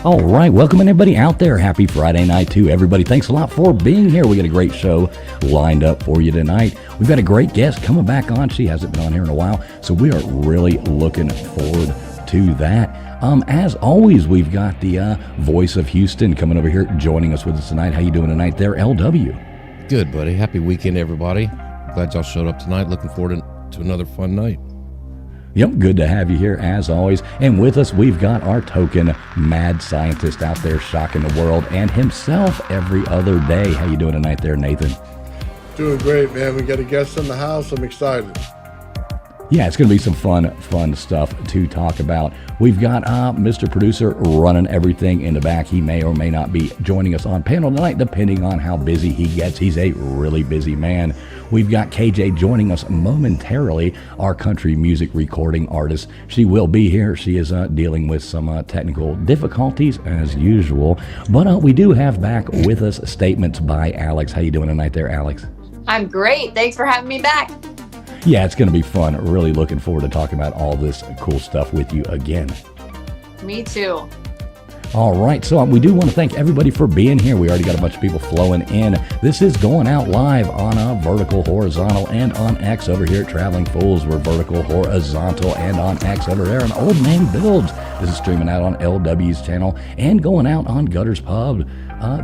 All right, welcome everybody out there. Happy Friday night to everybody. Thanks a lot for being here. We got a great show lined up for you tonight. We've got a great guest coming back on. She hasn't been on here in a while, so we are really looking forward to that. As always, we've got the voice of Houston coming over here, joining us with us tonight. How you doing tonight there, LW? Good, buddy. Happy weekend, everybody. Glad y'all showed up tonight. Looking forward to another fun night. Yep, good to have you here as always. And with us, we've got our token mad scientist out there shocking the world and himself every other day. How you doing tonight there, Nathan? Doing great, man. We got a guest in the house. I'm excited. Yeah, it's going to be some fun stuff to talk about. We've got Mr. Producer running everything in the back. He may or may not be joining us on panel tonight, depending on how busy he gets. He's a really busy man. We've got KJ joining us momentarily, our country music recording artist. She will be here. She is dealing with some technical difficulties as usual. But we do have back with us Statements by Alex. How you doing tonight there, Alex? I'm great. Thanks for having me back. Yeah, it's going to be fun. Really looking forward to talking about all this cool stuff with you again. Me too. All right, so we do want to thank everybody for being here. We already got a bunch of people flowing in. This is going out live on Vertical, Horizontal, and on X over here at Traveling Fools. We're Vertical, Horizontal, and on X over there on Old Man Builds. This is streaming out on LW's channel and going out on Gutter's Pub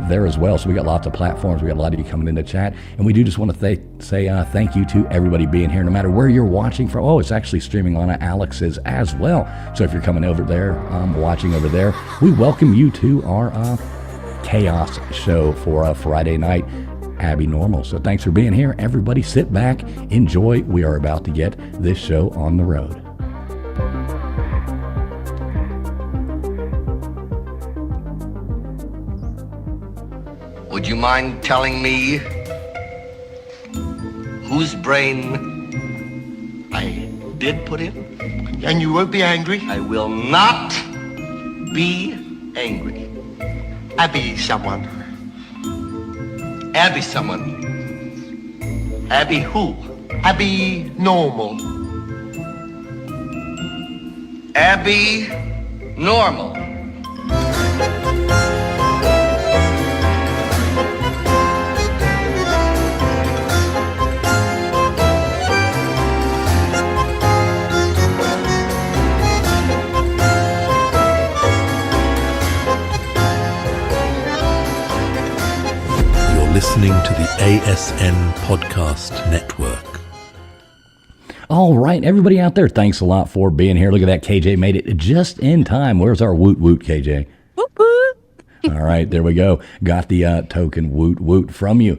there as well. So we got lots of platforms. We got a lot of you coming in the chat. And we do just want to say thank you to everybody being here, no matter where you're watching from. Oh, it's actually streaming on Alex's as well. So if you're coming over there, watching over there, we welcome you to our chaos show for Friday night, Abbinormal. So thanks for being here. Everybody sit back, enjoy. We are about to get this show on the road. Would you mind telling me whose brain I did put in? And you won't be angry? I will not be angry. Abby someone. Abby someone. Abby who? Abby normal. Abby normal. Listening to the ASN Podcast Network. All right, everybody out there, thanks a lot for being here. Look at that, KJ made it just in time. Where's our woot woot, KJ? Woot woot. All right, there we go. Got the token woot woot from you.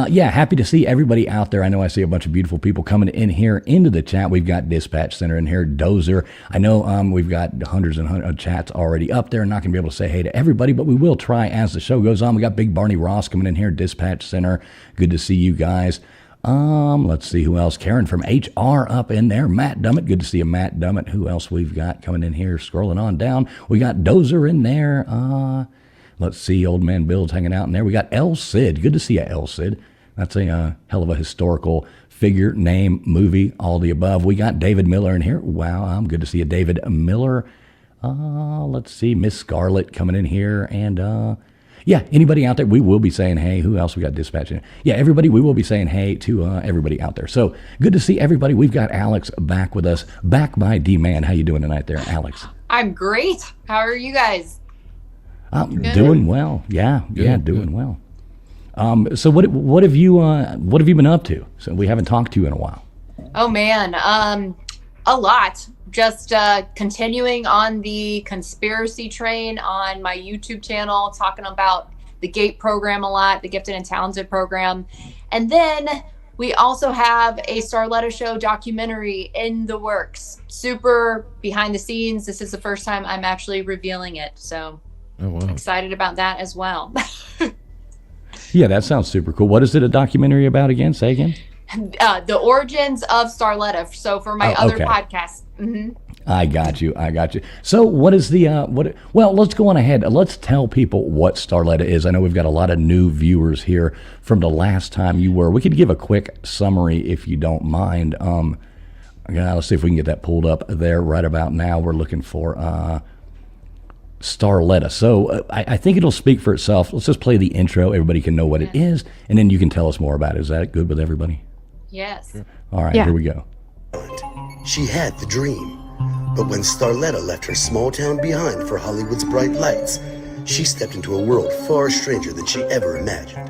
Yeah, happy to see everybody out there. I know I see a bunch of beautiful people coming in here into the chat. We've got Dispatch Center in here, Dozer. I know we've got hundreds and hundreds of chats already up there. Not going to be able to say hey to everybody, but we will try as the show goes on. We got Big Barney Ross coming in here, Dispatch Center. Good to see you guys. Let's see who else. Karen from HR up in there. Matt Dummett. Good to see you, Matt Dummett. Who else we've got coming in here? Scrolling on down. We got Dozer in there. Let's see, Old Man Bill's hanging out in there. We got El Cid. Good to see you, El Cid. That's a hell of a historical figure, name, movie, all the above. We got David Miller in here. Wow, good to see you, David Miller. Let's see, Miss Scarlett coming in here. And yeah, anybody out there, we will be saying hey. Who else we got dispatching? Yeah, everybody, we will be saying hey to everybody out there. So good to see everybody. We've got Alex back with us, back by D-Man. How you doing tonight there, Alex? I'm great. How are you guys? I'm doing well. Yeah, doing well. So what have you been up to? So we haven't talked to you in a while. Oh man, a lot. Just continuing on the conspiracy train on my YouTube channel, talking about the GATE program a lot, the Gifted and Talented program. And then we also have a Starletta show documentary in the works. Super behind the scenes. This is the first time I'm actually revealing it. So excited about that as well. Yeah, that sounds super cool. What is it a documentary about again? Say again. The origins of Starletta. So for my other podcast. Mm-hmm. I got you. So what is the, well, let's go on ahead. Let's tell people what Starletta is. I know we've got a lot of new viewers here from the last time you were. We could give a quick summary if you don't mind. Yeah, let's see if we can get that pulled up there right about now. We're looking for, Starletta. So I think it'll speak for itself. Let's just play the intro. Everybody can know what it is, and then you can tell us more about it. Is that good with everybody? Yes. All right, here we go. She had the dream, but when Starletta left her small town behind for Hollywood's bright lights, she stepped into a world far stranger than she ever imagined.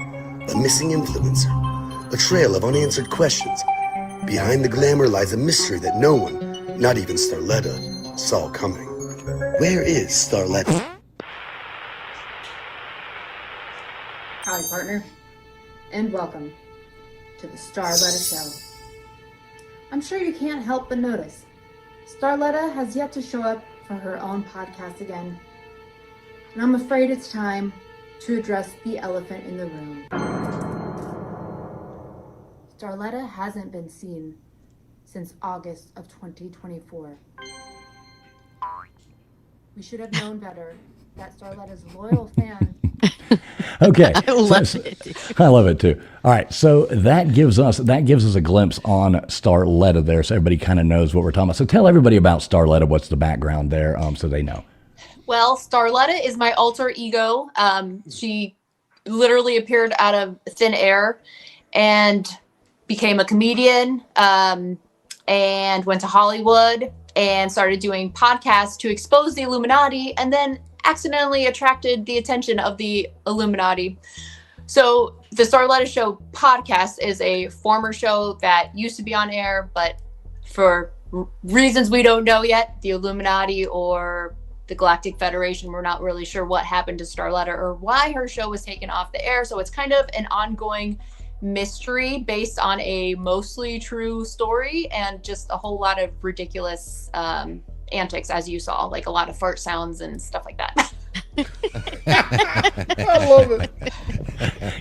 A missing influencer, a trail of unanswered questions. Behind the glamour lies a mystery that no one, not even Starletta, saw coming. Where is Starletta? Howdy, partner, and welcome to the Starletta Show. I'm sure you can't help but notice, Starletta has yet to show up for her own podcast again, and I'm afraid it's time to address the elephant in the room. Starletta hasn't been seen since August of 2024. We should have known better that Starletta's loyal fans. Okay, I love it. I love it too. All right, so that gives us a glimpse on Starletta there, so everybody kind of knows what we're talking about. So tell everybody about Starletta. What's the background there, so they know. Well, Starletta is my alter ego. She literally appeared out of thin air and became a comedian, and went to Hollywood and started doing podcasts to expose the Illuminati, and then accidentally attracted the attention of the Illuminati. So the Starletta Show podcast is a former show that used to be on air, but for reasons we don't know yet, the Illuminati or the Galactic Federation, we're not really sure what happened to Starletta or why her show was taken off the air. So it's kind of an ongoing mystery based on a mostly true story and just a whole lot of ridiculous antics, as you saw, like a lot of fart sounds and stuff like that. I love it.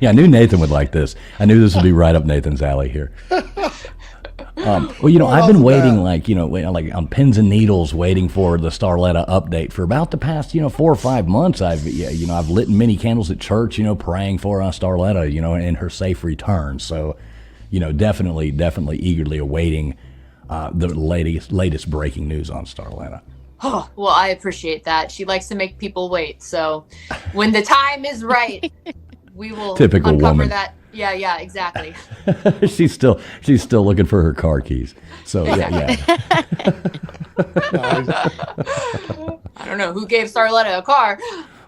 Yeah, I knew Nathan would like this. I knew this would be right up Nathan's alley here. Well, you know, I've been waiting, like on pins and needles, waiting for the Starletta update for about the past, 4 or 5 months. I've lit many candles at church, praying for Starletta, in her safe return. So, definitely eagerly awaiting the latest breaking news on Starletta. Oh, well, I appreciate that. She likes to make people wait. So when the time is right, we will Typical uncover woman. that. Yeah, exactly. she's still looking for her car keys. So yeah. I don't know who gave Starletta a car.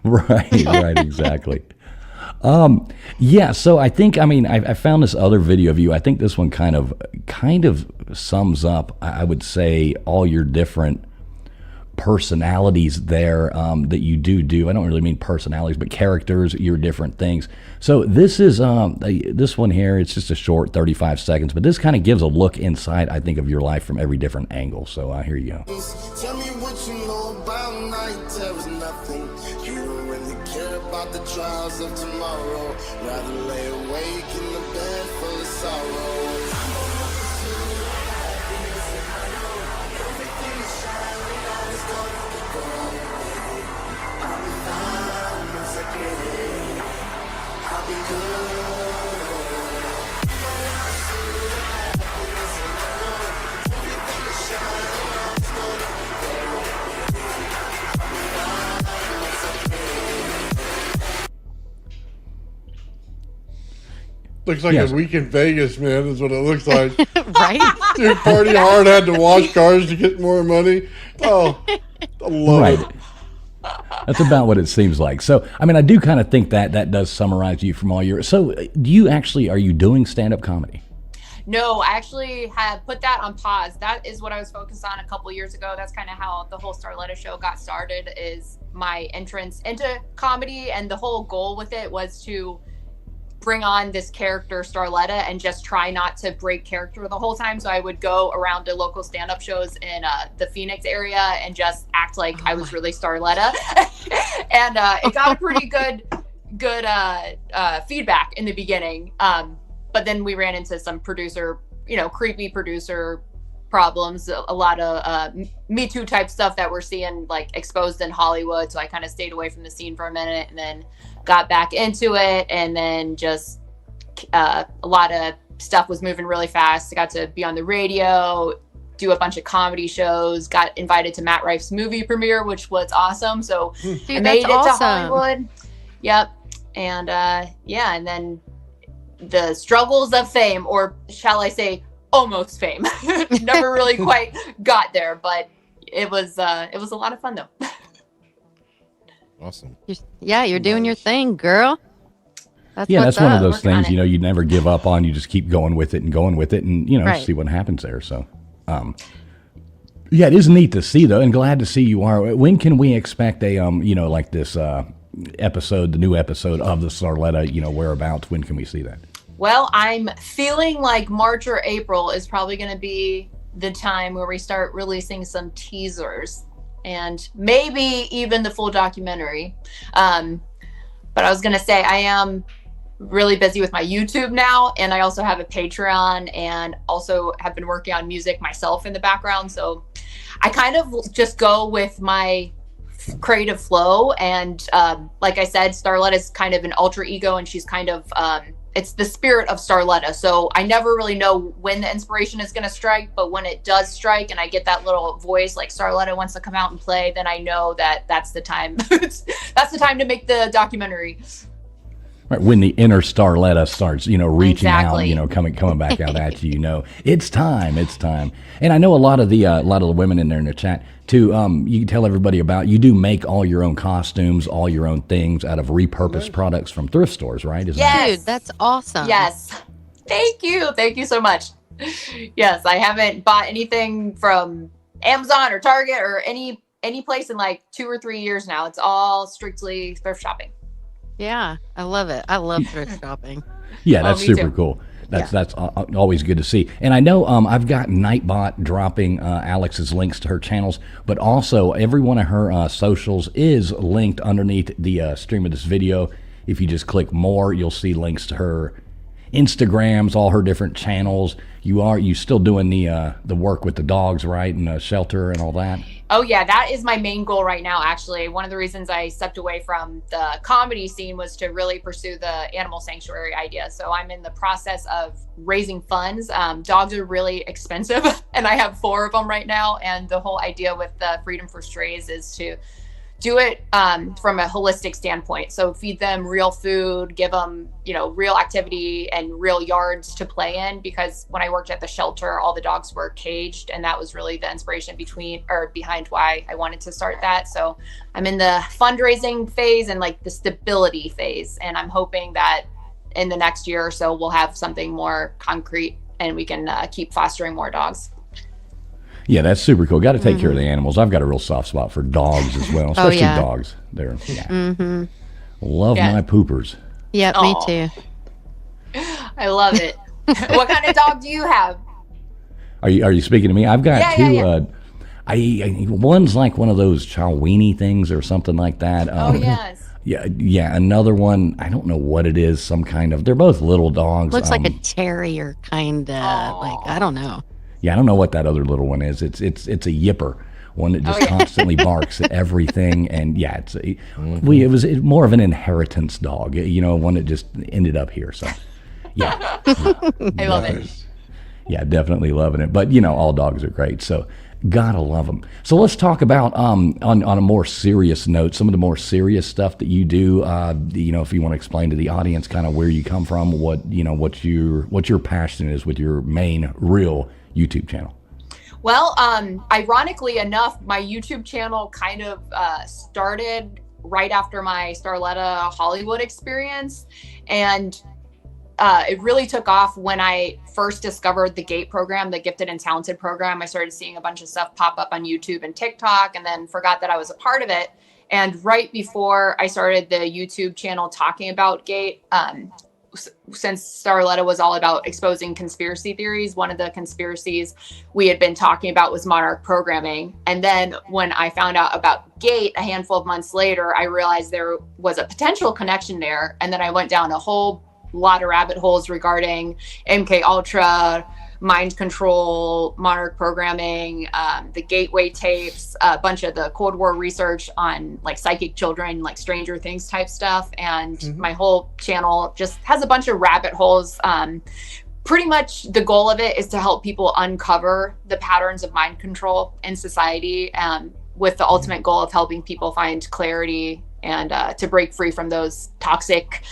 Right, exactly. Yeah, so I think, I found this other video of you. I think this one kind of sums up, I would say, all your different personalities there that you do. I don't really mean personalities, but characters, your different things. So this is this one here. It's just a short 35 seconds, but this kind of gives a look inside, I think, of your life from every different angle. So here you go. Tell me what you know about night. There is nothing. You don't really care about the trials of tomorrow. Rather lay awake in the bed full of sorrow. Looks like Yes. a week in Vegas, man, is what it looks like. Right? Dude, party hard, had to wash cars to get more money. Oh, I love Right. it. That's about what it seems like. So, I do kind of think that does summarize you from all your. So, are you doing stand-up comedy? No, I actually have put that on pause. That is what I was focused on a couple years ago. That's kind of how the whole Starletta Show got started, is my entrance into comedy. And the whole goal with it was to bring on this character Starletta and just try not to break character the whole time. So I would go around to local stand-up shows in the Phoenix area and just act like I was really Starletta. And it got a pretty good feedback in the beginning. But then we ran into some creepy producer problems, a lot of Me Too type stuff that we're seeing like exposed in Hollywood. So I kind of stayed away from the scene for a minute and then got back into it. And then just a lot of stuff was moving really fast. I got to be on the radio, do a bunch of comedy shows, got invited to Matt Rife's movie premiere, which was awesome. So Dude, I made it that's to awesome. Hollywood. Yep. And and then the struggles of fame, or shall I say almost fame, never really quite got there, but it was a lot of fun though. Awesome. You're doing your thing, girl. That's that's one of those Working on things, it. you never give up on. You just keep going with it and Right. see what happens there. So, it is neat to see though, and glad to see you are. When can we expect a, like this episode, the new episode of the Starletta, whereabouts? When can we see that? Well, I'm feeling like March or April is probably going to be the time where we start releasing some teasers and maybe even the full documentary. But I was going to say, I am really busy with my YouTube now, and I also have a Patreon, and also have been working on music myself in the background. So I kind of just go with my creative flow. And like I said, Starletta is kind of an alter ego, and she's kind of it's the spirit of Starletta. So I never really know when the inspiration is going to strike, but when it does strike and I get that little voice like Starletta wants to come out and play, then I know that that's the time. That's the time to make the documentary. Right, when the inner Starletta starts, reaching Exactly. out, coming back out at you, it's time. And I know a lot of the women in there in the chat too. You can tell everybody about, you do make all your own costumes, all your own things out of repurposed products from thrift stores, right? Isn't that- Dude, that's awesome. Yes. Thank you so much. Yes, I haven't bought anything from Amazon or Target or any place in like 2 or 3 years now. It's all strictly thrift shopping. Yeah, I love it. I love thrift shopping. Yeah, that's me super too. cool. That's always good to see. And I know I've got Nightbot dropping Alex's links to her channels, but also every one of her socials is linked underneath the stream of this video. If you just click more, you'll see links to her Instagrams, all her different channels. You still doing the work with the dogs, right, and the shelter and all that? Oh yeah, that is my main goal right now. Actually, one of the reasons I stepped away from the comedy scene was to really pursue the animal sanctuary idea. So I'm in the process of raising funds. Dogs are really expensive, and I have 4 of them right now. And the whole idea with the Freedom for Strays is to do it from a holistic standpoint. So feed them real food, give them, real activity and real yards to play in. Because when I worked at the shelter, all the dogs were caged, and that was really the inspiration behind why I wanted to start that. So I'm in the fundraising phase and like the stability phase, and I'm hoping that in the next year or so we'll have something more concrete and we can keep fostering more dogs. Yeah, that's super cool. Got to take care of the animals. I've got a real soft spot for dogs as well, especially yeah. dogs. They're love my poopers. Yep, me too. I love it. What kind of dog do you have? Are you speaking to me? I've got two. Yeah. I one's like one of those chow weenie things or something like that. Oh yes. Yeah. Another one, I don't know what it is. Some kind of. They're both little dogs. Looks like a terrier, kind of. Like, I don't know. Yeah, I don't know what that other little one is. It's a yipper, one that just constantly barks at everything. And yeah, it was more of an inheritance dog. One that just ended up here. So yeah, I love it. Yeah, definitely loving it. But all dogs are great. So gotta love them. So let's talk about on a more serious note, some of the more serious stuff that you do. If you want to explain to the audience kind of where you come from, what your passion is with your main real YouTube channel. Well, ironically enough, my YouTube channel kind of started right after my Starletta Hollywood experience, and it really took off when I first discovered the GATE program, the Gifted and Talented program. I started seeing a bunch of stuff pop up on YouTube and TikTok, and then forgot that I was a part of it. And right before I started the YouTube channel talking about GATE, since Starletta was all about exposing conspiracy theories, one of the conspiracies we had been talking about was Monarch programming. And then when I found out about GATE a handful of months later, I realized there was a potential connection there. And then I went down a whole lot of rabbit holes regarding MKUltra, mind control, Monarch programming, the Gateway tapes, a bunch of the Cold War research on like psychic children, like Stranger Things type stuff. And my whole channel just has a bunch of rabbit holes, pretty much the goal of it is to help people uncover the patterns of mind control in society, with the ultimate goal of helping people find clarity and to break free from those toxic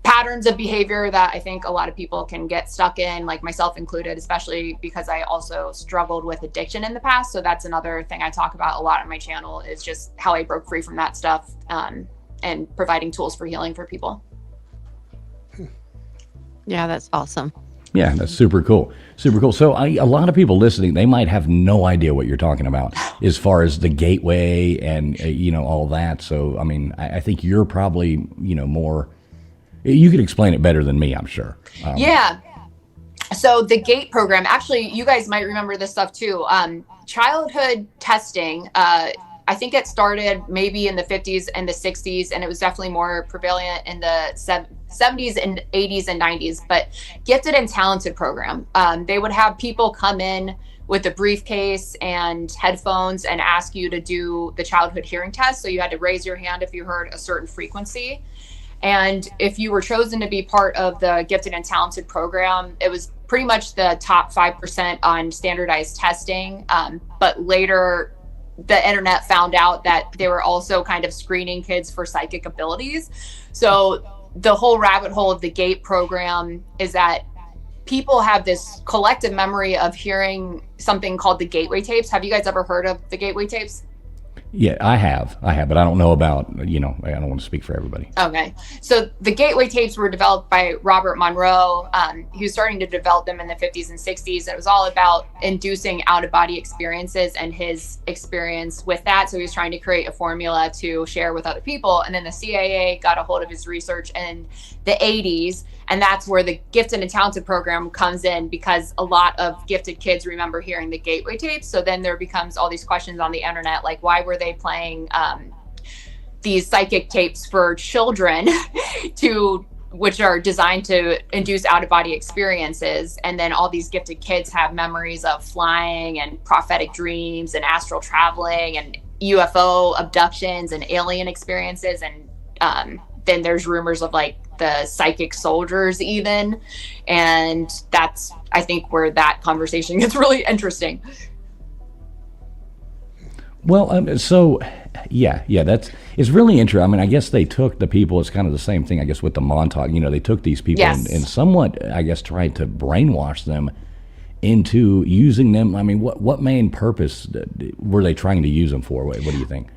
patterns of behavior that I think a lot of people can get stuck in, like myself included, especially because I also struggled with addiction in the past. So that's another thing I talk about a lot on my channel, is just how I broke free from that stuff, and providing tools for healing for people. Yeah, that's awesome. Yeah, that's super cool. Super cool. So a lot of people listening, they might have no idea what you're talking about as far as the gateway and, all that. So, I mean, I think you're probably, more, you could explain it better than me, I'm sure. Yeah. So the GATE program, actually, you guys might remember this stuff too. Childhood testing, I think it started maybe in the 50s and the 60s, and it was definitely more prevalent in the 70s and 80s and 90s. But gifted and talented program, they would have people come in with a briefcase and headphones and ask you to do the childhood hearing test. So you had to raise your hand if you heard a certain frequency. And if you were chosen to be part of the gifted and talented program, it was pretty much the top 5% on standardized testing. But later, the internet found out that they were also kind of screening kids for psychic abilities. So the whole rabbit hole of the GATE program is that people have this collective memory of hearing something called the gateway tapes. Have you guys ever heard of the gateway tapes? Yeah, I have, but I don't know about, I don't want to speak for everybody. Okay. So the gateway tapes were developed by Robert Monroe. He was starting to develop them in the 50s and 60s. It was all about inducing out-of-body experiences and his experience with that. So he was trying to create a formula to share with other people. And then the CIA got a hold of his research in the 80s. And that's where the gifted and talented program comes in, because a lot of gifted kids remember hearing the gateway tapes. So then there becomes all these questions on the internet, like why were they playing these psychic tapes for children which are designed to induce out-of-body experiences. And then all these gifted kids have memories of flying and prophetic dreams and astral traveling and UFO abductions and alien experiences. And then there's rumors of like the psychic soldiers even. And that's, I think, where that conversation gets really interesting. Well, it's really interesting. I mean, I guess they took the people, it's kind of the same thing, I guess, with the Montauk. They took these people and somewhat, I guess, tried to brainwash them into using them. I mean, what main purpose were they trying to use them for? What do you think?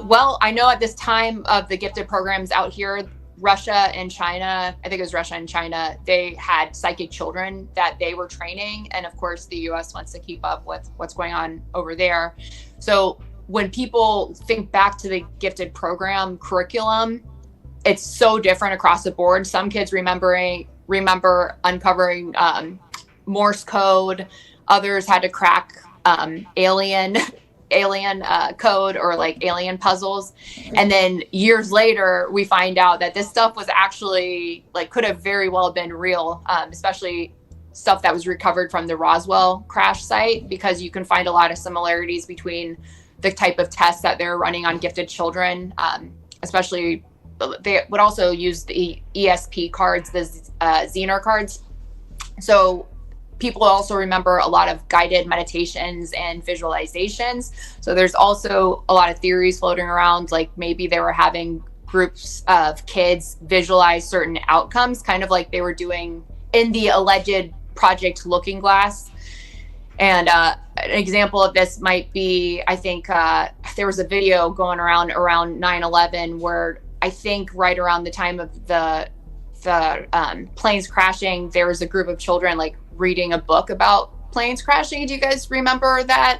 Well, I know at this time of the gifted programs out here, Russia and China, I think it was Russia and China, they had psychic children that they were training. And of course, the US wants to keep up with what's going on over there. So when people think back to the gifted program curriculum, it's so different across the board. Some kids remember uncovering Morse code. Others had to crack alien code or like alien puzzles. And then years later, we find out that this stuff was actually could have very well been real, especially stuff that was recovered from the Roswell crash site, because you can find a lot of similarities between the type of tests that they're running on gifted children, especially they would also use the ESP cards, the Zener cards. So people also remember a lot of guided meditations and visualizations. So there's also a lot of theories floating around, like maybe they were having groups of kids visualize certain outcomes, kind of like they were doing in the alleged Project Looking Glass. And an example of this might be, I think there was a video going around 9/11 where I think right around the time of the planes crashing, there was a group of children reading a book about planes crashing. Do you guys remember that?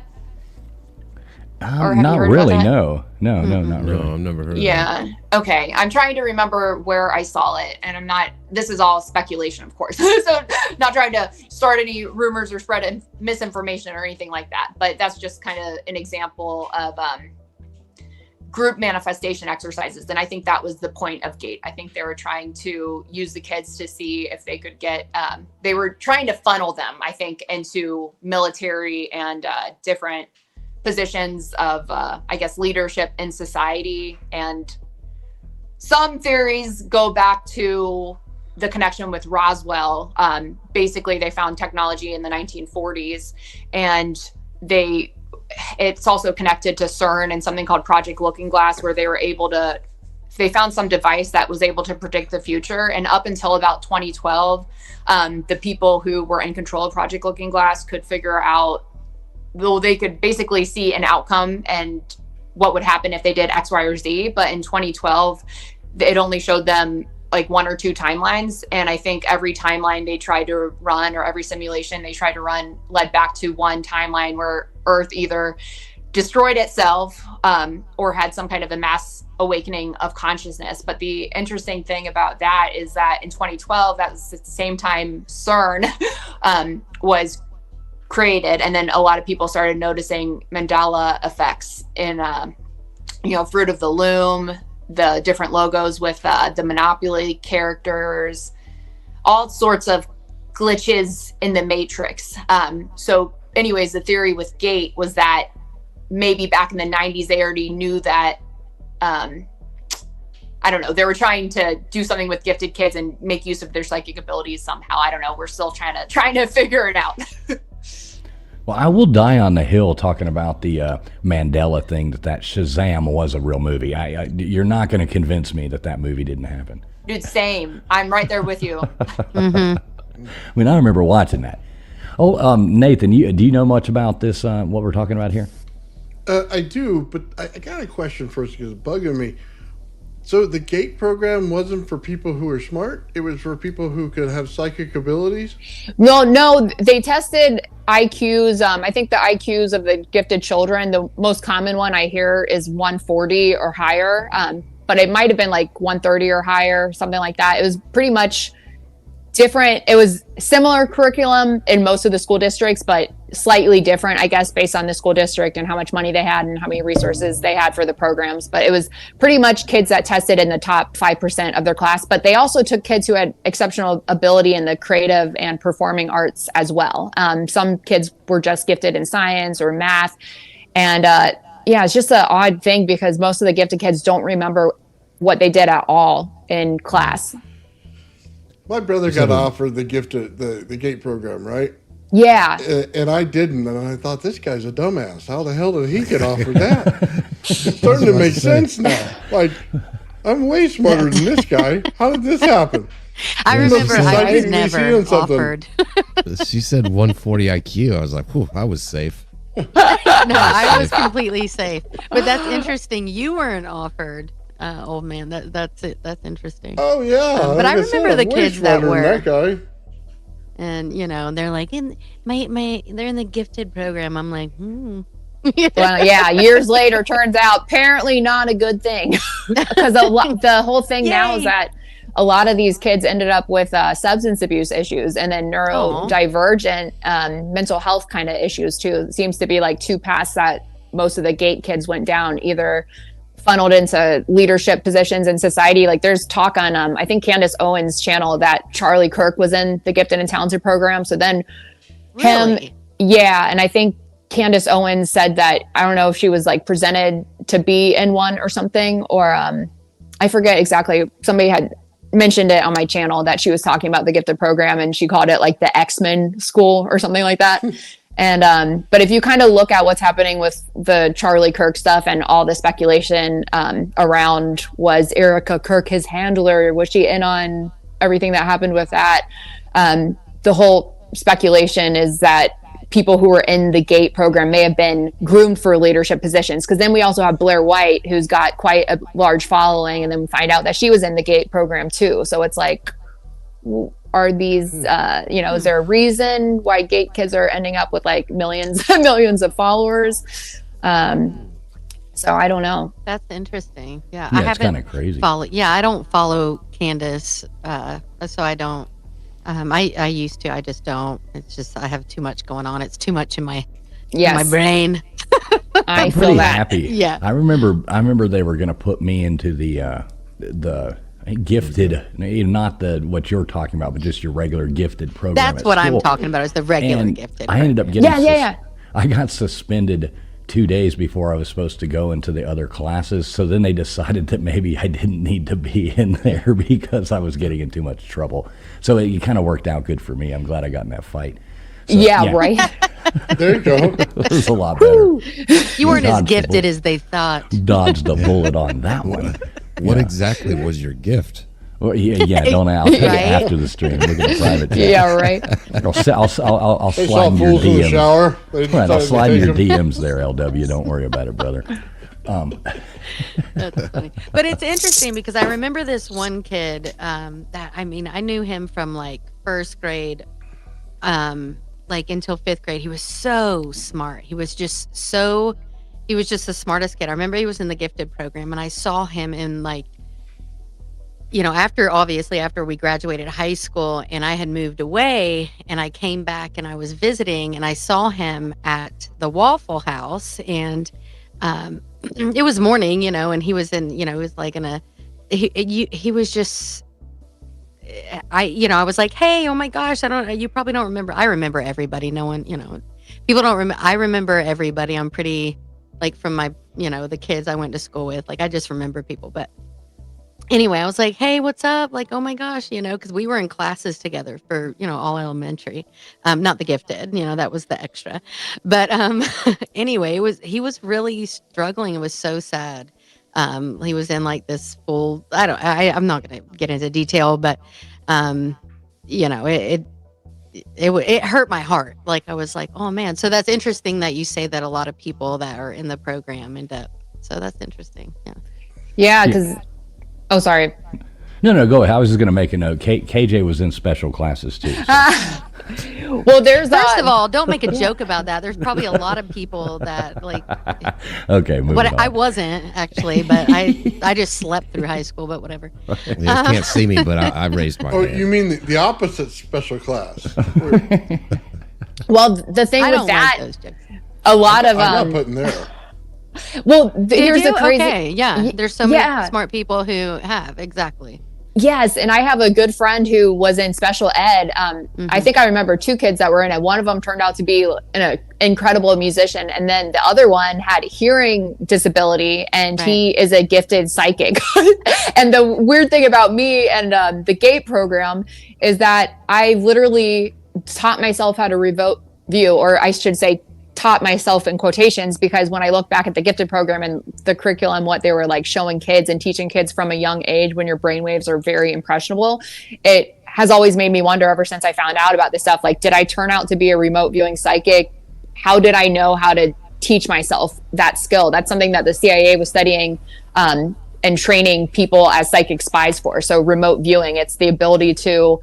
Not really. No, not really. No, I've never heard of Yeah. Okay. I'm trying to remember where I saw it, and this is all speculation, of course. So not trying to start any rumors or spread misinformation or anything like that. But that's just kind of an example of group manifestation exercises. And I think that was the point of GATE. I think they were trying to use the kids to see if they could get, they were trying to funnel them, I think, into military and different positions of, I guess, leadership in society. And some theories go back to the connection with Roswell. Basically, they found technology in the 1940s, and it's also connected to CERN and something called Project Looking Glass, where they found some device that was able to predict the future. And up until about 2012, the people who were in control of Project Looking Glass could figure out, well, they could basically see an outcome and what would happen if they did X, Y, or Z. But in 2012, it only showed them like 1 or 2 timelines. And I think every timeline they tried to run, or every simulation they tried to run, led back to one timeline where Earth either destroyed itself or had some kind of a mass awakening of consciousness. But the interesting thing about that is that in 2012, that was the same time CERN was created. And then a lot of people started noticing Mandela effects in, Fruit of the Loom, the different logos with the Monopoly characters, all sorts of glitches in the Matrix. So anyways, the theory with Gate was that maybe back in the 90s, they already knew that, I don't know, they were trying to do something with gifted kids and make use of their psychic abilities somehow. I don't know. We're still trying to figure it out. Well, I will die on the hill talking about the Mandela thing, that Shazam was a real movie. You're not going to convince me that movie didn't happen. Dude, same. I'm right there with you. I mean, I remember watching that. Oh, Nathan, do you know much about this, what we're talking about here? I do, but I got a question first because it's bugging me. So the GATE program wasn't for people who are smart? It was for people who could have psychic abilities? No, they tested IQs. I think the IQs of the gifted children, the most common one I hear is 140 or higher, but it might have been like 130 or higher, something like that. It was pretty much different. It was similar curriculum in most of the school districts, but slightly different, I guess, based on the school district and how much money they had and how many resources they had for the programs. But it was pretty much kids that tested in the top 5% of their class. But they also took kids who had exceptional ability in the creative and performing arts as well. Some kids were just gifted in science or math. And it's just an odd thing because most of the gifted kids don't remember what they did at all in class. My brother got offered the GATE program, right? Yeah. And I didn't, and I thought, this guy's a dumbass. How the hell did he get offered that? It's starting to make sense now. Like, I'm way smarter than this guy. How did this happen? I remember I was never offered. She said 140 IQ. I was like, whew, I was safe. No, I was completely safe. But that's interesting. You weren't offered. Old man, that's it. That's interesting. Oh yeah, but I remember the kids that were. That guy. And they're like they're in the gifted program. I'm like, Well, yeah. Years later, turns out apparently not a good thing because the whole thing now is that a lot of these kids ended up with substance abuse issues and then neurodivergent mental health kind of issues too. It seems to be like 2 paths that most of the GATE kids went down, either funneled into leadership positions in society. Like there's talk on I think Candace Owens' channel that Charlie Kirk was in the Gifted and Talented program. So then and I think Candace Owens said that, I don't know if she was like presented to be in one or something, or I forget exactly. Somebody had mentioned it on my channel that she was talking about the Gifted program and she called it like the X-Men school or something like that. And but if you kind of look at what's happening with the Charlie Kirk stuff and all the speculation around, was Erica Kirk his handler? Was she in on everything that happened with that? The whole speculation is that people who were in the GATE program may have been groomed for leadership positions, because then we also have Blair White, who's got quite a large following, and then we find out that she was in the GATE program too. So it's like, are these, is there a reason why GATE kids are ending up with like millions and millions of followers? So I don't know. That's interesting. Yeah, I haven't kind of crazy. I don't follow Candace, so I don't. I used to. I just don't. It's just I have too much going on. It's too much in my brain. I feel pretty that. Happy. Yeah. I remember they were going to put me into the gifted, not what you're talking about, but just your regular gifted program. That's what I'm talking about, is the regular gifted. I ended up getting I got suspended 2 days before I was supposed to go into the other classes. So then they decided that maybe I didn't need to be in there because I was getting in too much trouble. So it kind of worked out good for me. I'm glad I got in that fight. So, right. There you go. It was a lot better. You weren't as gifted as they thought. Dodged a bullet on that one. What exactly was your gift? Well, don't ask. Right? After the stream. Look at the private chat. Yeah, right. I'll They slide in your fools in the DMs. shower. They Right, I'll decided to slide in take your 'em. DMs there, LW. Don't worry about it, brother. That's funny. But it's interesting because I remember this one kid that, I knew him from like first grade, like until fifth grade. He was so smart. He was just the smartest kid. I remember he was in the gifted program, and I saw him in like, after we graduated high school and I had moved away, and I came back and I was visiting, and I saw him at the Waffle House, and it was morning, and he was in, he was like he was just, I was like, hey, oh my gosh, you probably don't remember. I remember everybody. No one, people don't remember. I remember everybody. I'm pretty, like, from my, the kids I went to school with, like, I just remember people. But anyway, I was like, hey, what's up? Like, oh my gosh, because we were in classes together for, all elementary, not the gifted, that was the extra. But anyway, he was really struggling. It was so sad. He was in like this full, I'm not going to get into detail, but, it hurt my heart. Like, I was like, oh man. So that's interesting that you say that a lot of people that are in the program end up. So that's interesting. Yeah. Yeah. Cause, oh, sorry. No, go ahead. I was just going to make a note. KJ was in special classes too. So. Well, there's first of all, don't make a joke about that. There's probably a lot of people that like. Okay, moving on. I wasn't actually, but I just slept through high school. But whatever. You can't see me, but I raised my hand. You mean the opposite special class? Well, the thing with that, like those jokes. A lot of I got put in there. Well, here's the crazy. Okay, yeah. There's so many smart people who have exactly. Yes, and I have a good friend who was in special ed. I think I remember two kids that were in it. One of them turned out to be an incredible musician, and then the other one had hearing disability, and he is a gifted psychic. And the weird thing about me and the GATE program is that I literally taught myself how to remote view, or I should say taught myself in quotations, because when I look back at the gifted program and the curriculum, what they were like showing kids and teaching kids from a young age when your brainwaves are very impressionable, it has always made me wonder ever since I found out about this stuff. Like, did I turn out to be a remote viewing psychic? How did I know how to teach myself that skill? That's something that the CIA was studying and training people as psychic spies for. So remote viewing, it's the ability to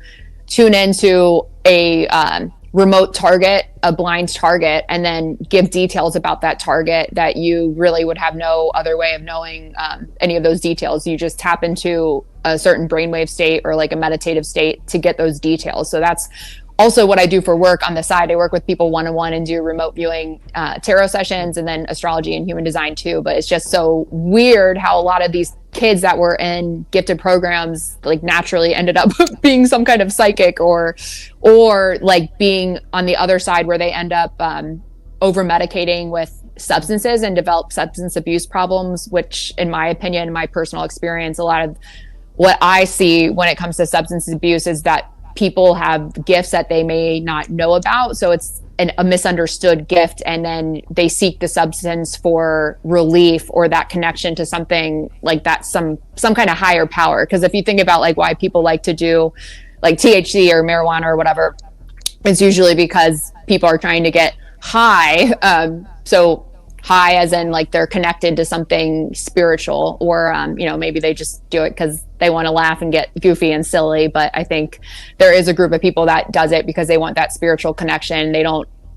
tune into a remote target, a blind target, and then give details about that target that you really would have no other way of knowing any of those details. You just tap into a certain brainwave state or like a meditative state to get those details. So that's also what I do for work on the side. I work with people one-on-one and do remote viewing tarot sessions, and then astrology and human design too. But it's just so weird how a lot of these kids that were in gifted programs like naturally ended up being some kind of psychic, or like being on the other side where they end up over medicating with substances and develop substance abuse problems, which in my opinion, my personal experience, a lot of what I see when it comes to substance abuse is that people have gifts that they may not know about. So it's a misunderstood gift, and then they seek the substance for relief or that connection to something like that, some kind of higher power. Because if you think about like why people like to do like THC or marijuana or whatever, it's usually because people are trying to get high. So high as in like they're connected to something spiritual, or maybe they just do it because they want to laugh and get goofy and silly. But I think there is a group of people that does it because they want that spiritual connection.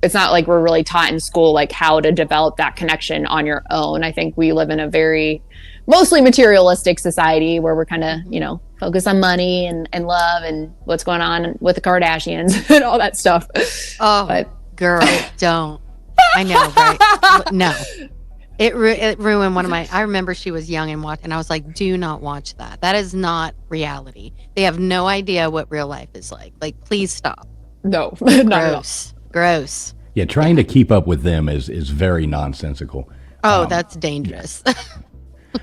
It's not like we're really taught in school like how to develop that connection on your own. I think we live in a very mostly materialistic society where we're kind of focused on money and love and what's going on with the Kardashians and all that stuff. Girl, don't. I know, right? No, it ruined one of my. I remember she was young and I was like, do not watch that. That is not reality. They have no idea what real life is like. Like, please stop. No, gross. Yeah, trying to keep up with them is very nonsensical. Oh, that's dangerous.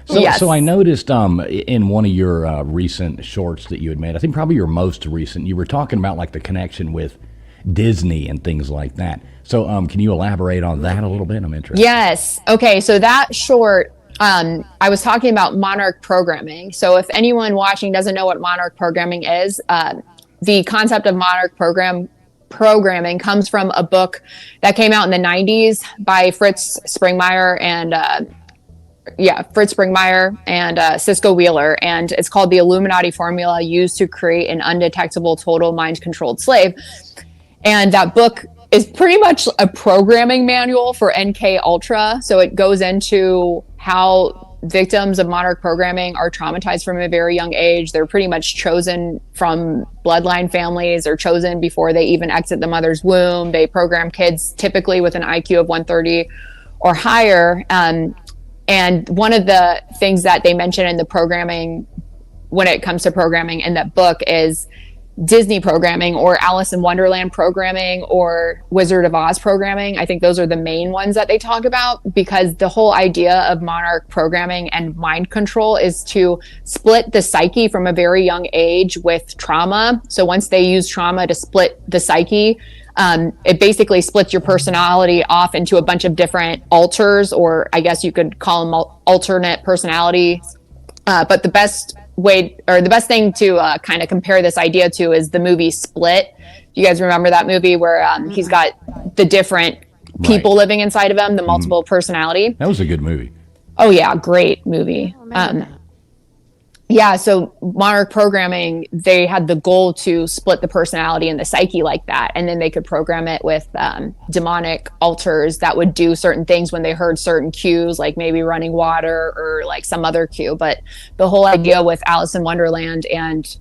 So I noticed in one of your recent shorts that you had made, I think probably your most recent, you were talking about like the connection with Disney and things like that. So can you elaborate on that a little bit? I'm interested. Yes. Okay. So that short, I was talking about Monarch programming. So if anyone watching doesn't know what Monarch programming is, the concept of Monarch programming comes from a book that came out in the 90s by Fritz Springmeier and Cisco Wheeler, and it's called The Illuminati Formula Used to Create an Undetectable Total Mind-Controlled Slave. And that book is pretty much a programming manual for MKUltra. So it goes into how victims of Monarch programming are traumatized from a very young age. They're pretty much chosen from bloodline families, or chosen before they even exit the mother's womb. They program kids typically with an IQ of 130 or higher. And one of the things that they mention in the programming, when it comes to programming in that book, is Disney programming, or Alice in Wonderland programming, or Wizard of Oz programming. I think those are the main ones that they talk about, because the whole idea of Monarch programming and mind control is to split the psyche from a very young age with trauma. So once they use trauma to split the psyche, it basically splits your personality off into a bunch of different alters, or I guess you could call them alternate personalities. But the best thing to kind of compare this idea to is the movie Split. You guys remember that movie where he's got the different people living inside of him, the multiple personality? That was a good movie. Oh yeah, great movie. Yeah, so Monarch programming, they had the goal to split the personality and the psyche like that, and then they could program it with demonic alters that would do certain things when they heard certain cues, like maybe running water or like some other cue. But the whole idea with Alice in Wonderland and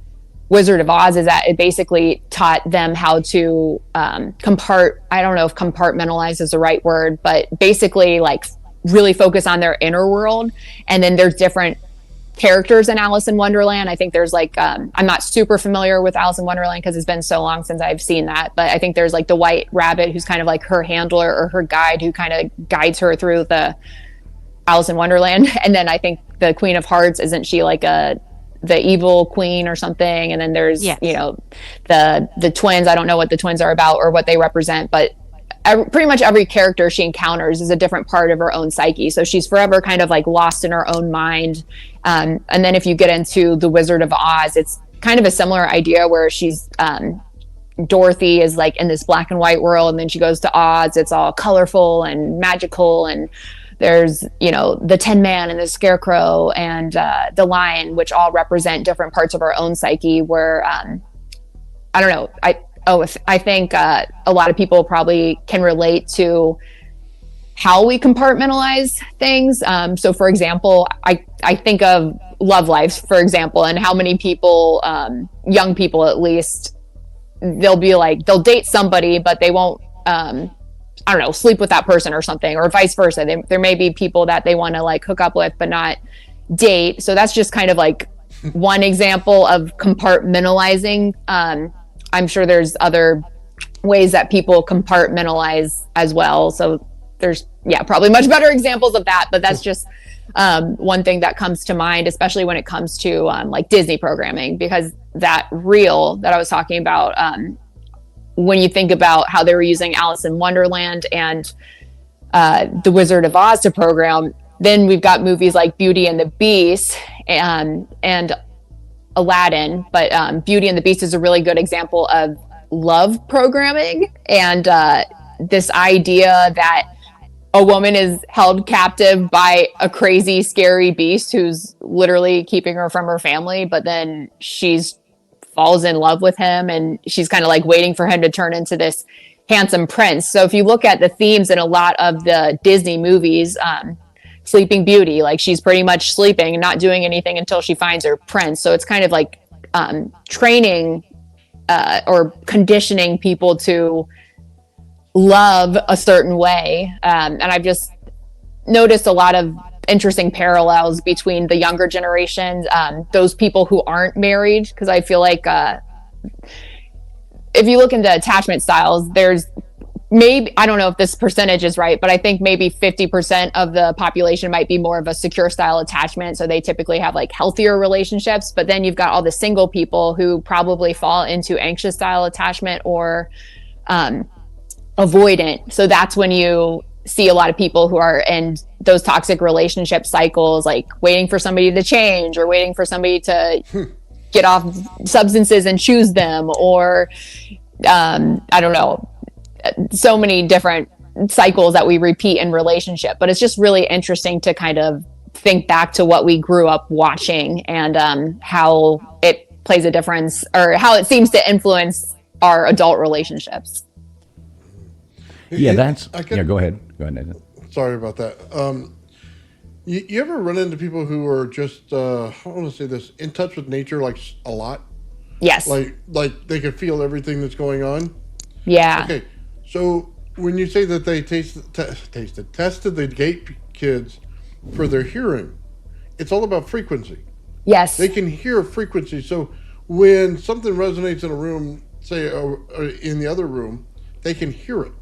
Wizard of Oz is that it basically taught them how to I don't know if compartmentalize is the right word, but basically like really focus on their inner world. And then there's different characters in Alice in Wonderland. I think there's like I'm not super familiar with Alice in Wonderland because it's been so long since I've seen that, but I think there's like the White Rabbit, who's kind of like her handler or her guide, who kind of guides her through the Alice in Wonderland. And then I think the Queen of Hearts, isn't she like the evil queen or something? And then there's you know, the twins. I don't know what the twins are about or what they represent, but pretty much every character she encounters is a different part of her own psyche. So she's forever kind of like lost in her own mind. And then if you get into the Wizard of Oz, it's kind of a similar idea where she's Dorothy is like in this black and white world, and then she goes to Oz. It's all colorful and magical, and there's, you know, the Tin Man and the Scarecrow and the Lion, which all represent different parts of our own psyche. Where I don't know, I think a lot of people probably can relate to how we compartmentalize things. So for example, I think of love lives, for example, and how many people, young people at least, they'll date somebody, but they won't, I don't know, sleep with that person or something, or vice versa. There may be people that they want to like hook up with, but not date. So that's just kind of like one example of compartmentalizing. I'm sure there's other ways that people compartmentalize as well. So there's, probably much better examples of that, but that's just one thing that comes to mind, especially when it comes to like Disney programming, because that reel that I was talking about, when you think about how they were using Alice in Wonderland and the Wizard of Oz to program, then we've got movies like Beauty and the Beast and Aladdin, but Beauty and the Beast is a really good example of love programming, and this idea that a woman is held captive by a crazy, scary beast who's literally keeping her from her family, but then falls in love with him, and she's kind of like waiting for him to turn into this handsome prince. So if you look at the themes in a lot of the Disney movies, Sleeping Beauty, like she's pretty much sleeping and not doing anything until she finds her prince. So it's kind of like training or conditioning people to love a certain way. And I've just noticed a lot of interesting parallels between the younger generations, those people who aren't married, because I feel like if you look into attachment styles, there's maybe, I don't know if this percentage is right, but I think maybe 50% of the population might be more of a secure style attachment. So they typically have like healthier relationships, but then you've got all the single people who probably fall into anxious style attachment or avoidant. So that's when you see a lot of people who are in those toxic relationship cycles, like waiting for somebody to change or waiting for somebody to get off substances and choose them, or I don't know, so many different cycles that we repeat in relationship. But it's just really interesting to kind of think back to what we grew up watching and how it plays a difference, or how it seems to influence our adult relationships. Yeah, go ahead, Nathan. Sorry about that. You ever run into people who are just I want to say this, in touch with nature, like a lot? Yes. Like they can feel everything that's going on. Yeah. Okay. So when you say that they tested the gate kids for their hearing, it's all about frequency. Yes. They can hear frequency. So when something resonates in a room, say in the other room, they can hear it.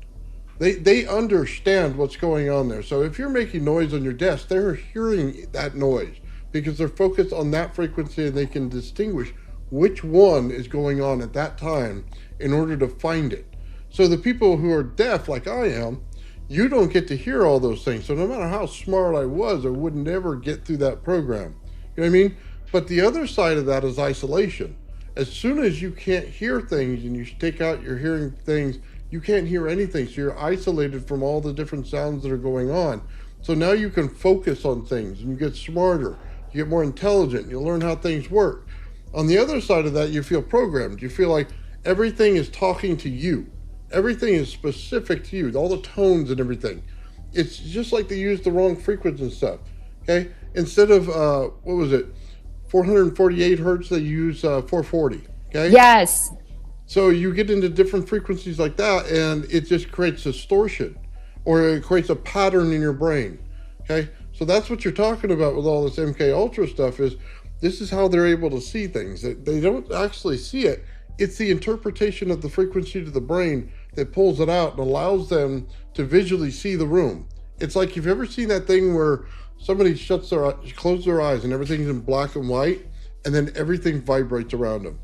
They understand what's going on there. So if you're making noise on your desk, they're hearing that noise because they're focused on that frequency, and they can distinguish which one is going on at that time in order to find it. So the people who are deaf, like I am, you don't get to hear all those things. So no matter how smart I was, I would never get through that program. You know what I mean? But the other side of that is isolation. As soon as you can't hear things and you take out your hearing things, you can't hear anything. So you're isolated from all the different sounds that are going on. So now you can focus on things and you get smarter, you get more intelligent, you learn how things work. On the other side of that, you feel programmed. You feel like everything is talking to you. Everything is specific to you, all the tones and everything. It's just like they use the wrong frequency and stuff, okay? Instead of, 448 hertz, they use 440, okay? Yes. So you get into different frequencies like that, and it just creates distortion, or it creates a pattern in your brain, okay? So that's what you're talking about with all this MKUltra stuff, is this is how they're able to see things. They don't actually see it. It's the interpretation of the frequency to the brain that pulls it out and allows them to visually see the room. It's like, you've ever seen that thing where somebody closes their eyes and everything's in black and white, and then everything vibrates around them.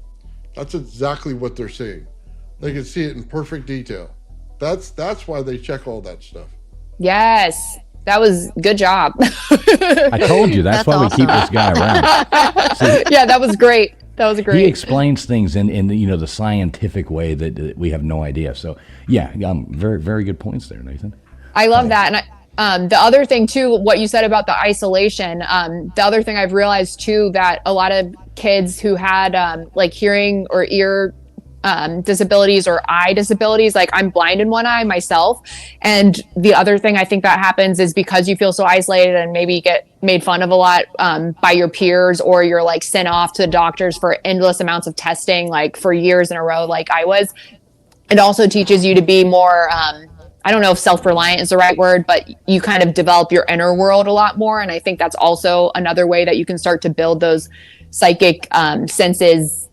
That's exactly what they're seeing. They can see it in perfect detail. That's why they check all that stuff. Yes. That was good job. I told you that's why awesome. We keep this guy around. See, yeah, that was great. That was great. He explains things in the scientific way that we have no idea. So yeah, very, very good points there, Nathan. I love that. And the other thing too, what you said about the isolation, the other thing I've realized too, that a lot of kids who had like hearing or ear disabilities or eye disabilities, like I'm blind in one eye myself. And the other thing I think that happens is because you feel so isolated and maybe get made fun of a lot by your peers, or you're like sent off to doctors for endless amounts of testing, like for years in a row, like I was. It also teaches you to be more, I don't know if self-reliant is the right word, but you kind of develop your inner world a lot more. And I think that's also another way that you can start to build those psychic senses,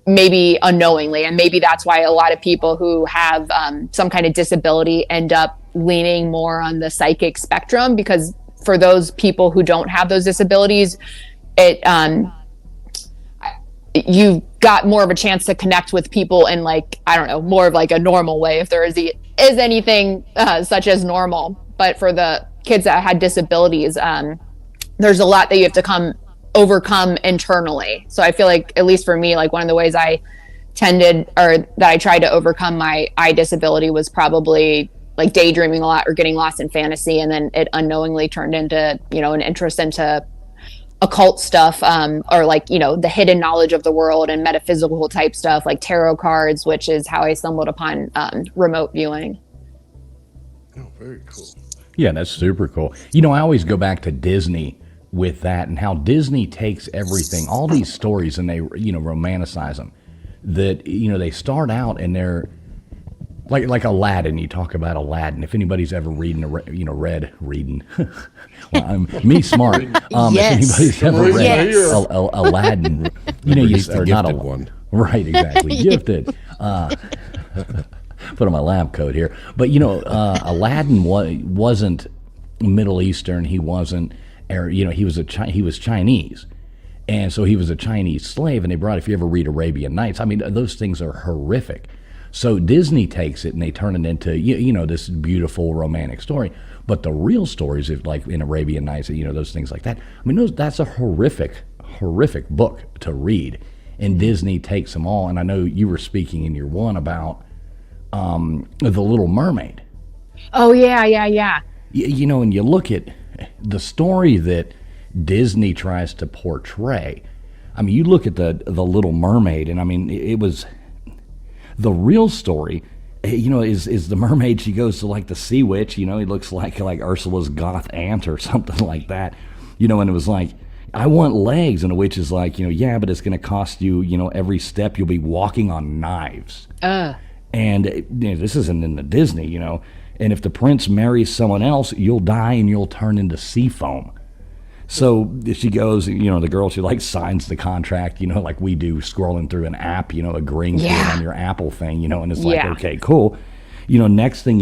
maybe unknowingly. And maybe that's why a lot of people who have some kind of disability end up leaning more on the psychic spectrum, because for those people who don't have those disabilities, you've got more of a chance to connect with people in, like, I don't know, more of like a normal way, if there is anything such as normal. But for the kids that had disabilities, there's a lot that you have to overcome internally. So I feel like, at least for me, like one of the ways I tried to overcome my eye disability was probably like daydreaming a lot or getting lost in fantasy. And then it unknowingly turned into, an interest into occult stuff, or like, the hidden knowledge of the world and metaphysical type stuff, like tarot cards, which is how I stumbled upon remote viewing. Oh, very cool. Yeah, that's super cool. I always go back to Disney with that, and how Disney takes everything, all these stories, and they, romanticize them. That, they start out and they're like Aladdin. You talk about Aladdin. If anybody's ever read reading, well, I'm me smart. Yes. If anybody's ever read Aladdin, you are not one. Right, exactly. Gifted. put on my lab coat here. But Aladdin wasn't Middle Eastern. He wasn't, he was Chinese. And so he was a Chinese slave, and they brought, if you ever read Arabian Nights, I mean, those things are horrific. So Disney takes it and they turn it into, this beautiful romantic story. But the real stories, like in Arabian Nights, those things like that, I mean, that's a horrific book to read. And Disney takes them all. And I know you were speaking in your one about The Little Mermaid. Oh, yeah. And you look at the story that Disney tries to portray. I mean, you look at the Little Mermaid, and I mean, it was the real story. Is the mermaid? She goes to like the sea witch. He looks like Ursula's goth aunt or something like that. And it was like, I want legs, and the witch is like, yeah, but it's going to cost you. Every step you'll be walking on knives. And this isn't in the Disney. And if the prince marries someone else, you'll die and you'll turn into sea foam. So she goes, the girl, she like signs the contract, like we do scrolling through an app, agreeing to it on your Apple thing, and it's like, okay, cool. Next thing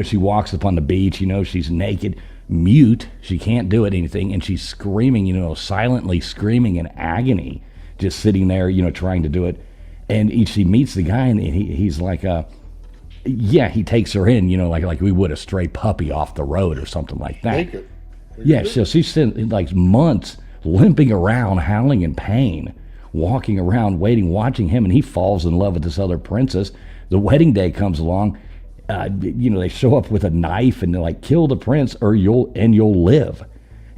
she walks up on the beach, she's naked, mute, she can't do anything, and she's screaming, silently screaming in agony, just sitting there, trying to do it. And she meets the guy, and he's like, he takes her in, like we would a stray puppy off the road or something like that. Naked. Yeah, so she's spent like months limping around, howling in pain, walking around, waiting, watching him, and he falls in love with this other princess. The wedding day comes along, they show up with a knife and they're like, kill the prince or you'll live.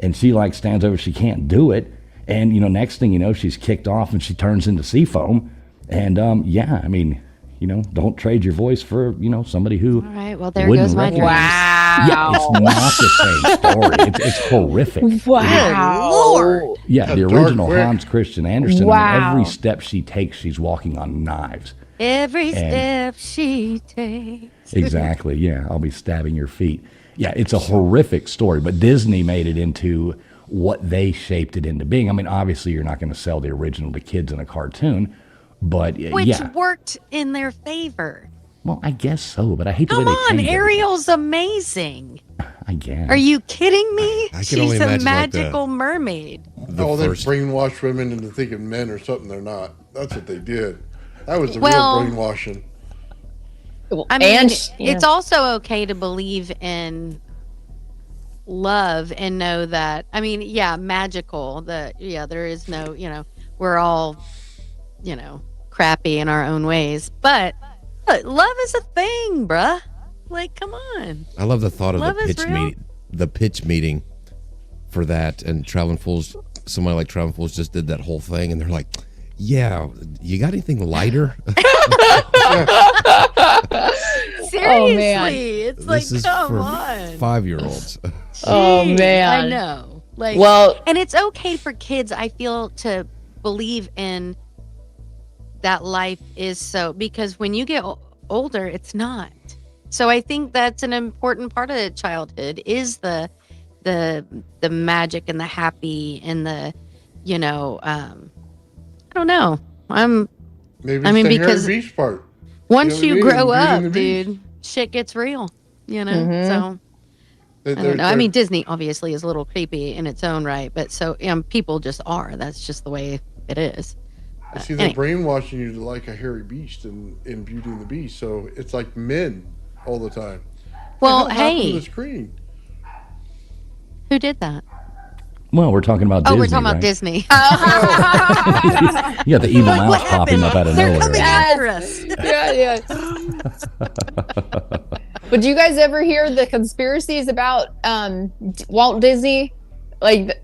And she like stands over, she can't do it. And, next thing she's kicked off and she turns into sea foam. And, I mean, don't trade your voice for, somebody who. All right, well, there goes my dream. Wow. Yeah, it's not the same story. It's horrific. Wow. Lord. Yeah, the original Hans Christian Andersen. Wow. I mean, every step she takes, she's walking on knives. Every step she takes. Exactly, yeah. I'll be stabbing your feet. Yeah, it's a horrific story, but Disney made it into what they shaped it into being. I mean, obviously, you're not going to sell the original to kids in a cartoon, but Which worked in their favor. Well, I guess so, but I hate the way they Come on, changed Ariel's amazing. I guess. Are you kidding me? I can only She's a imagine, magical mermaid. They brainwash women into thinking men are something they're not. That's what they did. That was the real brainwashing. I mean, it's also okay to believe in love and know that, I mean, magical. There is no, we're all, crappy in our own ways. But love is a thing, bruh. Like, come on. I love the thought of Love is the pitch meeting for that, and Traveling Fools. Somebody like Traveling Fools just did that whole thing, and they're like, "Yeah, you got anything lighter?" Seriously, it's like, This is come for on, 5-year-olds. Oh man, I know. Like, and it's okay for kids, I feel, to believe in that life is so, because when you get older, it's not. So I think that's an important part of childhood is the magic and the happy and the, I don't know. Because Beast part. Once you grow up, dude, shit gets real, so. I don't know. I mean, Disney obviously is a little creepy in its own right, but so people just are. That's just the way it is. See, they're brainwashing you to like a hairy beast in Beauty and the Beast, so it's like men all the time. Well, hey, the screen. Who did that? Well, we're talking about Disney. We're talking about right? Disney. You got the evil mouse popping up out of They're nowhere. coming after us. Yeah. But do you guys ever hear the conspiracies about Walt Disney? Like,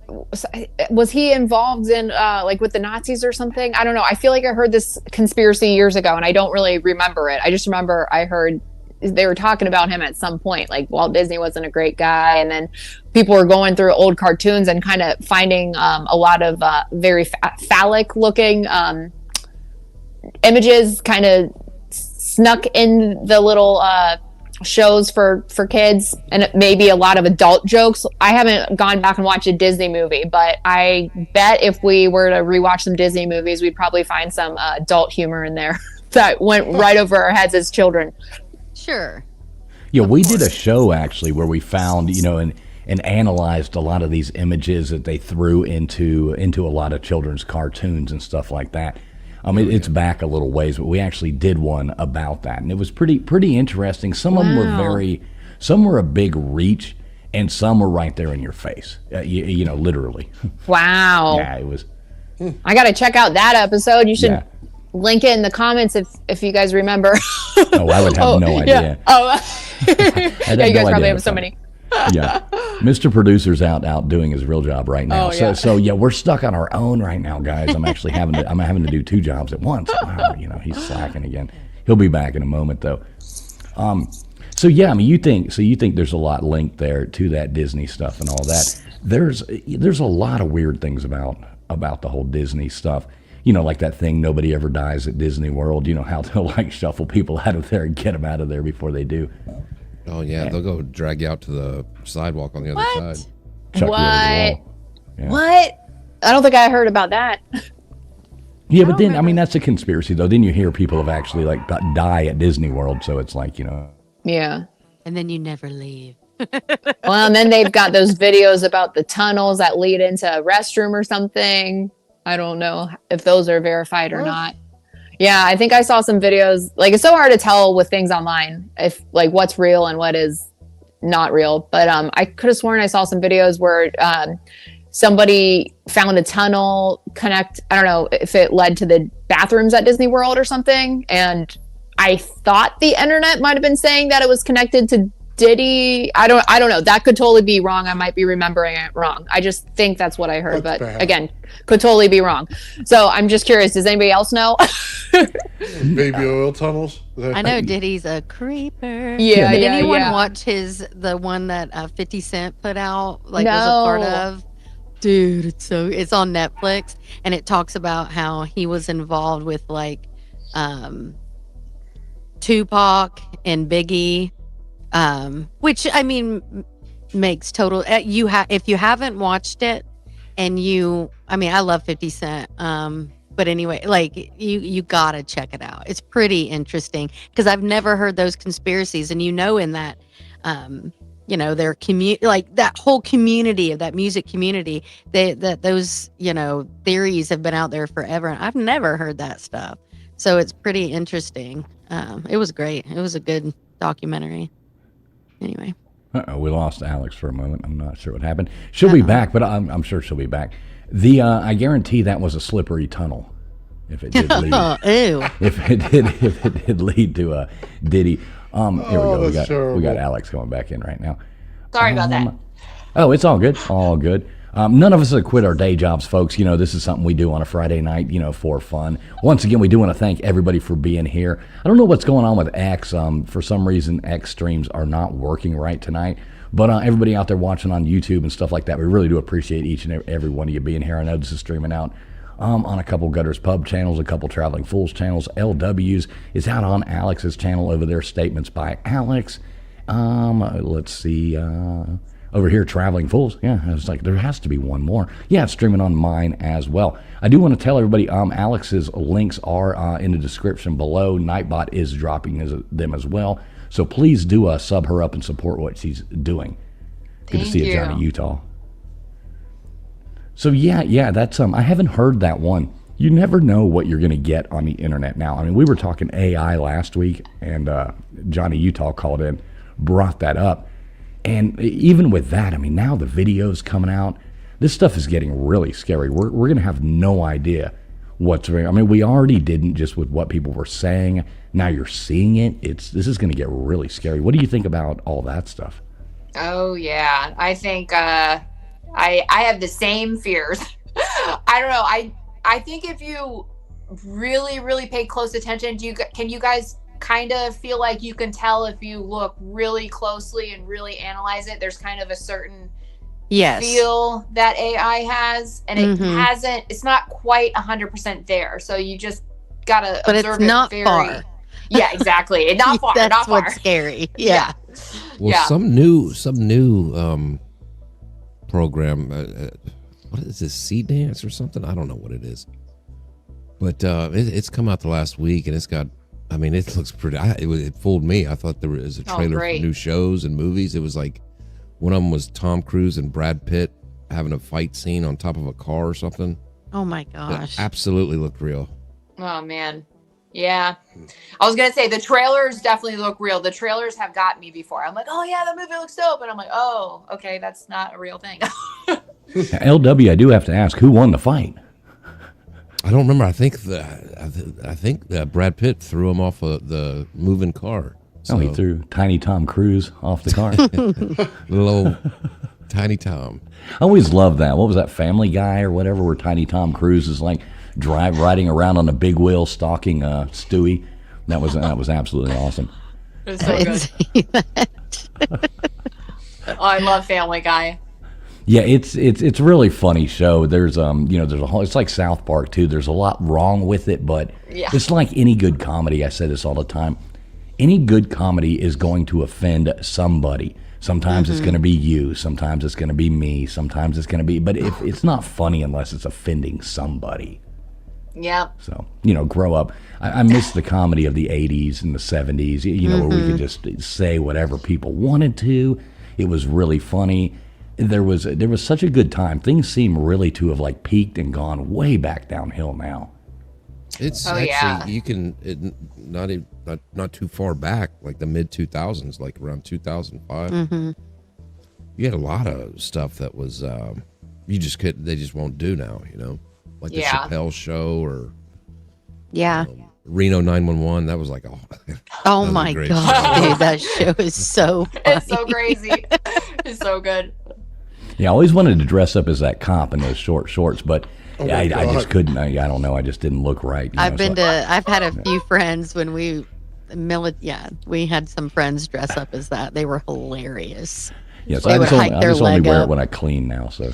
was he involved in like with the Nazis or something? I don't know. I feel like I heard this conspiracy years ago, and I don't really remember it. I just remember I heard they were talking about him at some point. Like, Walt Disney wasn't a great guy, and then people were going through old cartoons and kind of finding a lot of very phallic-looking images, kind of snuck in the little shows for kids, and maybe a lot of adult jokes. I haven't gone back and watched a Disney movie, but I bet if we were to rewatch some Disney movies, we'd probably find some adult humor in there. that went right over our heads as children. Sure. Yeah, we did a show actually where we found, and analyzed a lot of these images that they threw into a lot of children's cartoons and stuff like that. It's back a little ways, but we actually did one about that, and it was pretty interesting. Some of them were some were a big reach, and some were right there in your face, literally. Wow. Yeah, it was. I got to check out that episode. You should link it in the comments if you guys remember. Oh, I would have no idea. Yeah. Oh, yeah, you guys probably have so many. Yeah, Mr. Producer's out doing his real job right now. So we're stuck on our own right now, guys. I'm actually having to do 2 jobs at once. Wow, he's slacking again. He'll be back in a moment though. You think there's a lot linked there to that Disney stuff and all that. There's a lot of weird things about the whole Disney stuff. Like that thing, nobody ever dies at Disney World. How they'll shuffle people out of there and get them out of there before they do. Oh yeah, they'll go drag you out to the sidewalk on the other side. Chuck you over the What? wall. Yeah. What? I don't think I heard about that. Yeah, but then that's a conspiracy though. Then you hear people have actually die at Disney World, so it's Yeah. And then you never leave. Well, and then they've got those videos about the tunnels that lead into a restroom or something. I don't know if those are verified or not. Yeah, I think I saw some videos. It's so hard to tell with things online if what's real and what is not real. But I could have sworn I saw some videos where somebody found a tunnel I don't know if it led to the bathrooms at Disney World or something. And I thought the internet might have been saying that it was connected to Diddy. I don't know. That could totally be wrong. I might be remembering it wrong. I just think that's what I heard. But again, could totally be wrong. So I'm just curious. Does anybody else know? Baby oil tunnels. I know Diddy's a creeper. Yeah, Did anyone watch the one that 50 Cent put out? Was a part of? Dude, it's on Netflix, and it talks about how he was involved with Tupac and Biggie. Which makes total if you haven't watched it and I love 50 Cent, but anyway, you gotta check it out. It's pretty interesting because I've never heard those conspiracies, and in that their that whole community of that music community, those theories have been out there forever, and I've never heard that stuff, so it's pretty interesting. It was great. It was a good documentary. Anyway. We lost Alex for a moment. I'm not sure what happened. She'll be back, but I'm sure she'll be back. I guarantee that was a slippery tunnel. If it did lead, if it did lead to Diddy. Here we go. We got Alex going back in right now. Sorry about that. Oh, it's all good. All good. None of us have quit our day jobs, folks. This is something we do on a Friday night, for fun. Once again, we do want to thank everybody for being here. I don't know what's going on with X. For some reason, X streams are not working right tonight. But everybody out there watching on YouTube and stuff like that, we really do appreciate each and every one of you being here. I know this is streaming out on a couple Gutters Pub channels, a couple Traveling Fools channels. LW's is out on Alex's channel over there, Statements by Alex. Let's see. Over here, Traveling Fools. Yeah, I was like, there has to be one more. Yeah, it's streaming on mine as well. I do want to tell everybody, Alex's links are in the description below. Nightbot is dropping them as well. So please do sub her up and support what she's doing. Good to see you, Johnny Utah. So yeah, that's I haven't heard that one. You never know what you're going to get on the internet now. We were talking AI last week, and Johnny Utah called in, brought that up. And even with that, now the videos coming out, this stuff is getting really scary. We're going to have no idea what's we already didn't just with what people were saying. Now you're seeing it. This is going to get really scary. What do you think about all that stuff? Oh yeah, I think I have the same fears. I don't know. I think if you really pay close attention, can you guys kind of feel like you can tell if you look really closely and really analyze it? There's kind of a certain feel that AI has, and it's not quite 100% there. So you just gotta observe it's not far. Yeah, exactly. Not far. That's not far. What's scary. Yeah. Well, some new program. What is this? Sea Dance or something? I don't know what it is. But it's come out the last week, and it's got I mean, it looks pretty. It fooled me. I thought there was a trailer for new shows and movies. It was like one of them was Tom Cruise and Brad Pitt having a fight scene on top of a car or something. Oh my gosh! It absolutely looked real. Oh man, yeah. I was gonna say the trailers definitely look real. The trailers have got me before. I'm like, oh yeah, that movie looks dope, and I'm like, oh, okay, that's not a real thing. LW, I do have to ask, who won the fight? I don't remember. I think Brad Pitt threw him off the moving car. So. Oh, he threw Tiny Tom Cruise off the car. Little old Tiny Tom. I always loved that. What was that, Family Guy or whatever, where Tiny Tom Cruise is like riding around on a big wheel stalking Stewie. That was absolutely awesome. It's so good. Oh, I love Family Guy. Yeah, it's a really funny show. There's there's a whole, it's like South Park too. There's a lot wrong with it, but it's like any good comedy. I say this all the time. Any good comedy is going to offend somebody. Sometimes it's going to be you. Sometimes it's going to be me. Sometimes it's going to be, but if it's not funny unless it's offending somebody. Yeah. So, grow up. I miss the comedy of the 80s and the 70s, where we could just say whatever people wanted to. It was really funny. There was such a good time. Things seem really to have like peaked and gone way back downhill now. It's you can not too far back, like the mid 2000s, like around 2005. You had a lot of stuff that was they just won't do now, like the Chappelle Show or Reno 911. That was like oh my gosh, dude, that show is so funny. It's so crazy. It's so good. Yeah, I always wanted to dress up as that cop in those short shorts, but I just couldn't. I don't know. I just didn't look right. I've had a few friends when we had some friends dress up as that. They were hilarious. Yes, I just only wear it when I clean now. So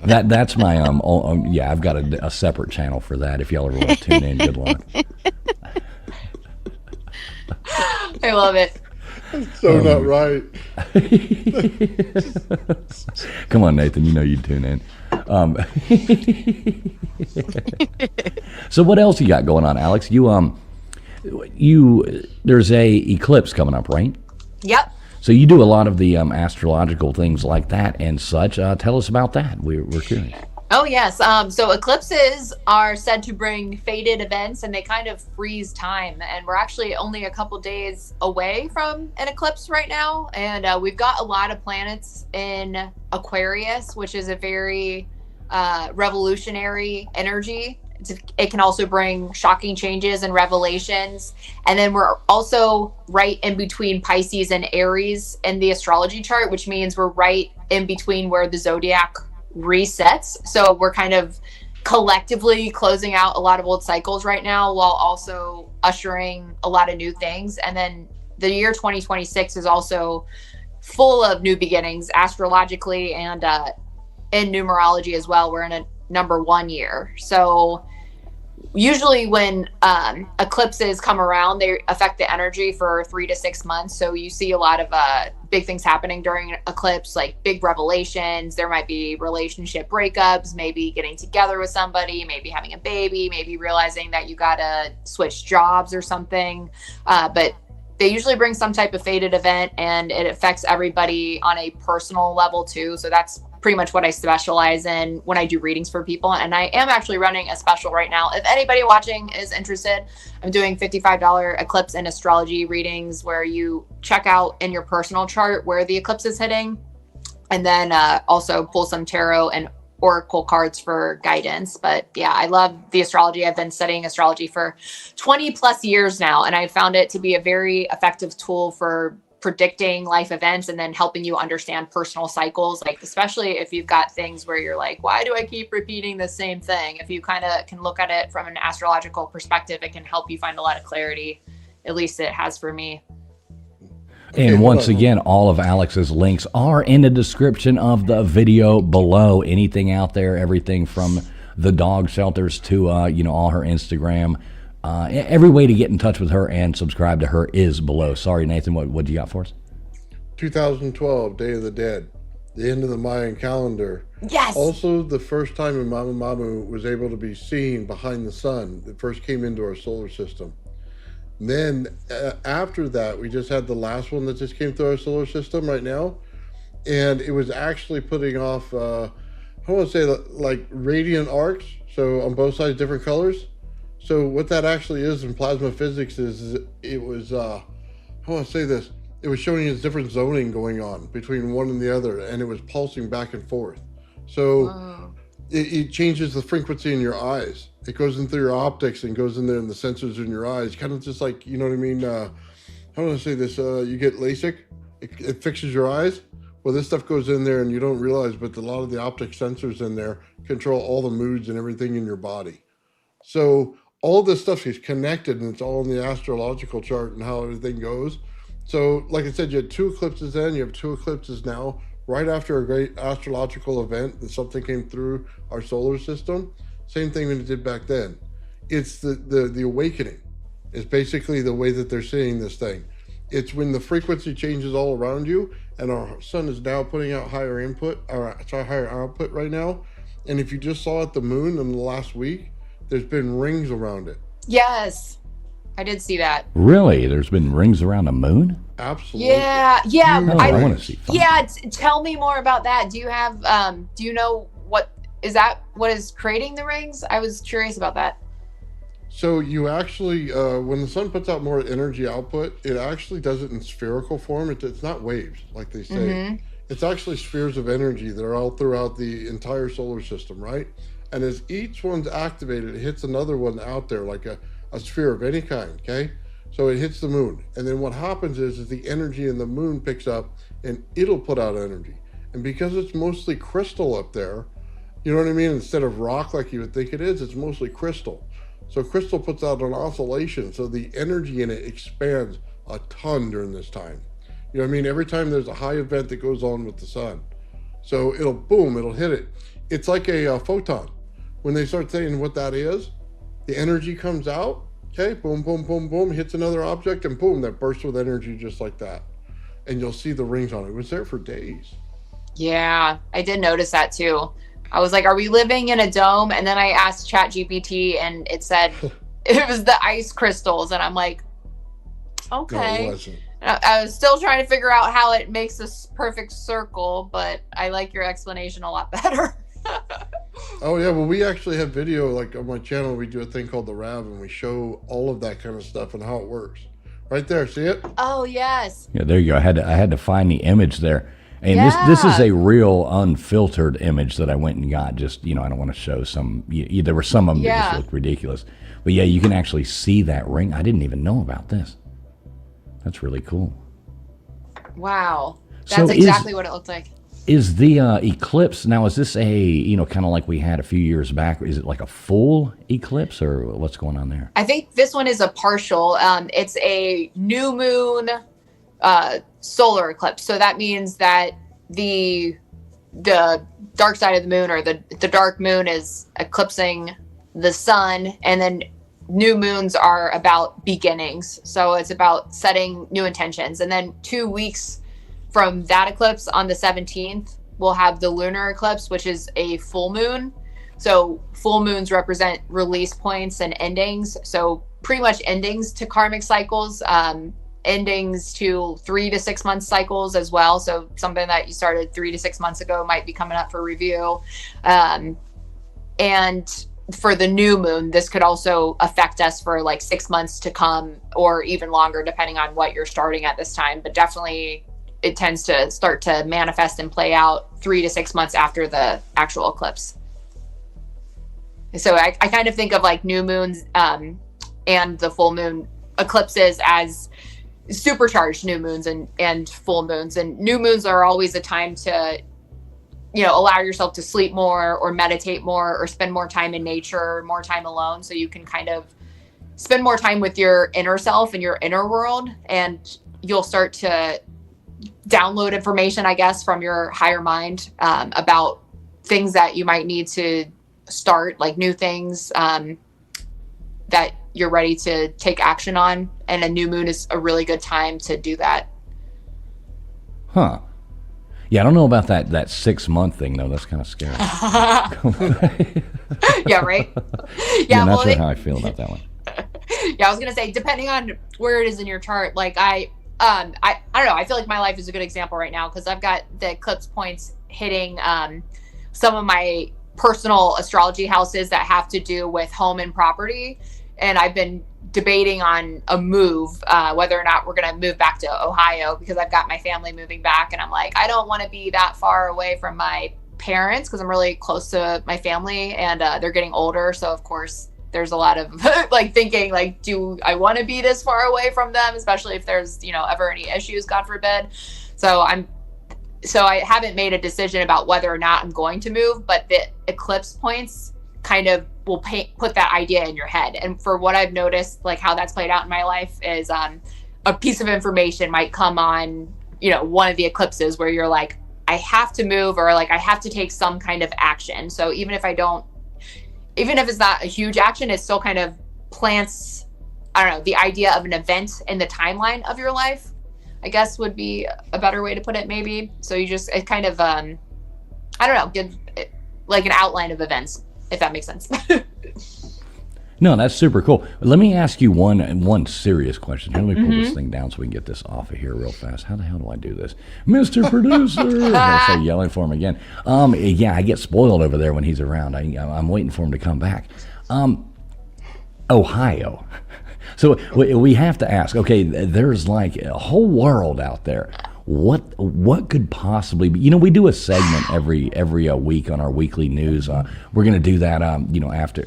that's my I've got a separate channel for that. If y'all ever want to tune in, good luck. I love it. So not right. Come on, Nathan. You'd tune in. So what else you got going on, Alex? There's a eclipse coming up, right? Yep. So you do a lot of the astrological things like that and such. Tell us about that. We're curious. Oh, yes. So eclipses are said to bring fated events, and they kind of freeze time. And we're actually only a couple days away from an eclipse right now. And we've got a lot of planets in Aquarius, which is a very revolutionary energy. It can also bring shocking changes and revelations. And then we're also right in between Pisces and Aries in the astrology chart, which means we're right in between where the zodiac resets. So we're kind of collectively closing out a lot of old cycles right now while also ushering a lot of new things. And then the year 2026 is also full of new beginnings astrologically and in numerology as well. We're in a number 1 year. So usually when eclipses come around, they affect the energy for 3 to 6 months. So you see a lot of big things happening during an eclipse, like big revelations. There might be relationship breakups, maybe getting together with somebody, maybe having a baby, maybe realizing that you got to switch jobs or something. But they usually bring some type of fated event, and it affects everybody on a personal level too. So that's pretty much what I specialize in when I do readings for people. And I am actually running a special right now. If anybody watching is interested, I'm doing $55 eclipse and astrology readings where you check out in your personal chart where the eclipse is hitting, and then also pull some tarot and oracle cards for guidance. But yeah, I love the astrology. I've been studying astrology for 20 plus years now, and I found it to be a very effective tool for predicting life events and then helping you understand personal cycles, like especially if you've got things where you're like, why do I keep repeating the same thing? If you kind of can look at it from an astrological perspective, it can help you find a lot of clarity. At least it has for me. And once again, all of Alex's links are in the description of the video below. Anything out there, everything from the dog shelters to all her Instagram. Every way to get in touch with her and subscribe to her is below. Sorry, Nathan, what do you got for us? 2012, Day of the Dead. the end of the Mayan calendar. Yes. Also, the first time Mamamoo was able to be seen behind the sun. It first came into our solar system. And then after that, we just had the last one that just came through our solar system right now. And it was actually putting off, I want to say like radiant arcs. So on both sides, different colors. So what that actually is in plasma physics is it was, I want to say this, it was showing its different zoning going on between one and the other, and it was pulsing back and forth. So it changes the frequency in your eyes. It goes in through your optics and goes in there in the sensors in your eyes, kind of just like, you know what I mean? How do I say this? You get LASIK, it fixes your eyes. Well, this stuff goes in there and you don't realize, but a lot of the optic sensors in there control all the moods and everything in your body. So all this stuff is connected, and it's all in the astrological chart and how everything goes. So, like I said, you had 2 eclipses then, you have 2 eclipses now, right after a great astrological event that something came through our solar system. Same thing that it did back then. It's the awakening is basically the way that they're seeing this thing. It's when the frequency changes all around you, and our sun is now putting out higher output right now. And if you just saw it, the moon in the last week, there's been rings around it. Yes. I did see that. Really? There's been rings around the moon? Absolutely. Yeah. I want to see. Yeah. Tell me more about that. Do you have, do you know what is creating the rings? I was curious about that. So you actually, when the sun puts out more energy output, it actually does it in spherical form. It's not waves, like they say. Mm-hmm. It's actually spheres of energy that are all throughout the entire solar system, right? And as each one's activated, it hits another one out there, like a sphere of any kind, okay? So it hits the moon. And then what happens is the energy in the moon picks up, and it'll put out energy. And because it's mostly crystal up there, you know what I mean? Instead of rock like you would think it is, it's mostly crystal. So crystal puts out an oscillation, so the energy in it expands a ton during this time. You know what I mean? Every time there's a high event that goes on with the sun. So it'll hit it. It's like a photon. When they start saying what that is, the energy comes out, okay, boom, boom, boom, boom, hits another object, and boom, that bursts with energy just like that. And you'll see the rings on it. It was there for days. Yeah, I did notice that too. I was like, are we living in a dome? And then I asked ChatGPT, and it said it was the ice crystals. And I'm like, okay. No, it wasn't. I was still trying to figure out how it makes this perfect circle, but I like your explanation a lot better. Oh yeah, well we actually have video, like on my channel we do a thing called the RAV, and we show all of that kind of stuff and how it works. Right there, see it? Oh yes. Yeah, there you go. I had to find the image there. And this is a real unfiltered image that I went and got. Just, I don't want to show some. There were some of them that just looked ridiculous. But yeah, you can actually see that ring. I didn't even know about this. That's really cool. Wow. That's exactly what it looked like. Is the eclipse, now is this a, kind of like we had a few years back, is it like a full eclipse or what's going on there? I think this one is a partial. It's a new moon solar eclipse. So that means that the dark side of the moon, or the dark moon, is eclipsing the sun, and then new moons are about beginnings. So it's about setting new intentions. And then 2 weeks from that eclipse, on the 17th, we'll have the lunar eclipse, which is a full moon. So full moons represent release points and endings. So pretty much endings to karmic cycles, endings to 3 to 6 month cycles as well. So something that you started 3 to 6 months ago might be coming up for review. And for the new moon, this could also affect us for like 6 months to come, or even longer, depending on what you're starting at this time. But definitely it tends to start to manifest and play out 3 to 6 months after the actual eclipse. So I kind of think of like new moons and the full moon eclipses as supercharged new moons and full moons. And new moons are always a time to, allow yourself to sleep more or meditate more or spend more time in nature, more time alone. So you can kind of spend more time with your inner self and your inner world, and you'll start to download information, I guess, from your higher mind about things that you might need to start, like new things that you're ready to take action on. And a new moon is a really good time to do that. Huh. Yeah, I don't know about that 6 month thing though. That's kind of scary. Yeah, right. Yeah, not sure how I feel about that one. Yeah, I was gonna say, depending on where it is in your chart, like I don't know. I feel like my life is a good example right now because I've got the eclipse points hitting some of my personal astrology houses that have to do with home and property, and I've been debating on a move, whether or not we're going to move back to Ohio because I've got my family moving back, and I'm like, I don't want to be that far away from my parents because I'm really close to my family, and they're getting older, so of course there's a lot of like thinking like, do I want to be this far away from them, especially if there's, you know, ever any issues, God forbid. So I haven't made a decision about whether or not I'm going to move, but the eclipse points kind of will put that idea in your head. And for what I've noticed, like how that's played out in my life is a piece of information might come on, you know, one of the eclipses where you're like, I have to move, or like I have to take some kind of action. So even if it's not a huge action, it still kind of plants, I don't know, the idea of an event in the timeline of your life, I guess would be a better way to put it maybe. So you just, it kind of, I don't know, give it like an outline of events, if that makes sense. No, that's super cool. Let me ask you one serious question. Let me pull this thing down so we can get this off of here real fast. How the hell do I do this? Mr. Producer! I'll start yelling for him again. Yeah, I get spoiled over there when he's around. I'm waiting for him to come back. Ohio. So we have to ask, okay, there's like a whole world out there. What could possibly be? You know, we do a segment every week on our weekly news. We're going to do that, you know, after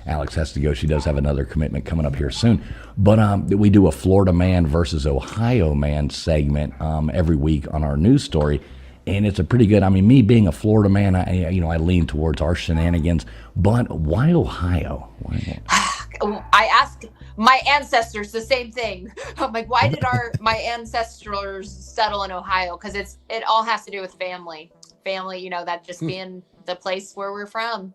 Alex has to go. She does have another commitment coming up here soon. But we do a Florida man versus Ohio man segment every week on our news story. And it's a pretty good, I mean, me being a Florida man, I lean towards our shenanigans. But why Ohio? Why not? I ask my ancestors the same thing. I'm like, why did my ancestors settle in Ohio? Because it all has to do with family, you know, that just being the place where we're from.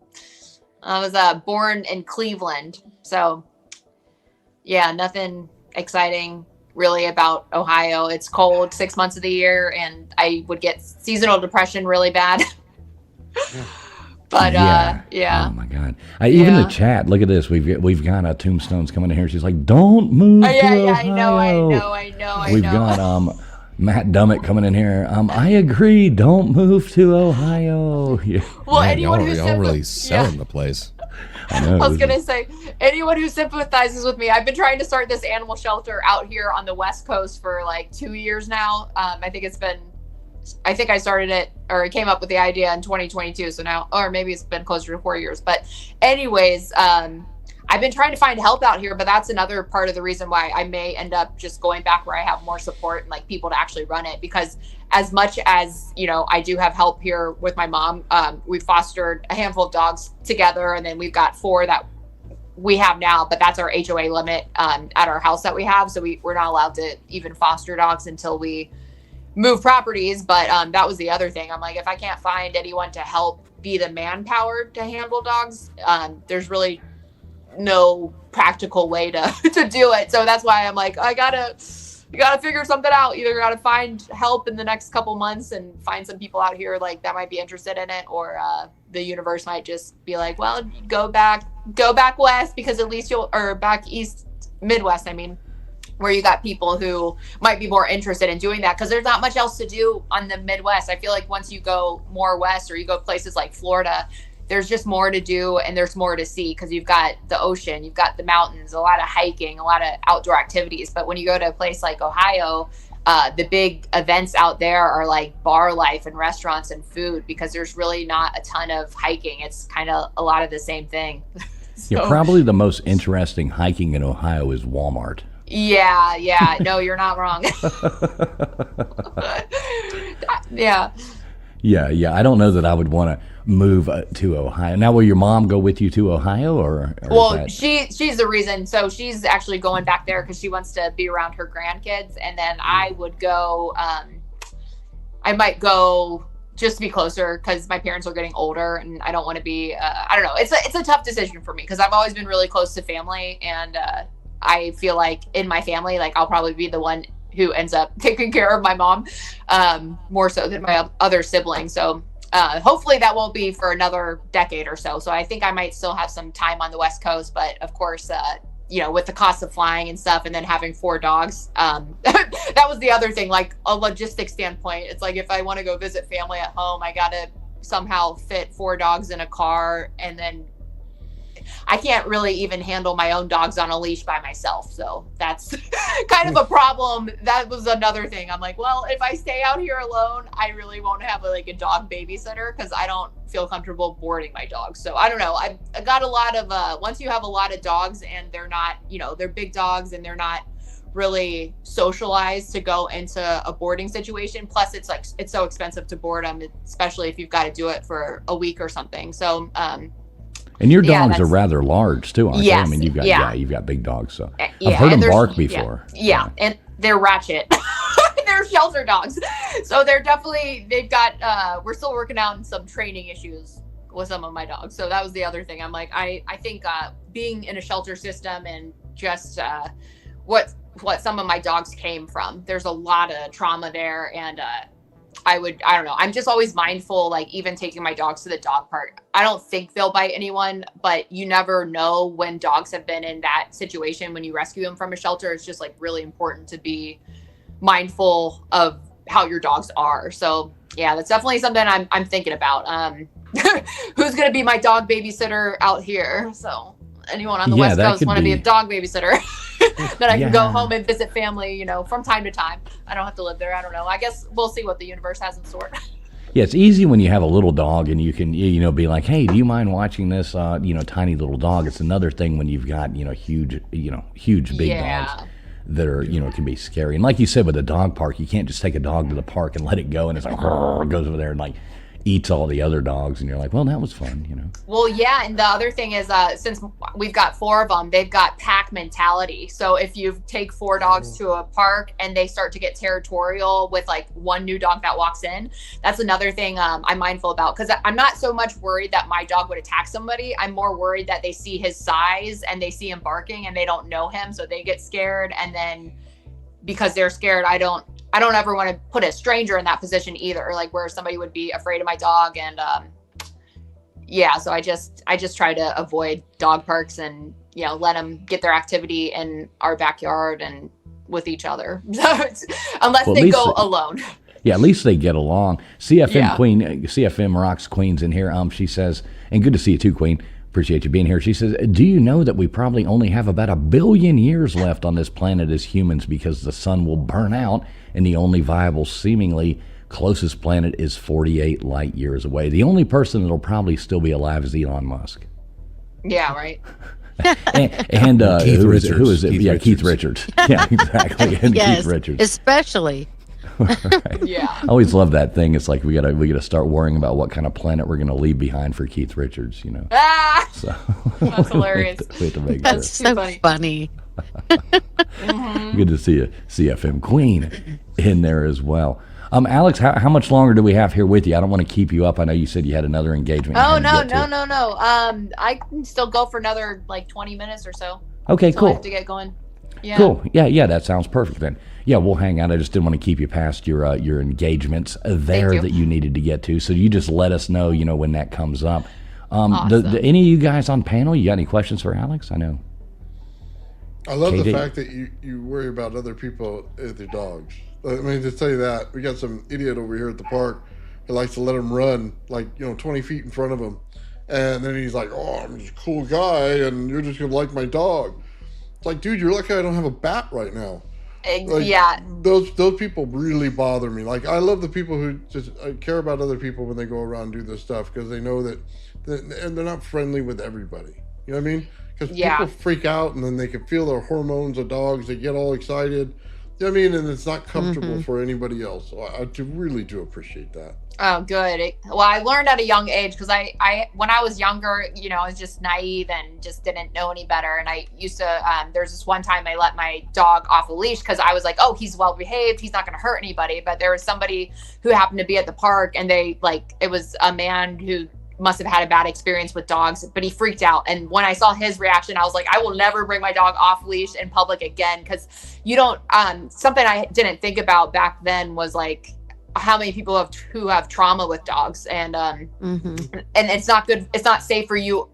I was born in Cleveland, so yeah, nothing exciting really about Ohio. It's cold 6 months of the year, and I would get seasonal depression really bad. But yeah. Oh my God! Even the chat. Look at this. We've got Tombstones coming in here. She's like, "Don't move to Ohio." I know. We've got Matt Dummett coming in here. I agree. Don't move to Ohio. Yeah. Well, Man, anyone who's y'all really selling the place. I was gonna say, anyone who sympathizes with me, I've been trying to start this animal shelter out here on the West Coast for like 2 years now. I think I started it, or came up with the idea in 2022. So now, or maybe it's been closer to 4 years. But anyways, I've been trying to find help out here, but that's another part of the reason why I may end up just going back where I have more support and like people to actually run it. Because as much as, you know, I do have help here with my mom, we fostered a handful of dogs together, and then we've got 4 that we have now, but that's our HOA limit at our house that we have. So we're not allowed to even foster dogs until we move properties. But that was the other thing. I'm like, if I can't find anyone to help be the manpower to handle dogs, there's really no practical way to do it. So that's why I'm like, you gotta figure something out. Either gotta find help in the next couple months and find some people out here like that might be interested in it, or the universe might just be like, well, go back west, because at least or back east, Midwest, I mean, where you got people who might be more interested in doing that, because there's not much else to do on the Midwest. I feel like once you go more west, or you go places like Florida, there's just more to do and there's more to see, because you've got the ocean, you've got the mountains, a lot of hiking, a lot of outdoor activities. But when you go to a place like Ohio, the big events out there are like bar life and restaurants and food, because there's really not a ton of hiking. It's kind of a lot of the same thing. Yeah, probably the most interesting hiking in Ohio is Walmart. Yeah. No, you're not wrong. Yeah. Yeah. I don't know that I would want to move to Ohio. Now, will your mom go with you to Ohio, or well, she's the reason. So she's actually going back there because she wants to be around her grandkids, and then I would go. I might go just to be closer, because my parents are getting older, and I don't want to be. I don't know. It's a tough decision for me, because I've always been really close to family, and I feel like in my family, like I'll probably be the one who ends up taking care of my mom, more so than my other siblings. So hopefully that won't be for another decade or so. So I think I might still have some time on the West Coast, but of course, with the cost of flying and stuff, and then having 4 dogs, that was the other thing, like a logistics standpoint. It's like, if I want to go visit family at home, I got to somehow fit 4 dogs in a car, and then I can't really even handle my own dogs on a leash by myself. So that's kind of a problem. That was another thing. I'm like, well, if I stay out here alone, I really won't have a dog babysitter, because I don't feel comfortable boarding my dogs. So I don't know. I got a lot of, once you have a lot of dogs and they're not, they're big dogs and they're not really socialized to go into a boarding situation. Plus it's so expensive to board them, especially if you've got to do it for a week or something. So, and your dogs are rather large too, aren't yes, they? I mean, you've got big dogs, so I've heard them bark before. Yeah, and they're ratchet. They're shelter dogs, so they've got. We're still working out some training issues with some of my dogs. So that was the other thing. I'm like, I think being in a shelter system and just what some of my dogs came from. There's a lot of trauma there, and I don't know. I'm just always mindful, like even taking my dogs to the dog park. I don't think they'll bite anyone, but you never know when dogs have been in that situation when you rescue them from a shelter. It's just really important to be mindful of how your dogs are. So yeah, that's definitely something I'm thinking about. Who's going to be my dog babysitter out here? So anyone on the West Coast want to be a dog babysitter? That I can go home and visit family, from time to time. I don't have to live there. I don't know. I guess we'll see what the universe has in store. Yeah, it's easy when you have a little dog and you can, be like, hey, do you mind watching this, tiny little dog? It's another thing when you've got, huge big dogs that are, can be scary. And like you said, with a dog park, you can't just take a dog to the park and let it go and it's like, goes over there and eats all the other dogs, and you're like, well, that was fun, Well, yeah, and the other thing is, since we've got 4 of them, they've got pack mentality. So if you take 4 dogs to a park and they start to get territorial with one new dog that walks in, that's another thing I'm mindful about, because I'm not so much worried that my dog would attack somebody. I'm more worried that they see his size and they see him barking and they don't know him, so they get scared, and then because they're scared, I don't ever want to put a stranger in that position either, where somebody would be afraid of my dog. And so I just try to avoid dog parks and let them get their activity in our backyard and with each other. Unless they go alone. Yeah, at least they get along. CFM Queen, CFM Rocks Queen's in here. She says, and good to see you too, Queen. Appreciate you being here. She says, do you know that we probably only have about 1 billion years left on this planet as humans, because the sun will burn out and the only viable, seemingly closest planet is 48 light years away. The only person that'll probably still be alive is Elon Musk. Yeah, right. and Keith Richards. Who is it? Keith Richards. Yeah, exactly. And yes, Keith Richards. Especially. Right. Yeah. I always love that thing. It's like we gotta start worrying about what kind of planet we're gonna leave behind for Keith Richards. So that's hilarious. we have to make That's sure. so funny. Good to see you, CFM Queen, in there as well. Alex, how much longer do we have here with you? I don't want to keep you up. I know you said you had another engagement. Oh, no. I can still go for another 20 minutes or so. Okay, cool. I have to get going. Yeah. Cool. Yeah, that sounds perfect then. Yeah, we'll hang out. I just didn't want to keep you past your engagements there that you needed to get to. So you just let us know, when that comes up. Awesome. Any of you guys on panel, you got any questions for Alex? I know. I love the fact that you worry about other people with your dogs. I mean, to tell you that, we got some idiot over here at the park who likes to let them run 20 feet in front of him. And then he's like, oh, I'm just a cool guy and you're just going to like my dog. It's like, dude, you're lucky I don't have a bat right now. Yeah. Those people really bother me. I love the people who just care about other people when they go around and do this stuff, because they know that they're not friendly with everybody. You know what I mean? Because people freak out and then they can feel their hormones of dogs. They get all excited. You know what I mean? And it's not comfortable for anybody else. So I really do appreciate that. Oh, good. Well, I learned at a young age, because I when I was younger, I was just naive and just didn't know any better. And I used to, there's this one time I let my dog off a leash because I was like, oh, he's well behaved, he's not going to hurt anybody. But there was somebody who happened to be at the park, and it was a man who must have had a bad experience with dogs, but he freaked out. And when I saw his reaction, I was like, I will never bring my dog off leash in public again. Because you don't, something I didn't think about back then was like how many people who have trauma with dogs, and it's not good. It's not safe for you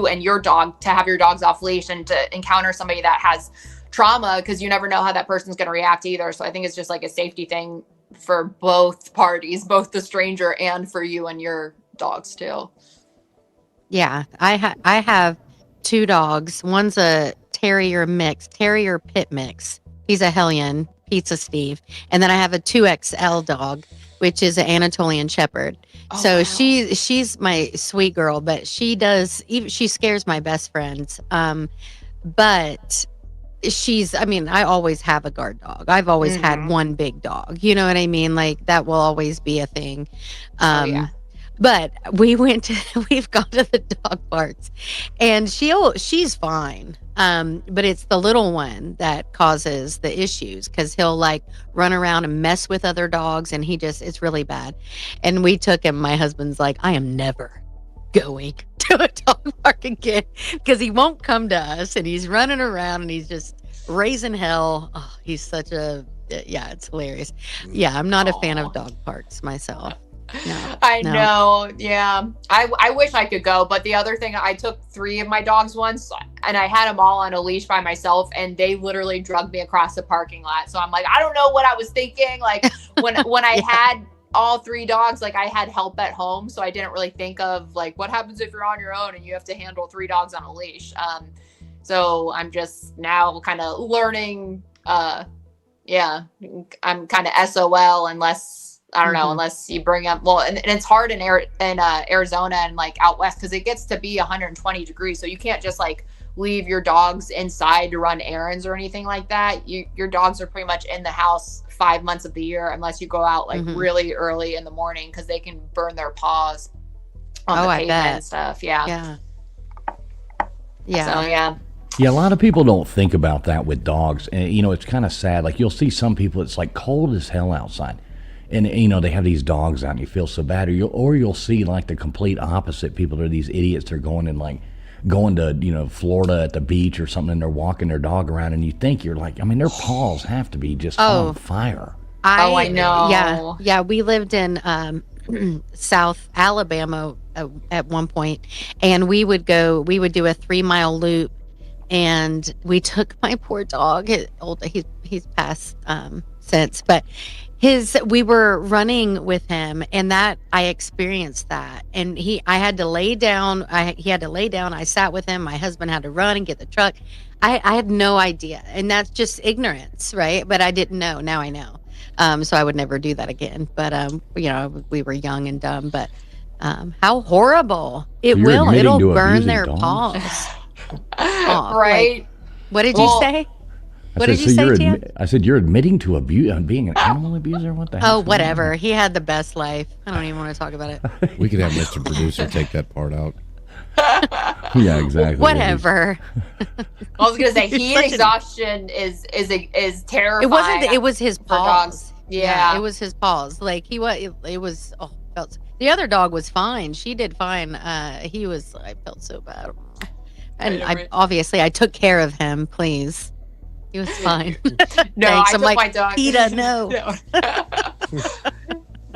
and your dog to have your dogs off leash and to encounter somebody that has trauma, because you never know how that person's going to react either. So I think it's just like a safety thing for both parties, both the stranger and for you and your dogs too. Yeah, I have 2 dogs. One's a terrier pit mix. He's a Hellion, Pizza Steve. And then I have a 2XL dog, which is an Anatolian Shepherd. So wow. She's my sweet girl, but she scares my best friends. But I always have a guard dog. I've always had one big dog. You know what I mean? Like that will always be a thing. But we've gone to the dog parks, and she's fine. But it's the little one that causes the issues, because he'll like run around and mess with other dogs, and it's really bad. And we took him. My husband's like, I am never going to a dog park again, because he won't come to us, and he's running around and he's just raising hell. Oh, he's such it's hilarious. Yeah, I'm not a fan of dog parks myself. No, I know. Yeah. I wish I could go. But the other thing, I took 3 of my dogs once, and I had them all on a leash by myself, and they literally drugged me across the parking lot. So I'm like, I don't know what I was thinking. Like when I had all 3 dogs, like I had help at home. So I didn't really think of like, what happens if you're on your own and you have to handle 3 dogs on a leash? So I'm just now kind of learning. I'm kind of SOL unless you bring up, and it's hard in Arizona and like out west, because it gets to be 120 degrees. So you can't just like leave your dogs inside to run errands or anything like that. Your dogs are pretty much in the house 5 months of the year, unless you go out like really early in the morning, because they can burn their paws on the pavement and stuff. Yeah. So, yeah. Yeah, a lot of people don't think about that with dogs. And, it's kind of sad. Like, you'll see some people, it's like cold as hell outside. And, they have these dogs out and you feel so bad. Or you'll see, like, the complete opposite. People are these idiots. They're going to, Florida at the beach or something, and they're walking their dog around. And you think their paws have to be just on fire. I know. Yeah, we lived in South Alabama at one point, and we would do a 3-mile loop, and we took my poor dog. He's passed since, but we were running with him, and that I experienced that, and I had to lay down. He had to lay down. I sat with him. My husband had to run and get the truck. I had no idea, and that's just ignorance, right? But I didn't know. Now I know. So I would never do that again. But we were young and dumb. But how horrible! It'll burn their paws. Right? Like, what did you say? What did you say, Jan? I said you're admitting to being an animal abuser. What the hell? Oh, whatever. He had the best life. I don't even want to talk about it. We could have Mr. Producer take that part out. Yeah, exactly. Whatever. I was gonna say heat exhaustion is terrifying. It was his paws. Yeah, it was his paws. Like it was. Oh, the other dog was fine. She did fine. I felt so bad. And I took care of him. Please, he was fine. No, I took my dog. PETA, no.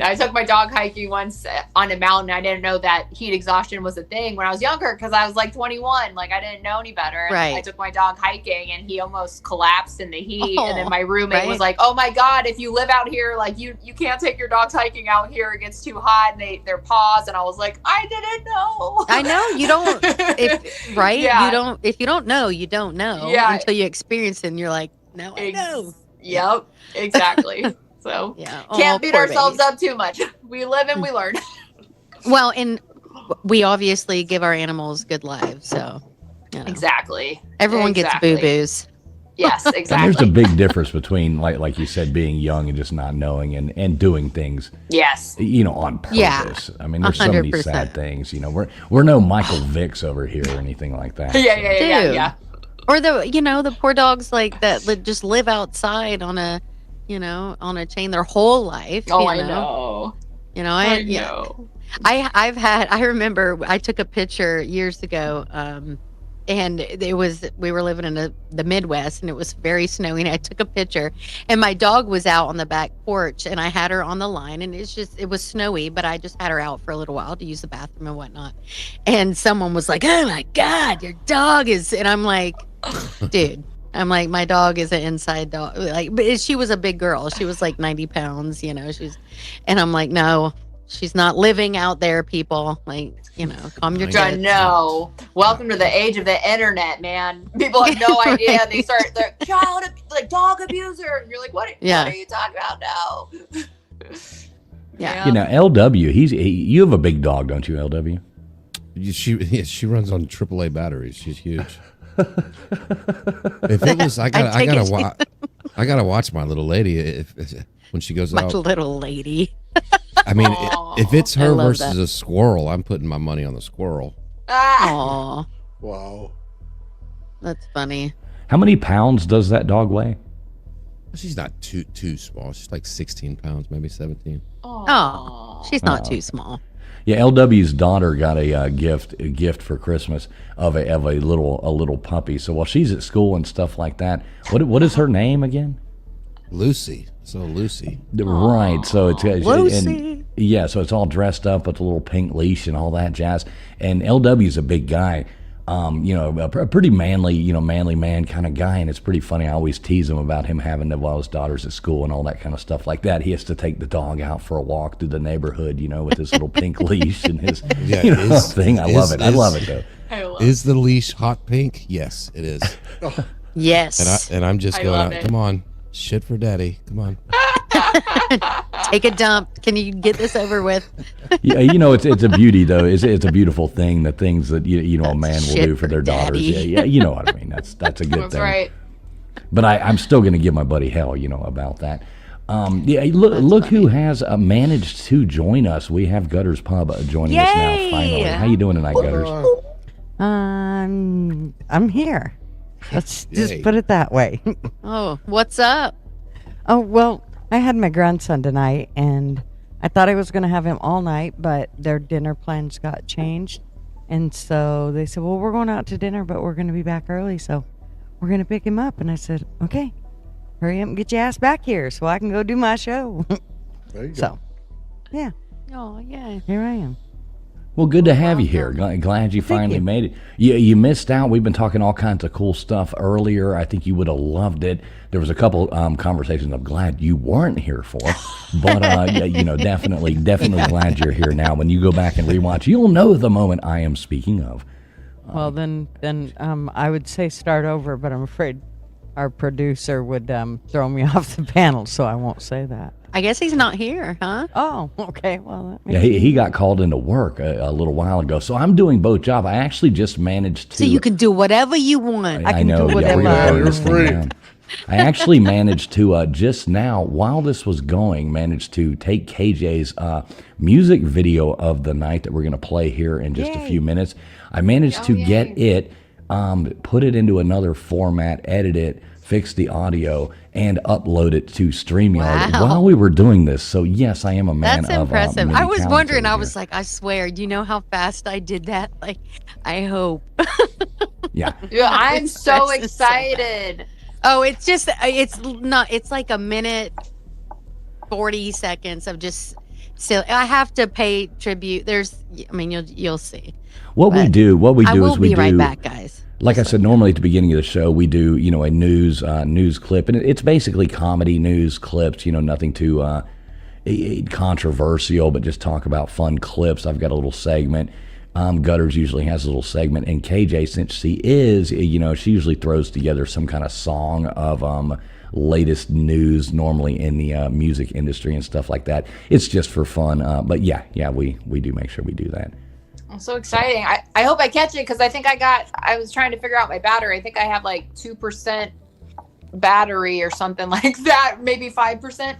I took my dog hiking once on a mountain. I didn't know that heat exhaustion was a thing when I was younger, because I was like 21. Like, I didn't know any better. Right. I took my dog hiking, and he almost collapsed in the heat. And then my roommate was like, "Oh my God, if you live out here, like you can't take your dogs hiking out here. It gets too hot, and their paws." And I was like, "I didn't know." I know you don't. Yeah. You don't. If you don't know, you don't know. Yeah. Until you experience it, and you're like, "No, I know." Yep. Exactly. So can't beat ourselves up too much. We live and we learn. Well, and we obviously give our animals good lives. So exactly. Everyone gets boo-boos. Yes, exactly. And there's a big difference between, like you said, being young and just not knowing and doing things. Yes. On purpose. Yeah, I mean, there's 100%. So many sad things. We're no Michael Vicks over here or anything like that. Yeah. Or the poor dogs like that just live outside on a chain their whole life. Oh, I know. I know. I remember I took a picture years ago, and we were living in the Midwest, and it was very snowy, and I took a picture, and my dog was out on the back porch, and I had her on the line, and it was snowy, but I just had her out for a little while to use the bathroom and whatnot. And someone was like, "Oh my God, your dog is," and I'm like, dude, my dog is an inside dog. Like, but she was a big girl. She was like 90 pounds, and I'm like, no, she's not living out there, people. Like, calm your tits. No. Welcome to the age of the internet, man. People have no idea. They're dog abuser. And you're like, what are you talking about now? Yeah. LW, you have a big dog, don't you, LW? She runs on AAA batteries. She's huge. If it was, I gotta watch my little lady when she goes out. My little lady. I mean, if it's her versus a squirrel, I'm putting my money on the squirrel. Aw. Wow. That's funny. How many pounds does that dog weigh? She's not too small. She's like 16 pounds, maybe 17. Oh, she's not too small. Yeah, LW's daughter got a gift for Christmas of a little puppy. So while she's at school and stuff like that, what is her name again? Lucy. So Lucy. Right. So it's Lucy. So it's all dressed up with a little pink leash and all that jazz. And LW's a big guy. A pretty manly man kind of guy, and it's pretty funny. I always tease him about him having while his daughter's at school and all that kind of stuff like that. He has to take the dog out for a walk through the neighborhood, with his little pink leash and his thing. I love it. I love it though. Is the leash hot pink? Yes, it is. Yes. And I'm just going out. Come on, shit for daddy. Come on. Take a dump. Can you get this over with? Yeah, it's a beauty though. It's a beautiful thing. The things that a man will do for their daughters. Yeah, you know what I mean. That's a good That's thing. Right. But I'm still going to give my buddy hell, about that. Look who has managed to join us. We have Gutters Pub joining us now. Finally, how you doing tonight, Gutters? I'm here. Let's just put it that way. Oh, what's up? Oh, well, I had my grandson tonight, and I thought I was going to have him all night, but their dinner plans got changed. And so they said, well, we're going out to dinner, but we're going to be back early, so we're going to pick him up. And I said, okay, hurry up and get your ass back here so I can go do my show. There you go. So, yeah. Oh, yeah. Here I am. Well, good to have you here. Glad you finally made it. You missed out. We've been talking all kinds of cool stuff earlier. I think you would have loved it. There was a couple conversations I'm glad you weren't here for, but definitely glad you're here now. When you go back and rewatch, you'll know the moment I am speaking of. Well, then I would say start over, but I'm afraid our producer would throw me off the panel, so I won't say that. I guess he's not here, huh? Oh, okay. Well, yeah, he got called into work a little while ago, so I'm doing both jobs. I actually just managed to. So you can do whatever you want. I can know. do whatever. You're free. I actually managed to just now, while this was going, managed to take KJ's music video of the night that we're going to play here in just a few minutes. I managed to get it, put it into another format, edit it, fix the audio, and upload it to StreamYard while we were doing this. So yes, I am a man of That's impressive. many I was talents wondering, over I here. was like, I swear, do you know how fast I did that? Like, I hope. Yeah. Yeah, I'm so excited. Oh, it's like a minute, 40 seconds of just silly. I have to pay tribute. You'll see. What we do I will is we be do right back, guys. Like I said, normally at the beginning of the show, we do, a news clip, and it's basically comedy news clips, nothing too controversial, but just talk about fun clips. I've got a little segment. Gutters usually has a little segment, and KJ, since she is, she usually throws together some kind of song of latest news, normally in the music industry and stuff like that. It's just for fun, but yeah, we do make sure we do that. So exciting. I hope I catch it because I think I was trying to figure out my battery. I think I have like 2% battery or something like that, maybe 5%.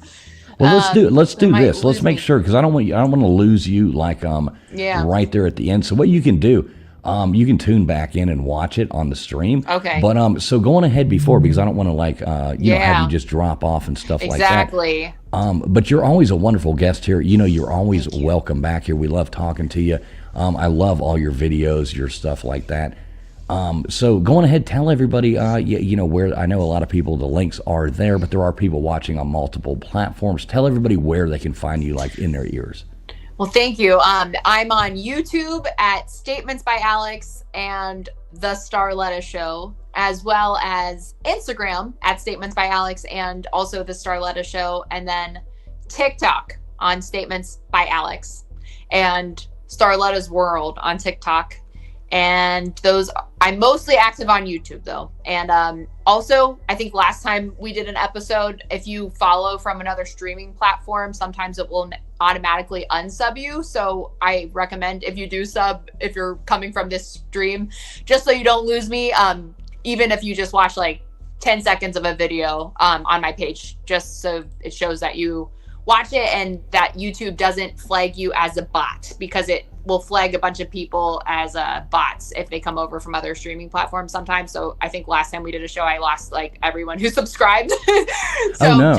Well, let's do this. Let's make sure, because I don't want to lose you like right there at the end. So what you can do, You can tune back in and watch it on the stream. Okay. But so going ahead before, because I don't want to like you know, have you just drop off and stuff like that. Exactly. But you're always a wonderful guest here. You know, you're always welcome back here. We love talking to you. I love all your videos, your stuff like that. So going ahead, tell everybody, you know, where, I know a lot of people, the links are there, but there are people watching on multiple platforms. Tell everybody where they can find you, like in their ears. Well, thank you. I'm on YouTube at Statements by Alex and The Starletta Show, as well as Instagram at Statements by Alex and also The Starletta Show, and then TikTok on Statements by Alex and Starletta's World on TikTok. And those, I'm mostly active on YouTube though. And also, I think last time we did an episode, if you follow from another streaming platform, sometimes it will automatically unsub you. So I recommend if you do sub, if you're coming from this stream, just so you don't lose me, even if you just watch like 10 seconds of a video on my page, just so it shows that you watch it and that YouTube doesn't flag you as a bot, because it will flag a bunch of people as bots if they come over from other streaming platforms sometimes. So I think last time we did a show, I lost like everyone who subscribed. So no.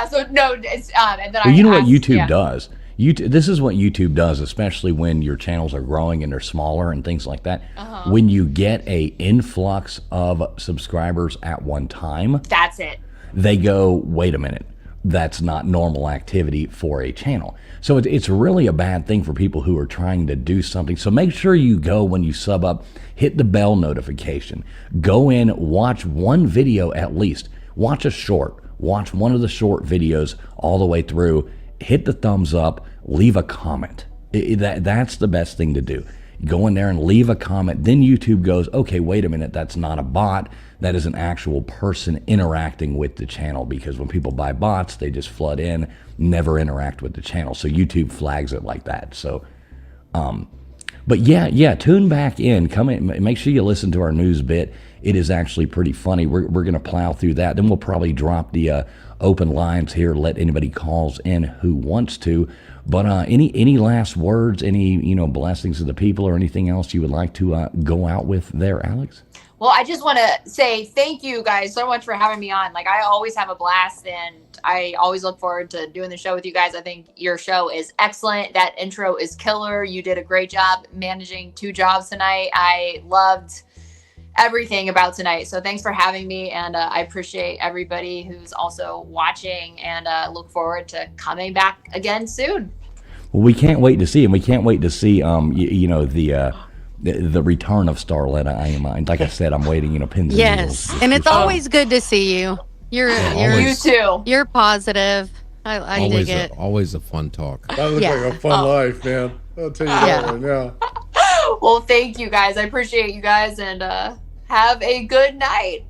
So no, it's and then well, you know what YouTube does? This is what YouTube does, especially when your channels are growing and they're smaller and things like that. When you get a influx of subscribers at one time, that's it. They go, wait a minute, that's not normal activity for a channel. So it's really a bad thing for people who are trying to do something. So make sure you go, when you sub up, hit the bell notification. Go in, watch one video at least. Watch a short. Watch one of the short videos all the way through. Hit the thumbs up. Leave a comment. That's the best thing to do. Go in there and leave a comment. Then YouTube goes, okay, wait a minute, that's not a bot. That is an actual person interacting with the channel, because when people buy bots, they just flood in, never interact with the channel. So YouTube flags it like that. So, but yeah, tune back in. Come in, make sure you listen to our news bit. It is actually pretty funny. We're going to plow through that. Then we'll probably drop the open lines here, let anybody calls in who wants to. But any last words, any blessings to the people, or anything else you would like to go out with there, Alex? Well, I just want to say thank you guys so much for having me on. Like, I always have a blast, and I always look forward to doing the show with you guys. I think your show is excellent. That intro is killer. You did a great job managing 2 jobs tonight. I loved everything about tonight. So thanks for having me. And I appreciate everybody who's also watching, and look forward to coming back again soon. Well, we can't wait to see him. We can't wait to see, the return of Starletta. I am, like I said, I'm waiting, pins and yes, needles. and it's always good to see you. You too. You're positive. I dig it. Always a fun talk. That looks like a fun life, man. I'll tell you that one, yeah. Well, thank you guys. I appreciate you guys, and have a good night.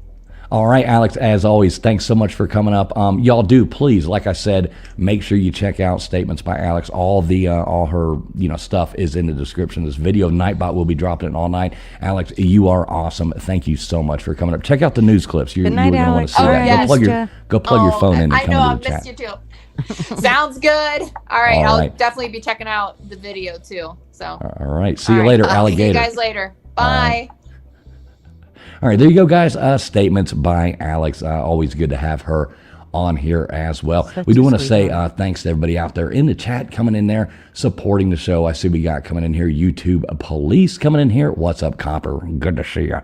All right, Alex, as always, thanks so much for coming up. Y'all do, please, like I said, make sure you check out Statements by Alex. All her stuff is in the description of this video. Nightbot will be dropping it all night. Alex, you are awesome. Thank you so much for coming up. Check out the news clips. You're going to want to see that. Yes. Go plug your phone in and I know, come into the I chat. missed you too. Sounds good. All right, I'll definitely be checking out the video too. So. All right, see you later, alligator. See you guys later. Bye. All right, there you go, guys. Statements by Alex. Always good to have her on here as well. We do want to say thanks to everybody out there in the chat coming in there, supporting the show. I see we got coming in here, YouTube Police coming in here. What's up, Copper? Good to see you.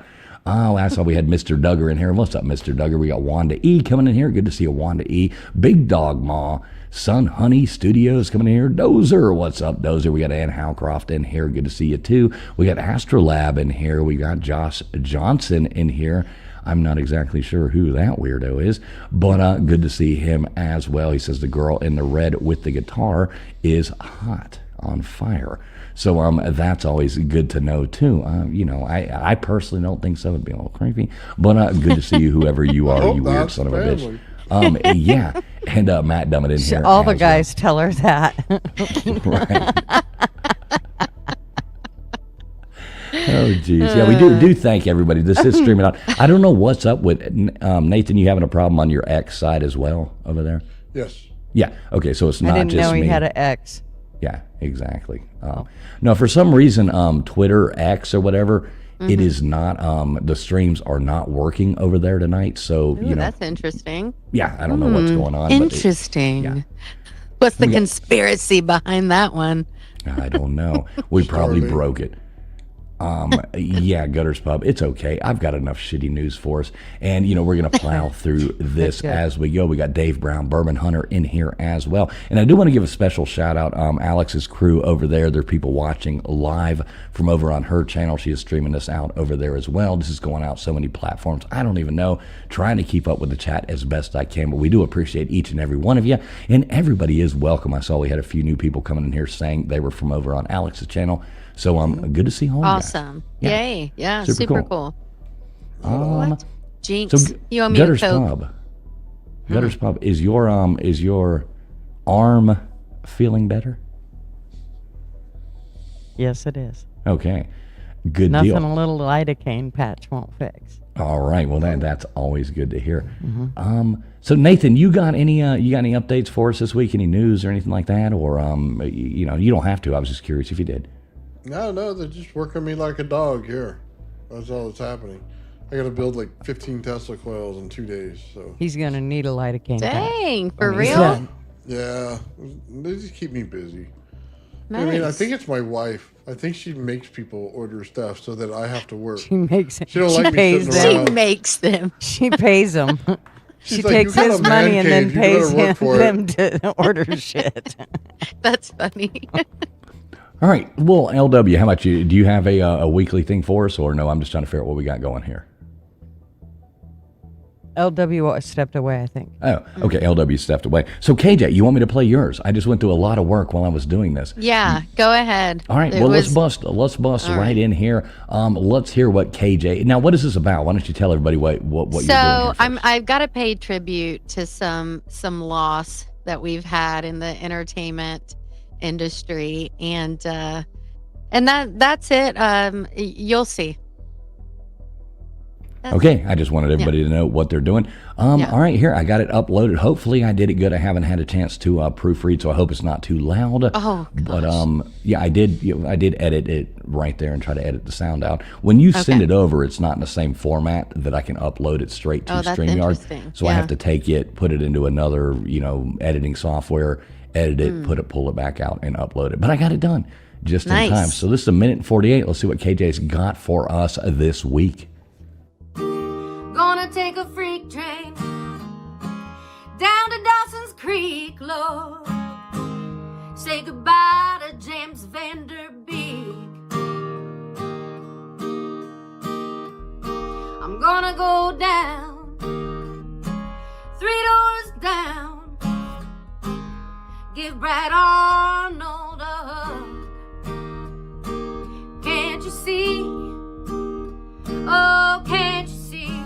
Oh, I saw we had Mr. Duggar in here. What's up, Mr. Duggar? We got Wanda E coming in here. Good to see you, Wanda E. Big Dog Ma. Sun Honey Studios coming in here. Dozer, what's up, Dozer? We got Ann Howcroft in here. Good to see you, too. We got Astrolab in here. We got Josh Johnson in here. I'm not exactly sure who that weirdo is, but good to see him as well. He says the girl in the red with the guitar is hot, on fire. So that's always good to know, too. I personally don't think so. It'd be a little creepy, but good to see you, whoever you are, you weird son of a bitch. Yeah, and Matt Dummett in here. All the guys tell her that. Right. Oh, geez. Yeah, we do thank everybody. This is streaming out. I don't know what's up with Nathan. You having a problem on your X side as well over there? Yes. Yeah. Okay, so it's not I didn't just know he me. had an X. Yeah, exactly. No, for some reason, Twitter, X, or whatever, it is not. The streams are not working over there tonight. So Ooh, that's interesting. Yeah, I don't know what's going on. Interesting. What's the conspiracy behind that one? I don't know. We probably broke it. Yeah, Gutters Pub. It's okay. I've got enough shitty news for us. And, we're going to plow through this as we go. We got Dave Brown, Bourbon Hunter, in here as well. And I do want to give a special shout out. Alex's crew over there, there are people watching live from over on her channel. She is streaming this out over there as well. This is going out so many platforms. I don't even know. Trying to keep up with the chat as best I can. But we do appreciate each and every one of you. And everybody is welcome. I saw we had a few new people coming in here saying they were from over on Alex's channel. So good to see all of you guys. Awesome. Yay. Yeah, super cool. What? Jinx. So you owe me Gutters a Coke. Pub. Gutters Pub. Is your arm feeling better? Yes, it is. Okay. Good Nothing deal. a little lidocaine patch won't fix. All right. Well, that's always good to hear. So Nathan, you got any updates for us this week? Any news or anything like that? Or you don't have to. I was just curious if you did. No, they're just working me like a dog here. That's all that's happening. I got to build like 15 Tesla coils in 2 days. So He's going to need a lidocaine patch. Dang, for real? Yeah, they just keep me busy. Nice. I mean, I think it's my wife. I think she makes people order stuff so that I have to work. She makes it. She don't like me sitting around. She makes them. She pays them. She like, takes "You got his a man money and then cave, you pays better work for them it." to order shit. That's funny. All right. Well, LW, how about you? Do you have a weekly thing for us, or no? I'm just trying to figure out what we got going here. LW stepped away, I think. Oh, okay. LW stepped away. So KJ, you want me to play yours? I just went through a lot of work while I was doing this. Yeah, go ahead. All right. Let's bust right in here. Let's hear what KJ. Now, what is this about? Why don't you tell everybody what you're doing here first? I've got to pay tribute to some loss that we've had in the entertainment industry, and that's it. You'll see. Okay, I just wanted everybody to know what they're doing. All right, here, I got it uploaded. Hopefully I did it good. I haven't had a chance to proofread, so I hope it's not too loud. Oh, gosh. But yeah, I did edit it right there and try to edit the sound out. When you send it over, it's not in the same format that I can upload it straight to StreamYard. So I have to take it, put it into another, editing software, edit it, pull it back out and upload it. But I got it done just in time. So this is 1:48. Let's see what KJ's got for us this week. Gonna take a freak train down to Dawson's Creek, Lord. Say goodbye to James Vanderbeek. I'm gonna go down 3 doors down, give Brad Arnold a hug. Can't you see? Oh, can't you see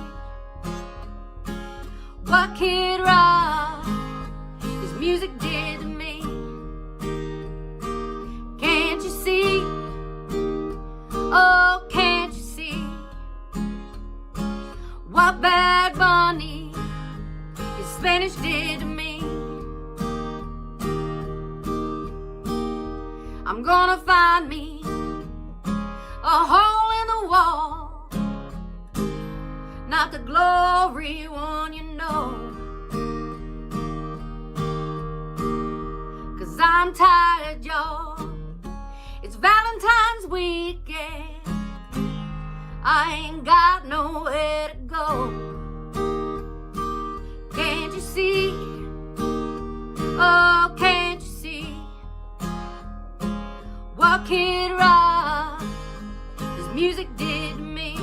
what Kid Rock, his music did to me? Can't you see? Oh, can't you see what Bad Bunny, his Spanish did to me? I'm gonna find me a hole in the wall, not the glory one, you know. 'Cause I'm tired, y'all. It's Valentine's weekend. I ain't got nowhere to go. Can't you see? Oh, can't you see what Kid Rock, his music did to me?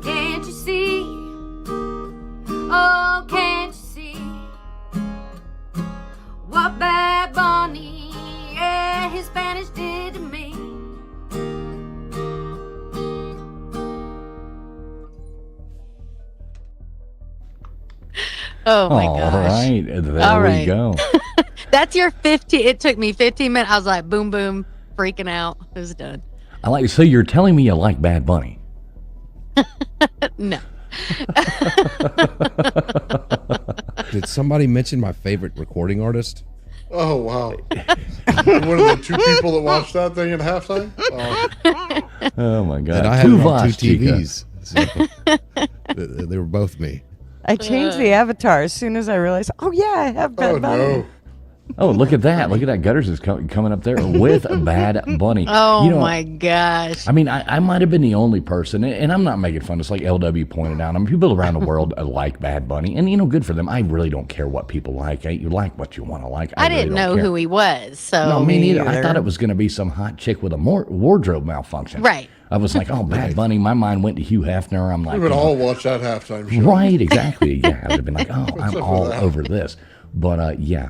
Can't you see? Oh, can't you see what Bad Bunny, yeah, his Spanish did to me? Oh my gosh. All right, there we go. That's your 15. It took me 15 minutes. I was like, boom, boom, freaking out. It was done. So you're telling me you like Bad Bunny? No. Did somebody mention my favorite recording artist? Oh, wow. One of the two people that watched that thing at halftime? Oh, my God. And I had it on two TVs. So they were both me. I changed the avatar as soon as I realized, oh, yeah, I have Bad Bunny. No. Oh, look at that. Look at that. Gutters is coming up there with Bad Bunny. Oh, my gosh. I mean, I might have been the only person, and I'm not making fun. It's like LW pointed out. I mean, people around the world like Bad Bunny, and, good for them. I really don't care what people like. You like what you want to like. I didn't know who he was, so. No, me neither. I thought it was going to be some hot chick with a wardrobe malfunction. Right. I was like, oh, Bad Bunny. My mind went to Hugh Hefner. I'm like, we would all watch that halftime show. Right, exactly. Yeah, I would have been like, oh, I'm all over this. But, yeah.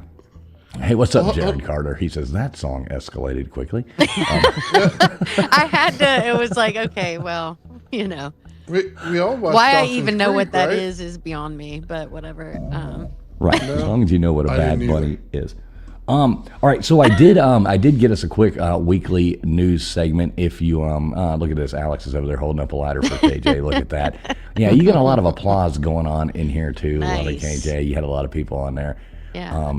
Hey, what's up, Jared Carter? He says, that song escalated quickly. I had to, it was like, okay, well, We all watched why I Dawson's even know Creek, what that right? is beyond me, but whatever. Right, as long as you know what a I Bad didn't Bunny is. All right, so I did get us a quick weekly news segment. If you look at this, Alex is over there holding up a ladder for KJ. Look at that. Yeah, you got a lot of applause going on in here too. Nice. A lot of KJ. You had a lot of people on there. Yeah.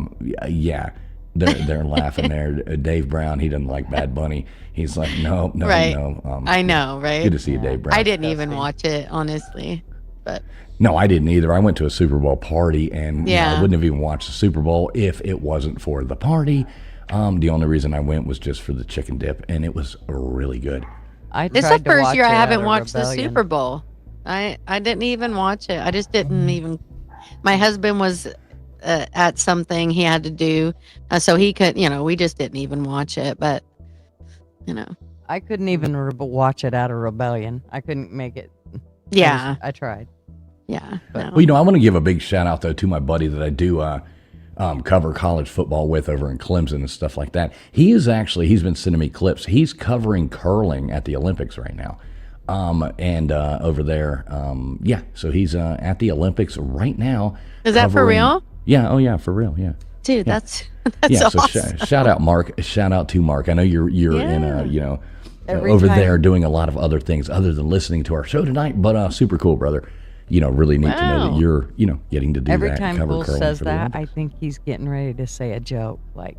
Yeah. They're laughing there. Dave Brown, he doesn't like Bad Bunny. He's like, no. Right. I know, right? Good to see you, Dave Brown. I didn't even watch it, honestly, but. No, I didn't either. I went to a Super Bowl party, and I wouldn't have even watched the Super Bowl if it wasn't for the party. The only reason I went was just for the chicken dip, and it was really good. This is the first year I haven't watched the Super Bowl. I didn't even watch it. I just didn't even. My husband was at something he had to do, so he could. We just didn't even watch it. But I couldn't even watch it out of rebellion. I couldn't make it. Yeah, I tried. Yeah. But, well, I want to give a big shout out though to my buddy that I do cover college football with over in Clemson and stuff like that. He's been sending me clips. He's covering curling at the Olympics right now. And over there, so he's at the Olympics right now. Is that for real? Yeah. Oh yeah, for real. Yeah. Dude, yeah. that's So awesome. shout out Mark. Shout out to Mark. I know you're in Every over time. there doing a lot of other things other than listening to our show tonight. But super cool, brother. Really neat to know that you're getting to do Every that. time Cover Bull curling says for the that, Olympics. I think he's getting ready to say a joke. Like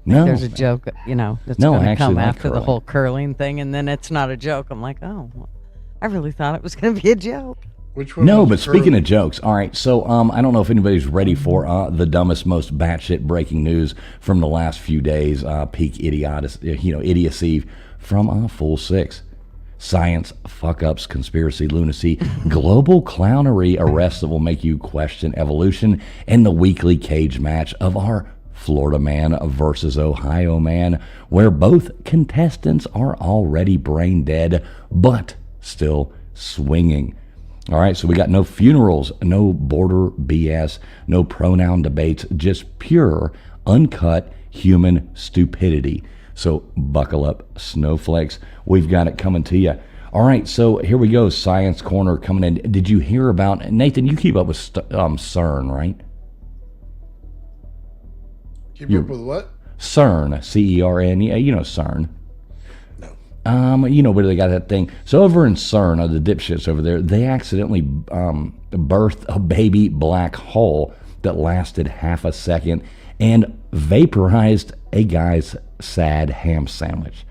No, there's a joke, that's No, going I to actually come like after the curling. whole curling thing, and then it's not a joke. I'm like, oh, well, I really thought it was going to be a joke. Which one? No, was but curling? speaking of jokes, all right. So I don't know if anybody's ready for the dumbest, most batshit breaking news from the last few days. Peak idiocy from Full 6. Science, fuck-ups, conspiracy, lunacy, global clownery, arrests that will make you question evolution, and the weekly cage match of our Florida man versus Ohio man, where both contestants are already brain dead, but still swinging. All right, so we got no funerals, no border BS, no pronoun debates, just pure, uncut human stupidity. So buckle up, snowflakes. We've got it coming to you. All right, so here we go. Science Corner coming in. Did you hear about, Nathan, you keep up with CERN, right? Keep up with what? CERN, C-E-R-N. Yeah, you know CERN. Where they got that thing. So over in CERN, the dipshits over there, they accidentally birthed a baby black hole that lasted half a second and vaporized a guy's sad ham sandwich.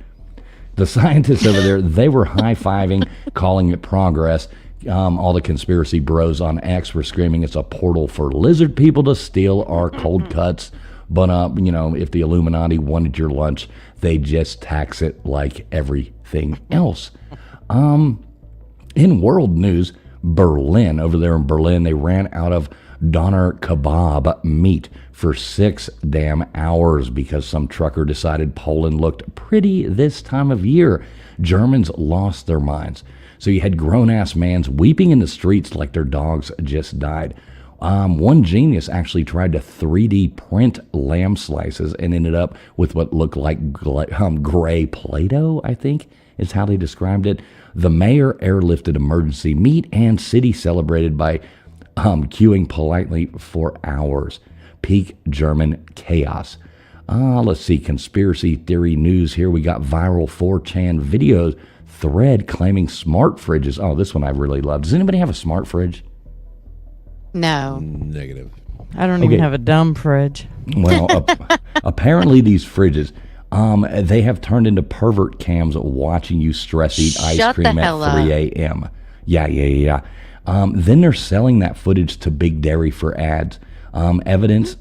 The scientists over there, they were high-fiving, calling it progress. All the conspiracy bros on X were screaming it's a portal for lizard people to steal our cold cuts. But, if the Illuminati wanted your lunch, they just tax it like everything else. In world news, Berlin, over there in Berlin, they ran out of doner kebab meat for 6 damn hours because some trucker decided Poland looked pretty this time of year. Germans lost their minds. So you had grown-ass mans weeping in the streets like their dogs just died. One genius actually tried to 3D print lamb slices and ended up with what looked like gray Play-Doh, I think is how they described it. The mayor airlifted emergency meat and city celebrated by queuing politely for hours. Peak German chaos. Let's see, conspiracy theory news here. We got viral 4chan videos thread claiming smart fridges. Oh, this one I really love. Does anybody have a smart fridge? No. Negative. I don't even have a dumb fridge. Well, apparently these fridges, they have turned into pervert cams watching you stress eat ice cream at 3 a.m. Yeah. Then they're selling that footage to Big Dairy for ads. Evidence,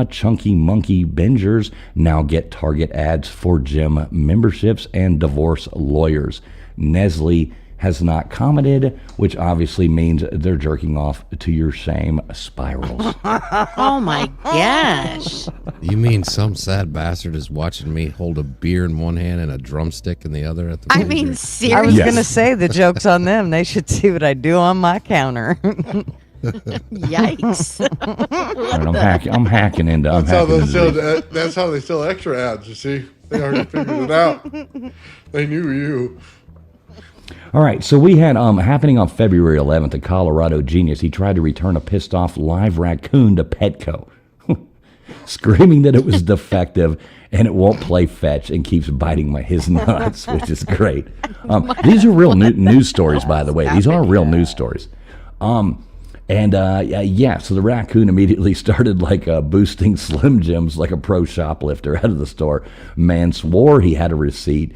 chunky monkey bingers now get Target ads for gym memberships and divorce lawyers. Nestle has not commented, which obviously means they're jerking off to your shame spirals. Oh my gosh. You mean some sad bastard is watching me hold a beer in one hand and a drumstick in the other at the seriously. I was going to say the joke's on them. They should see what I do on my counter. Yikes. Right, I'm hacking into that's how they sell extra ads, you see. They already figured it out. They knew you. All right, so we had happening on February 11th, a Colorado genius. He tried to return a pissed off live raccoon to Petco, screaming that it was defective and it won't play fetch and keeps biting his nuts, which is great. These are real news stories, by the way. These are real news stories. So the raccoon immediately started boosting Slim Jims like a pro shoplifter out of the store. Man swore he had a receipt.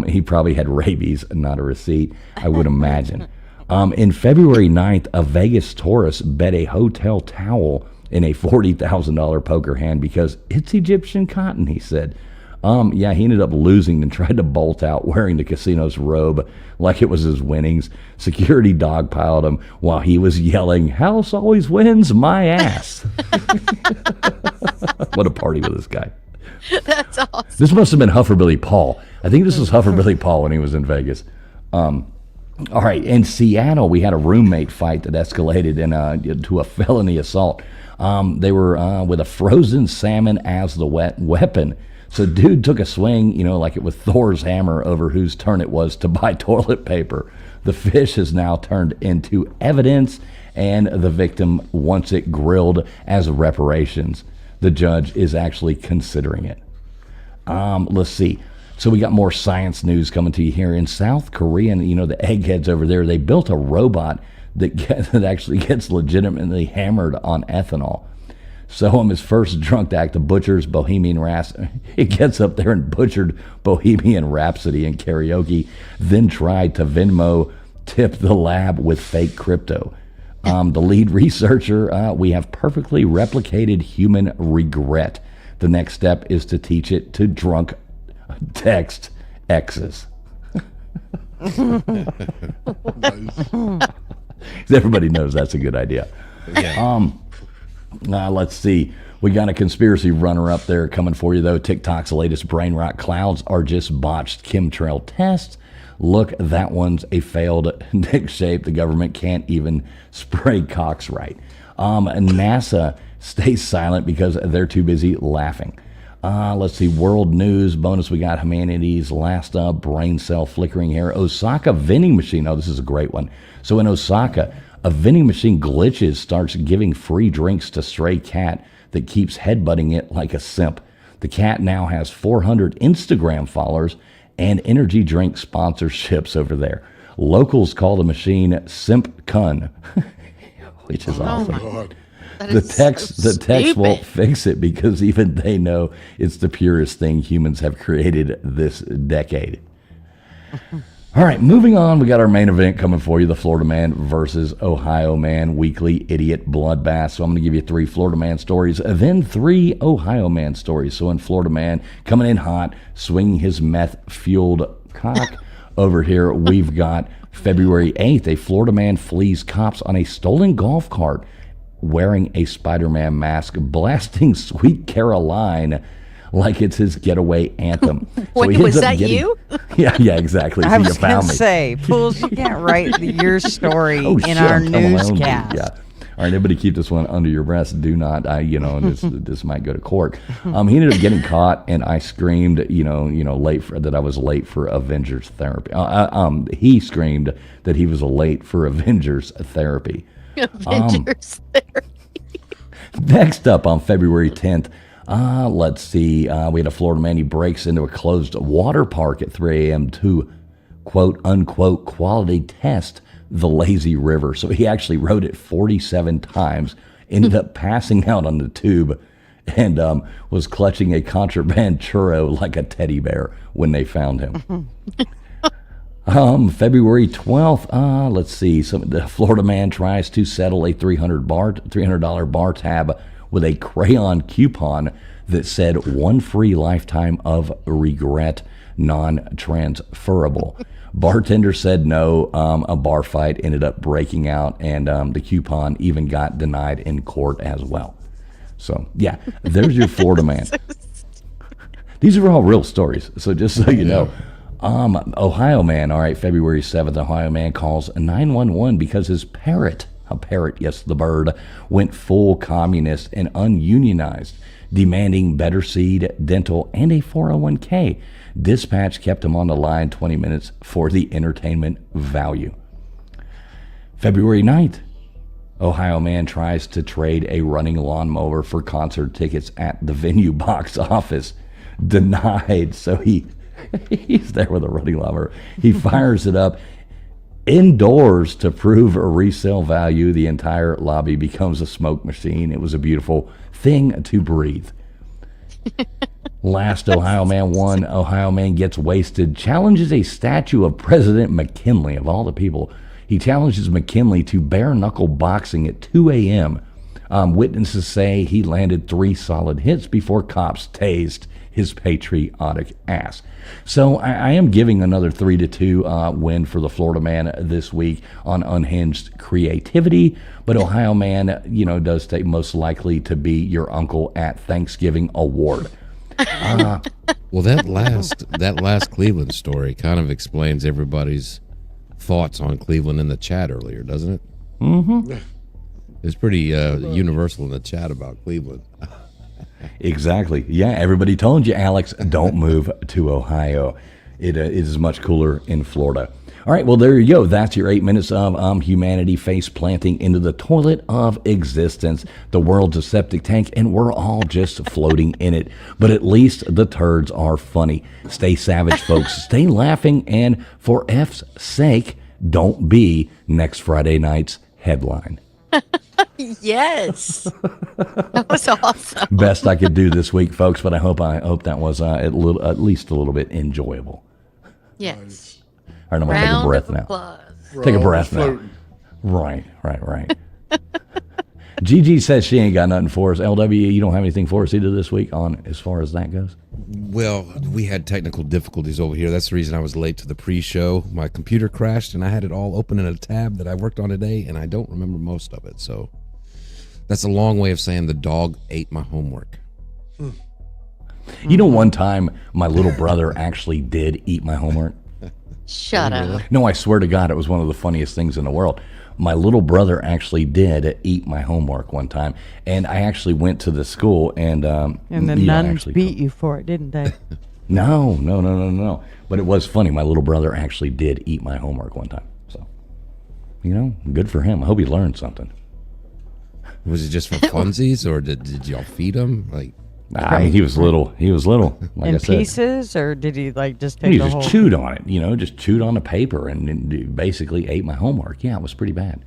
He probably had rabies, not a receipt, I would imagine. In February 9th, a Vegas tourist bet a hotel towel in a $40,000 poker hand because it's Egyptian cotton, he said. He ended up losing and tried to bolt out wearing the casino's robe like it was his winnings. Security dogpiled him while he was yelling, "House always wins, my ass." What a party with this guy. That's awesome. This must have been Hufferbilly Paul. I think this was Hufferbilly Paul when he was in Vegas. All right, in Seattle, we had a roommate fight that escalated to a felony assault. They were with a frozen salmon as the weapon. So dude took a swing, like it was Thor's hammer over whose turn it was to buy toilet paper. The fish has now turned into evidence, and the victim wants it grilled as reparations. The judge is actually considering it. Let's see. So we got more science news coming to you here. In South Korea, the eggheads over there, they built a robot that actually gets legitimately hammered on ethanol. So on his first drunk act, the butchers Bohemian Rhapsody, he gets up there and butchered Bohemian Rhapsody in karaoke, then tried to Venmo tip the lab with fake crypto. The lead researcher, we have perfectly replicated human regret. The next step is to teach it to drunk text exes. Everybody knows that's a good idea. Yeah. Let's see. We got a conspiracy runner up there coming for you, though. TikTok's latest brain rot clouds are just botched chemtrail tests. Look, that one's a failed dick shape. The government can't even spray cocks right. NASA stays silent because they're too busy laughing. Let's see. World news bonus. We got humanity's last brain cell flickering here. Osaka vending machine. Oh, this is a great one. So in Osaka, a vending machine glitches, starts giving free drinks to stray cat that keeps headbutting it like a simp. The cat now has 400 Instagram followers and energy drink sponsorships over there. Locals call the machine Simp Kun, which is awesome. God. The text won't fix it because even they know it's the purest thing humans have created this decade. All right, moving on. We got our main event coming for you, the Florida Man versus Ohio Man weekly idiot bloodbath. So I'm going to give you 3 Florida Man stories, then 3 Ohio Man stories. So in Florida Man, coming in hot, swinging his meth-fueled cock. Over here, we've got February 8th, a Florida man flees cops on a stolen golf cart wearing a Spider-Man mask, blasting Sweet Caroline like it's his getaway anthem. Wait, was that you? Yeah, exactly. I was going to say, fools, you can't write your story in our newscast. Yeah. All right, everybody keep this one under your breath. Do not, this might go to court. He ended up getting caught, and I screamed, that I was late for Avengers therapy. He screamed that he was late for Avengers therapy. Avengers therapy. Next up on February 10th, let's see. We had a Florida man. He breaks into a closed water park at 3 a.m. to, quote, unquote, quality test the lazy river. So he actually wrote it 47 times ended up passing out on the tube and was clutching a contraband churro like a teddy bear when they found him. February 12th, let's see. The Florida man tries to settle a $300 bar tab with a crayon coupon that said 1 free lifetime of regret, non-transferable. Bartender said no. A bar fight ended up breaking out, and the coupon even got denied in court as well. So, yeah, there's your Florida man. These are all real stories, so just so you know. Ohio man, all right, February 7th, Ohio man calls 911 because his parrot, a parrot, yes, the bird, went full communist and ununionized, demanding better seed, dental, and a 401k. Dispatch kept him on the line 20 minutes for the entertainment value. February 9th, Ohio man tries to trade a running lawnmower for concert tickets at the Venue box office. Denied, so he's there with a running lawnmower. He fires it up indoors to prove a resale value. The entire lobby becomes a smoke machine. It was a beautiful thing to breathe. Last Ohio man won. Ohio man gets wasted, challenges a statue of President McKinley, of all the people. He challenges McKinley to bare knuckle boxing at 2 a.m. Witnesses say he landed 3 solid hits before cops tased his patriotic ass. So I am giving another 3-2 win for the Florida man this week on unhinged creativity. But Ohio man, does stay most likely to be your uncle at Thanksgiving award. Well, that last Cleveland story kind of explains everybody's thoughts on Cleveland in the chat earlier, doesn't it? Mm-hmm. It's pretty universal in the chat about Cleveland. Exactly. Yeah, everybody told you, Alex, don't move to Ohio. It is much cooler in Florida. All right, well, there you go. That's your 8 minutes of humanity face planting into the toilet of existence. The world's a septic tank, and we're all just floating in it. But at least the turds are funny. Stay savage, folks. Stay laughing, and for F's sake, don't be next Friday night's headline. Yes. That was awesome. Best I could do this week, folks, but I hope that was at least a little bit enjoyable. Yes. All right, I'm going to take a breath now. Take a breath now. Right. Gigi says she ain't got nothing for us. LW, you don't have anything for us either this week on as far as that goes? Well, we had technical difficulties over here. That's the reason I was late to the pre-show. My computer crashed, and I had it all open in a tab that I worked on today, and I don't remember most of it. So that's a long way of saying the dog ate my homework. You know, one time my little brother actually did eat my homework. Shut up. No, I swear to God, it was one of the funniest things in the world. My little brother actually did eat my homework one time, and I actually went to the school and the nuns beat you for it, didn't they? No. But it was funny. My little brother actually did eat my homework one time. So, good for him. I hope he learned something. Was it just for funsies, or did y'all feed him? I mean, he was little. Like in I said. pieces, or did he just take He the just whole? chewed on it, just chewed on the paper and basically ate my homework. Yeah, it was pretty bad.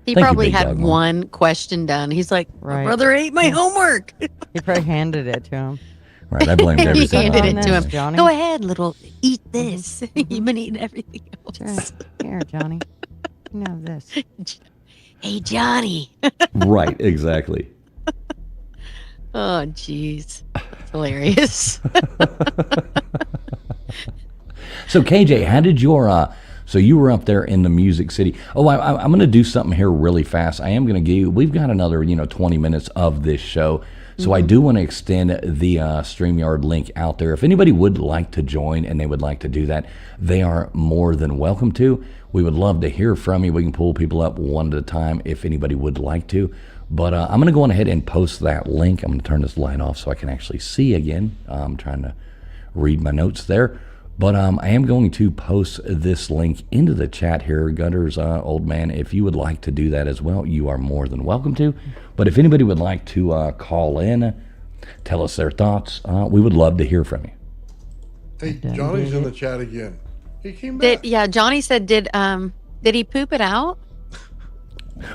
He Thank you, probably Big had Dog, one question done. He's like, my Right. brother ate my homework. He probably handed it to him. Right, I blamed He everything handed on it to him. Johnny. Go ahead, eat this. You've been eating everything else. Here, Johnny. You know this. Hey, Johnny. Right, exactly. Oh, jeez. That's hilarious. So, KJ, how did your so you were up there in the Music City. Oh, I'm going to do something here really fast. I am going to give you, we've got another 20 minutes of this show. So I do want to extend the StreamYard link out there. If anybody would like to join and they would like to do that, they are more than welcome to. We would love to hear from you. We can pull people up one at a time if anybody would like to. But I'm going to go on ahead and post that link. I'm going to turn this light off so I can actually see again. I'm trying to read my notes there. But I am going to post this link into the chat here. Gunner's old man, if you would like to do that as well, you are more than welcome to. But if anybody would like to call in, tell us their thoughts, we would love to hear from you. Hey, Johnny's in the chat again. He came back. Johnny said, did he poop it out?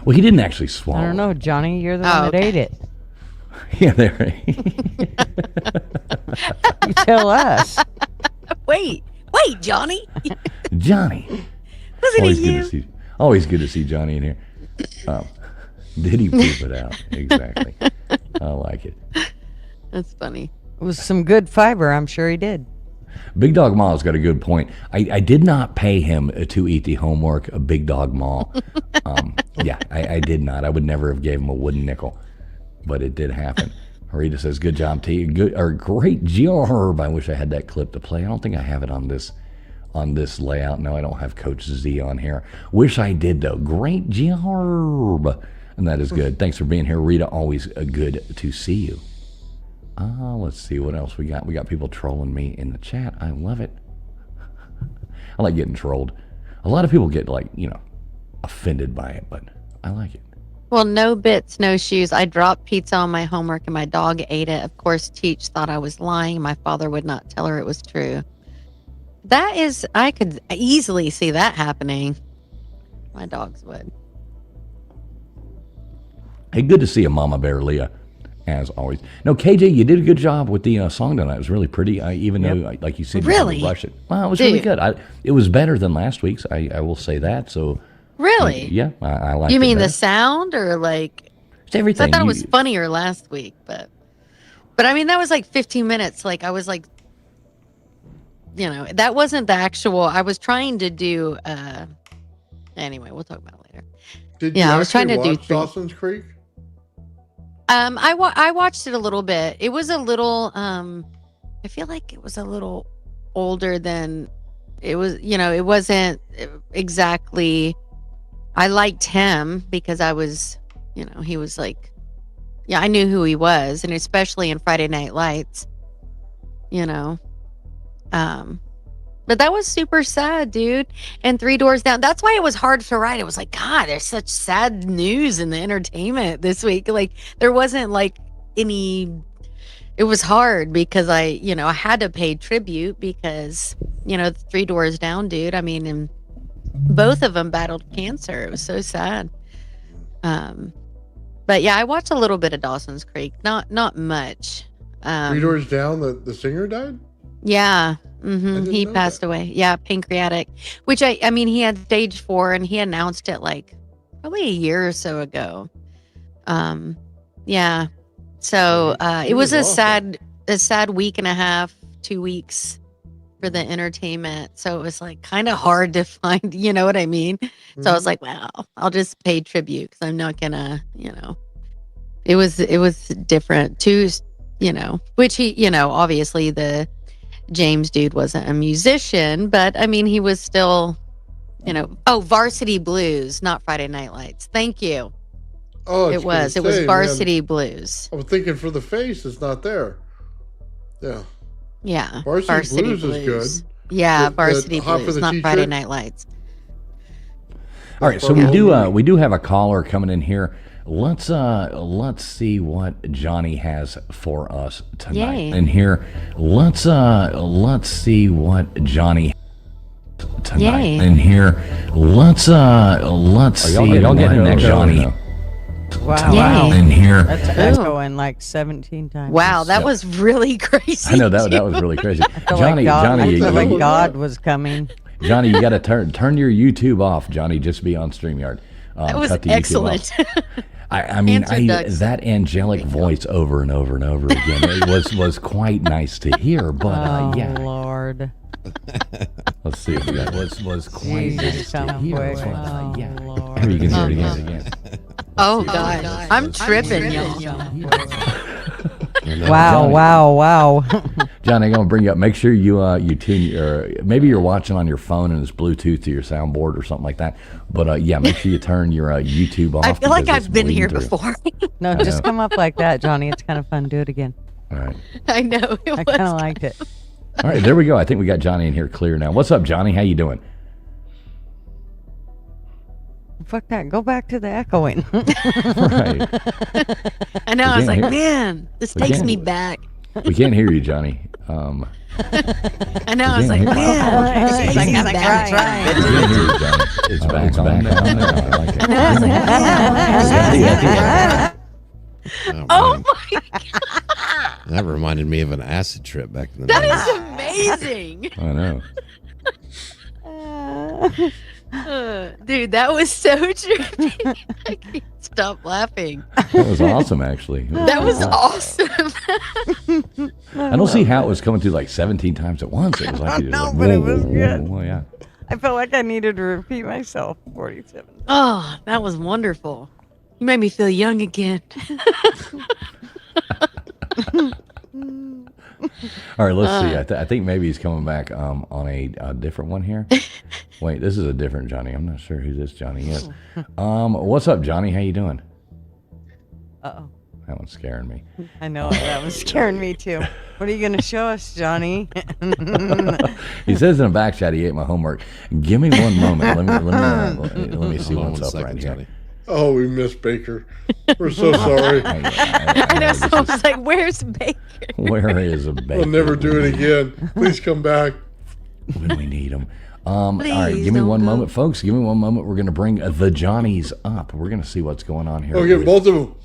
Well, he didn't actually swallow. I don't know, Johnny. You're the one that ate it. Yeah, there. You tell us. Wait, Johnny. Johnny. Was it Always good to see Johnny in here. Did he poop it out? Exactly. I like it. That's funny. It was some good fiber. I'm sure he did. Big Dog Ma's got a good point. I did not pay him to eat the homework of Big Dog Ma. I did not. I would never have gave him a wooden nickel, but it did happen. Rita says, "Good job, T. Good or great job." I wish I had that clip to play. I don't think I have it on this layout. No, I don't have Coach Z on here. Wish I did though. Great job, and that is good. Thanks for being here, Rita. Always good to see you. Let's see what else we got. We got people trolling me in the chat. I love it. I like getting trolled. A lot of people get offended by it, but I like it. Well, no bits, no shoes. I dropped pizza on my homework and my dog ate it. Of course, Teach thought I was lying. My father would not tell her it was true. I could easily see that happening. My dogs would. Hey, good to see you, Mama Bear Leah, as always. No, KJ, you did a good job with the song tonight. It was really pretty, even though, like you said, you had to rush it. Well, it was really good. It was better than last week's. I will say that. So. Really? Yeah, I like it. You mean better. the sound or like? It's everything. I thought it was funnier last week, but I mean that was like 15 minutes. Like I was like, that wasn't the actual. I was trying to do. Anyway, we'll talk about it later. I was trying to do Dawson's Creek. I watched it a little bit. It was a little. I feel like it was a little older than it was. It wasn't exactly. I liked him because I was, he was like, I knew who he was, and especially in Friday Night Lights, But that was super sad, dude. And Three Doors Down. That's why it was hard to write. It was like, God, there's such sad news in the entertainment this week. Like there wasn't like any. It was hard because I had to pay tribute because Three Doors Down, dude. I mean, and both of them battled cancer. It was so sad. But yeah, I watched a little bit of Dawson's Creek. Not much. 3 Doors Down, the singer died? Yeah. He passed away. Yeah, pancreatic. Which I mean he had stage 4 and he announced it like probably a year or so ago. Yeah. So it was a sad week and a half, 2 weeks for the entertainment. So it was like kind of hard to find, you know what I mean? Mm-hmm. So I was like, well, I'll just pay tribute because I'm not gonna, it was different too, which he, obviously the James dude wasn't a musician, but I mean, he was still, Varsity Blues, not Friday Night Lights. Thank you. Oh, it was Varsity Blues. I was thinking for the face, it's not there. Yeah. Yeah, Varsity Blues is good. Yeah, Varsity Blues, not Friday Night Lights. All right, so we do have a caller coming in here. Let's see what Johnny has for us tonight. Yay. In here, let's see what Johnny has tonight. Yay. In here, let's see what Johnny. Wow. In here. That's echoing like 17 times. Wow, that was really crazy. I know that was really crazy. Johnny, I feel like God was coming. Johnny, you got to turn your YouTube off, Johnny. Just be on StreamYard. That was excellent. I mean, that angelic voice over and over and over again. It was quite nice to hear, but yeah. Lord. Let's see. That was quite nice to hear. Yeah. Lord. Here you can hear it again. Oh God, I'm tripping, y'all. Wow. John, I'm gonna bring you up. Make sure you tune your. Maybe you're watching on your phone and it's Bluetooth to your soundboard or something like that. But yeah, make sure you turn your YouTube off. I feel like I've been here before. No, just come up like that, Johnny. It's kind of fun. Do it again. All right. I know. I kind of liked it. All right, there we go. I think we got Johnny in here clear now. What's up, Johnny? How you doing? Fuck that. Go back to the echoing. Right. I know. I was like, man, this takes me back. We can't hear you, Johnny. I know. I was like, yeah. It's like, I'm back. It's back on now. I like it. I know. I was like, yeah. Oh my God. That reminded me of an acid trip back in the That 90s. is amazing. I know. Dude, that was so trippy. I can't stop laughing. That was awesome, actually. That was awesome. I don't see how it was coming through like 17 times at once. It was like, but it was good. Whoa, yeah. I felt like I needed to repeat myself 47 times. Oh, that was wonderful. You made me feel young again. All right, let's see. I think maybe he's coming back on a different one here. Wait, this is a different Johnny. I'm not sure who this Johnny is. What's up, Johnny? How you doing? Uh-oh. That one's scaring me. I know, that was scaring me too. What are you going to show us, Johnny? He says in the back chat he ate my homework. Give me one moment. Let me see what's up right here. Oh, we missed Baker. We're so sorry. I know. Someone's like, "Where's Baker? Where is a Baker? We'll never do it again. Please come back when we need him." All right, give me one moment, folks. Give me one moment. We're going to bring the Johnnies up. We're going to see what's going on here. Oh, get both of them.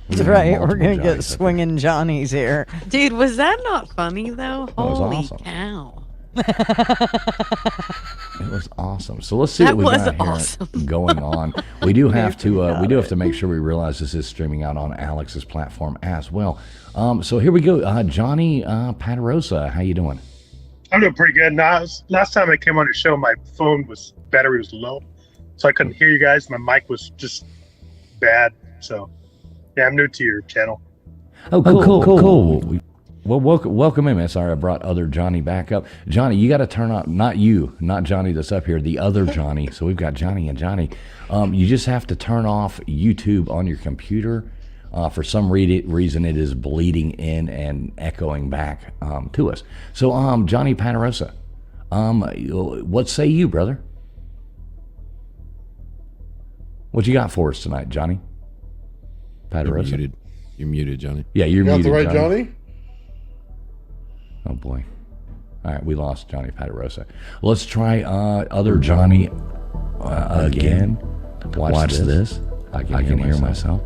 That's right. We're going to get swinging Johnnies here. Dude, was that not funny though? Holy awesome. Cow! It was awesome. So let's see what we got here going on. We do have to make sure we realize this is streaming out on Alex's platform as well. So here we go. Johnny Patarosa, how you doing? I'm doing pretty good. Now, last time I came on the show, my battery was low, so I couldn't hear you guys. My mic was just bad. So yeah, I'm new to your channel. Oh, cool. Well, welcome in, man. Sorry, I brought other Johnny back up. Johnny, you got to turn on, not Johnny that's up here, the other Johnny. So we've got Johnny and Johnny. You just have to turn off YouTube on your computer. For some reason, it is bleeding in and echoing back to us. So, Johnny Panarosa, what say you, brother? What you got for us tonight, Johnny Panarosa? You're muted, Johnny. Yeah, you're got muted, the right Johnny? Oh boy! All right, we lost Johnny Patarosa. Let's try other Johnny again. Watch this. I can hear myself.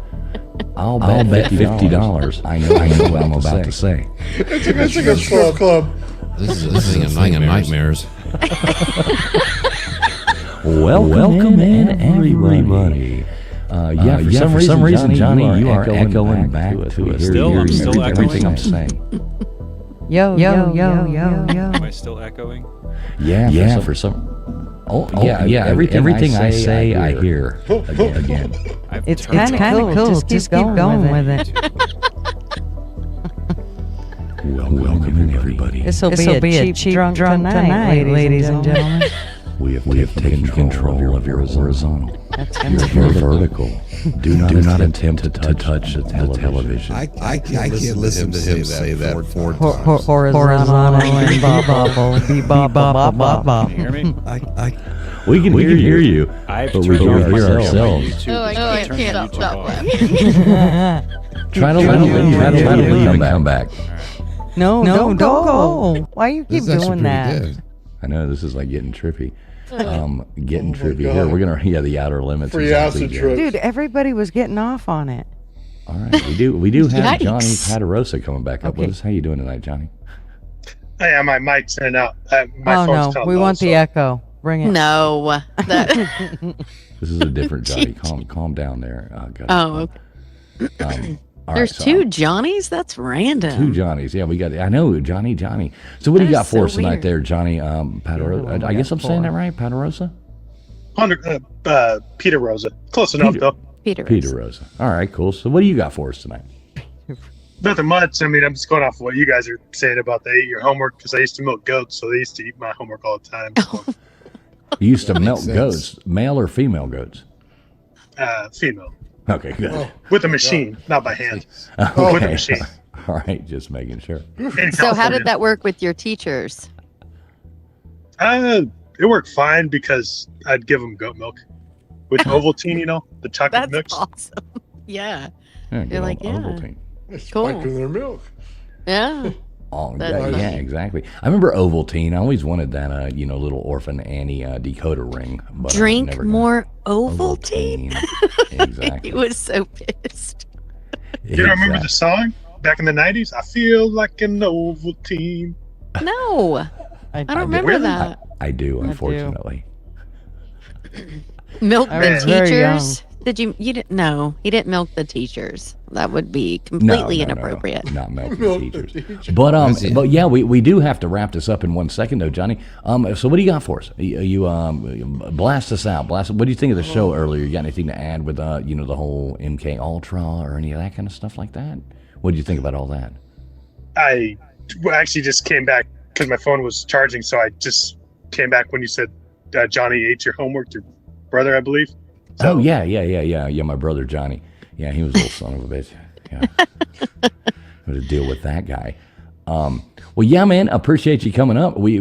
I'll bet $50. I know what I'm about to say. It's a good strip club. This is a thing of nightmares. Welcome in, everybody. For some reason, Johnny, you are echoing back to us. I'm still everything echoing. I'm saying. Yo. Am I still echoing? Yeah, for some. Yeah. Everything I say, I hear again. It's kind of cool. Just keep going with it. Welcome in, everybody. This will be a cheap drunk tonight, ladies and gentlemen. We have taken control of your horizontal. Your vertical. Do not attempt to touch the television. I can't listen to him say that four times. Horizontal and bop. Can you hear me? We can hear you, I've but we turned don't hear ourselves. Oh, I can't stop laughing. Try to leave and come back. No, don't go. Why you keep doing that? Good. I know this is like getting trippy. Getting trippy here. We're gonna the outer limits. Free acid trip. Dude, everybody was getting off on it. All right, we do have Yikes. Johnny Patarosa coming back up with us. How you doing tonight, Johnny? Yeah, my mic's in and out. My phone's kinda we low, want the so- echo. Bring it. No. This is a different Johnny. Calm down there. Okay. All There's right, so two Johnnies? That's random. two Johnnies. Yeah, we got. I know Johnny. So what do you That got is for so us tonight, weird. there, Johnny? Patarosa. I guess I'm saying that right, Patarosa. Peter Rosa. Close enough, though. Peter Rosa. All right, cool. So what do you got for us tonight? Nothing much. I mean, I'm just going off of what you guys are saying about they eat your homework, because I used to milk goats, so they used to eat my homework all the time. So. You used to milk sense. goats, male or female goats? Female. Okay, good. With a machine, not by hand. Okay. With a machine. All right, just making sure. In So how California. did that work with your teachers? It worked fine because I'd give them goat milk with Ovaltine, the chocolate That's mix. awesome. Yeah. Yeah, You're good like, old yeah. Ovaltine. It's Cool. spiked in their milk. Yeah. Oh, yeah, exactly. I remember Ovaltine. I always wanted that, little Orphan Annie decoder ring. But Drink more Ovaltine. Exactly. He was so pissed. You don't remember the song back in the 90s? I feel like an Ovaltine. No, I don't remember that. I do, unfortunately. Milk I the was very teachers? Did you didn't? No, he didn't milk the teachers. That would be completely inappropriate. Not milk the teachers. But yeah, we do have to wrap this up in 1 second, though, Johnny. So what do you got for us? You blast us out. What do you think of the show earlier? You got anything to add with the whole MKUltra or any of that kind of stuff like that? What did you think about all that? I actually just came back because my phone was charging, so I just came back when you said Johnny ate your homework. Your brother, I believe. So, oh yeah. My brother Johnny. Yeah, he was a little son of a bitch. Yeah, had to deal with that guy. Well, yeah, man. Appreciate you coming up. We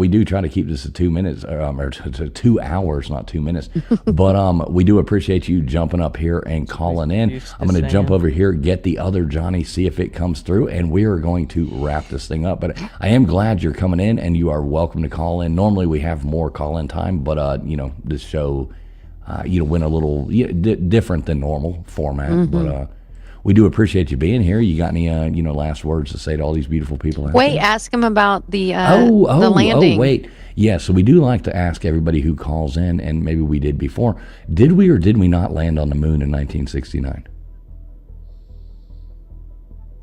do try to keep this to 2 minutes, or to 2 hours, not 2 minutes. But we do appreciate you jumping up here and calling in. I'm going to jump over here, get the other Johnny, see if it comes through, and we are going to wrap this thing up. But I am glad you're coming in, and you are welcome to call in. Normally we have more call-in time, but this show, went a little different than normal format, but. We do appreciate you being here. You got any, last words to say to all these beautiful people out there? Ask him about the landing. Oh, wait. Yeah, so we do like to ask everybody who calls in, and maybe we did before, did we or did we not land on the moon in 1969?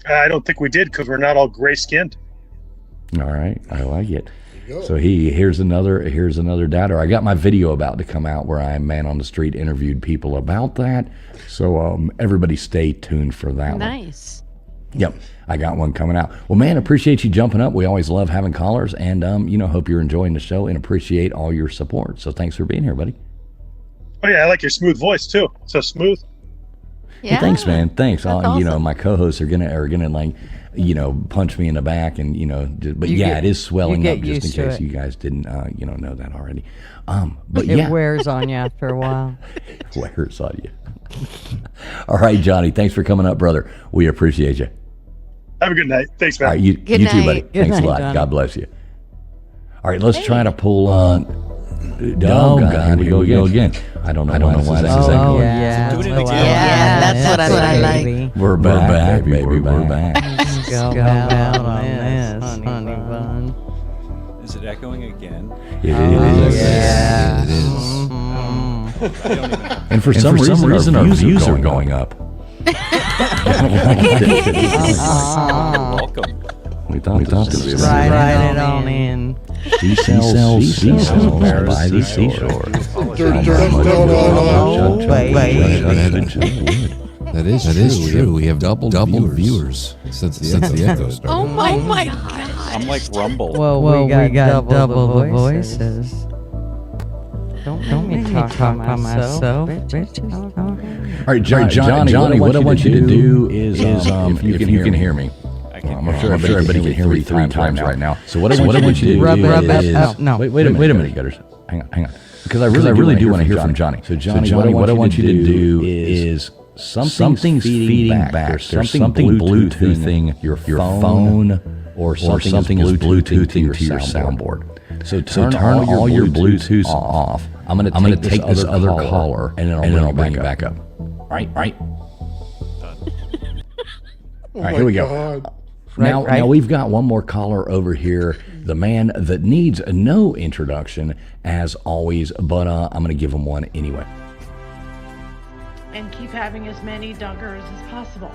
I don't think we did because we're not all gray-skinned. All right, I like it. So here's another doubter. I got my video about to come out where I, man on the street, interviewed people about that. So everybody stay tuned for that one. Nice. Yep, I got one coming out. Well, man, appreciate you jumping up. We always love having callers, and hope you're enjoying the show and appreciate all your support. So thanks for being here, buddy. Oh yeah, I like your smooth voice too. So smooth. Yeah. Well, thanks, man. Thanks. Awesome. My co-hosts are gonna like, punch me in the back, and it is swelling up just in case you guys didn't know that already. But it wears on you after a while. Wears on you. All right, Johnny. Thanks for coming up, brother. We appreciate you. Have a good night. Thanks, man. All right, you too, buddy. Thanks a lot. Johnny. God bless you. All right, let's try to pull on. Oh God, here we go again. I don't know why this is echoing. That's what I like. We're back, baby. We're back. Go down on this, honey bun. Is it echoing again? It is. Yeah. It is. And for some reason, our views are going up. Welcome. We thought this was Right it on in. Seashells by the seashore. That is true. We have double viewers since the echo started. Oh my God. I'm like Rumble. Well, we got double the voices. Don't make me talk about myself. All right, Johnny, what I want you to do is, if you can hear me. I'm sure everybody can hear me 3 times right now. So what I want you to do is... No. Wait a minute, Gutters. Hang on. Because I really do want to hear from Johnny. So Johnny, what I want you to do is something's feeding back. There's something Bluetoothing your phone, or something is Bluetoothing to your soundboard. So turn all your Bluetooths off. I'm going to take this other caller, and then I'll bring it back up. All right. All right, here we go. Now we've got one more caller over here, the man that needs no introduction, as always, but I'm going to give him one anyway. And keep having as many Duggars as possible.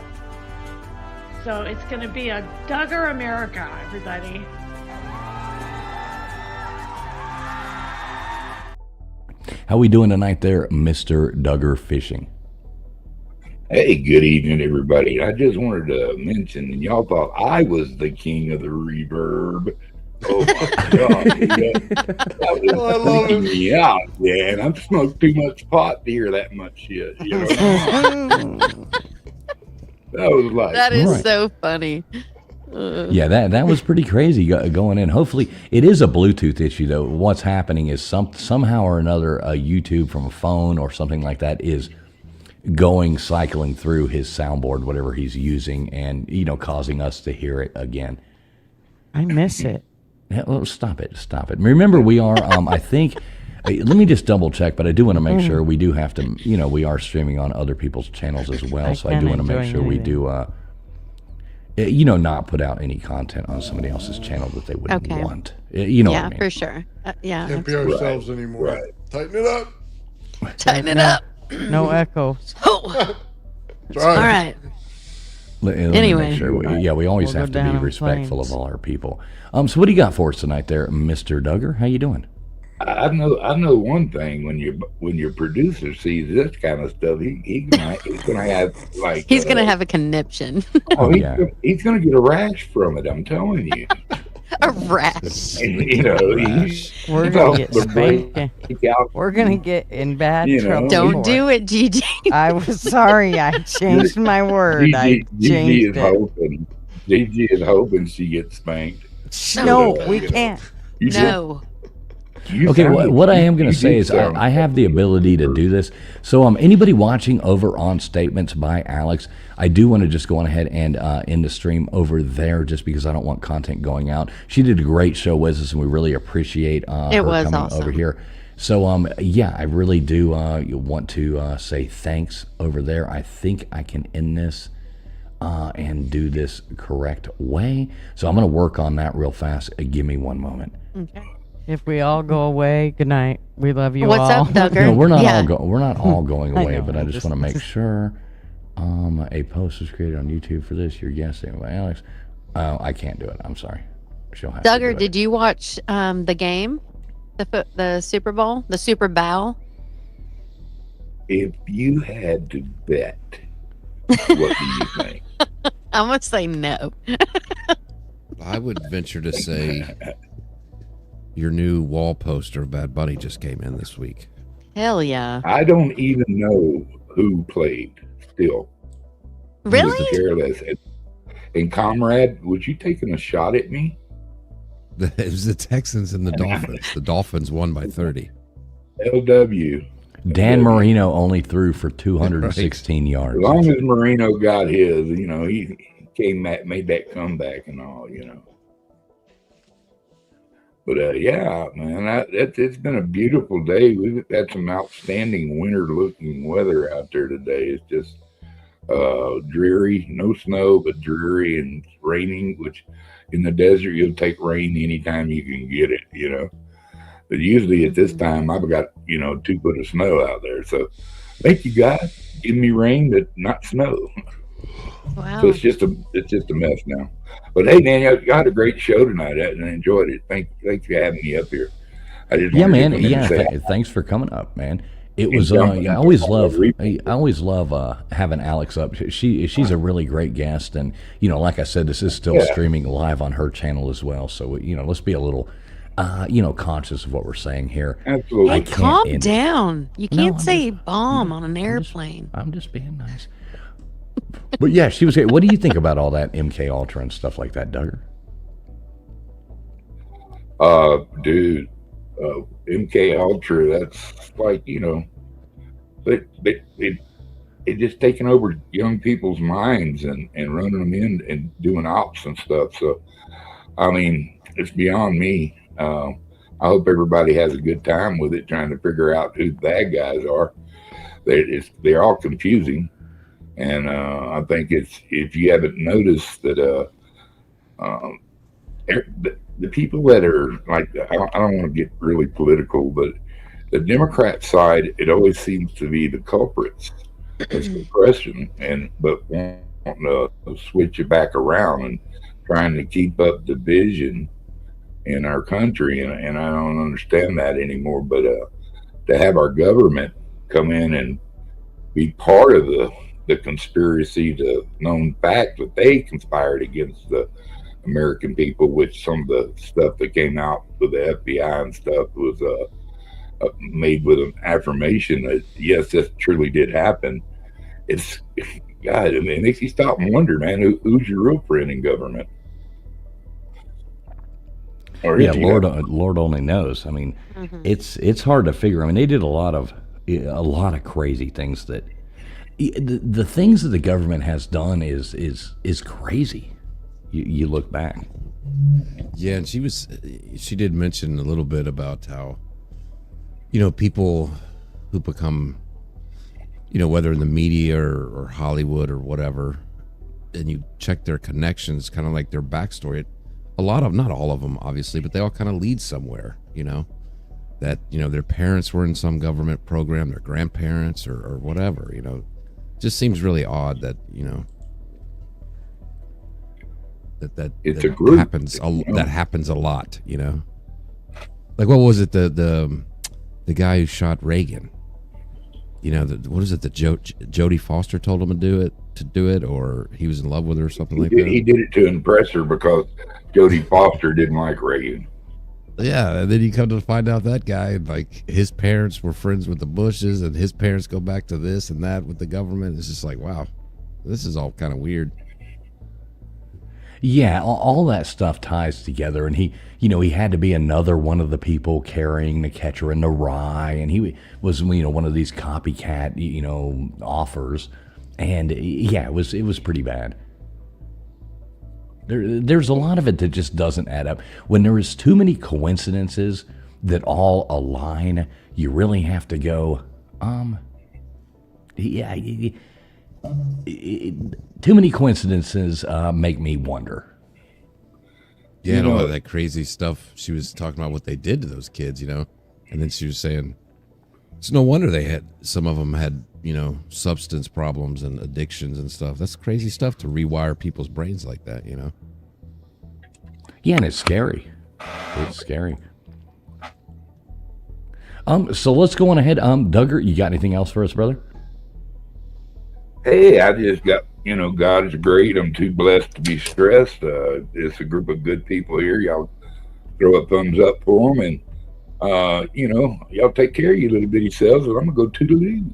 So it's going to be a Duggar America, everybody. How we doing tonight there, Mr. Duggar Fishing? Hey, good evening, everybody. I just wanted to mention, y'all thought I was the king of the reverb. Oh my God. That was freaking me out, man. I've smoked too much pot to hear that much shit, That was like... That is so funny. Yeah, that was pretty crazy going in. Hopefully, it is a Bluetooth issue, though. What's happening is somehow or another, a YouTube from a phone or something like that is cycling through his soundboard, whatever he's using, and causing us to hear it again. I miss it. Yeah, well, stop it. Remember, we are, I think, let me just double check, but I do want to make sure we do have to, we are streaming on other people's channels as well. So I do want to make sure we do, not put out any content on somebody else's channel that they wouldn't want. You know what I mean? For sure. Yeah. Can't be ourselves anymore. Right. Tighten it up. Tighten it up. No echoes. Oh. All All right. Let me Anyway. make sure we always We'll have go to be down in respectful flames. of all our people. So what do you got for us tonight there, Mr. Duggar? How you doing? I know one thing. When your producer sees this kind of stuff, he's gonna have like He's going to have a conniption. He's gonna get a rash from it. I'm telling you. A rash. And, We're gonna get spanked. We're gonna get in bad trouble. Don't do it, Gigi. I was sorry. I changed my word. I Gigi changed is it. hoping. Gigi is hoping she gets spanked. No, we can't. No. Okay, what I am going to say is I have the ability to do this. So anybody watching over on Statements by Alex, I do want to just go on ahead and end the stream over there just because I don't want content going out. She did a great show with us, and we really appreciate her coming over here. So, I really do want to say thanks over there. I think I can end this and do this correct way. So I'm going to work on that real fast. Give me one moment. Okay. If we all go away, good night. We love you all. What's up, Duggar? No, we're not all going I away, know, but I I just want to make sure. A post was created on YouTube for this. You're guessing by Alex. I can't do it. I'm sorry. She'll have Duggar, to do it. did you watch the game? The Super Bowl? The Super Bowl? If you had to bet, what do you think? I'm going to say no. I would venture to say your new wall poster of Bad Bunny just came in this week. Hell yeah. I don't even know who played still. Really? Careless. And comrade, was you taking a shot at me? It was the Texans and the Dolphins. The Dolphins won by 30. LW. Dan Marino only threw for 216 yards. As long as Marino got his, he came back, made that comeback and all, But man, it's been a beautiful day. We've had some outstanding winter-looking weather out there today. It's just dreary, no snow, but dreary and raining. Which in the desert you'll take rain anytime you can get it, But usually at this time I've got 2 foot of snow out there. So thank you God, give me rain but not snow. Wow. So it's just a mess now. But hey, man, you had a great show tonight, and I enjoyed it. Thanks for having me up here. I just thanks for coming up, man. It was I always love having Alex up. She's a really great guest, and like I said, this is still streaming live on her channel as well. So let's be a little conscious of what we're saying here. Absolutely. Hey, calm down. You can't say bomb on an airplane. I'm just being nice. But yeah, she was. What do you think about all that MKUltra and stuff like that, Duggar? Dude, MKUltra, that's like, it just taking over young people's minds and running them in and doing ops and stuff. So, I mean, it's beyond me. I hope everybody has a good time with it, trying to figure out who the bad guys are. They're all confusing. And I think if you haven't noticed that the people that are like, I don't want to get really political, but the Democrat side, it always seems to be the culprits. It's oppression, but wanting to switch it back around and trying to keep up division in our country, and I don't understand that anymore. But to have our government come in and be part of the conspiracy, the known fact that they conspired against the American people, which some of the stuff that came out with the FBI and stuff was made with an affirmation that yes, this truly did happen. It's God, it makes you stop and wonder, man, who's your real friend in government? Or Lord only knows. I mean, it's hard to figure. I mean, they did a lot of crazy things that. The things that the government has done is crazy. You look back. Yeah, and she did mention a little bit about how, people who become, whether in the media or Hollywood or whatever, and you check their connections, kind of like their backstory. Not all of them, obviously, but they all kind of lead somewhere, that, their parents were in some government program, their grandparents or whatever, just seems really odd that, that it's a group happens that happens a lot, like what was it, the guy who shot Reagan, what is it, the Jodie Foster told him to do it, or he was in love with her or something like that. He did it to impress her because Jodie Foster didn't like Reagan. Yeah, and then you come to find out that guy, like, his parents were friends with the Bushes, and his parents go back to this and that with the government. It's just like, wow, this is all kind of weird. Yeah, all that stuff ties together, and he had to be another one of the people carrying the Catcher in the Rye, and he was, one of these copycat, offers, and yeah, it was pretty bad. There's a lot of it that just doesn't add up. When there is too many coincidences that all align, you really have to go, yeah. Too many coincidences make me wonder. Yeah, and all of that crazy stuff. She was talking about what they did to those kids, and then she was saying it's no wonder some of them had, substance problems and addictions and stuff. That's crazy stuff to rewire people's brains like that, Yeah, and it's scary. It's scary. So let's go on ahead. Duggar, you got anything else for us, brother? Hey, I just got, God is great. I'm too blessed to be stressed. It's a group of good people here. Y'all throw a thumbs up for them, and y'all take care of your little bitty selves, and I'm gonna go toodaloo.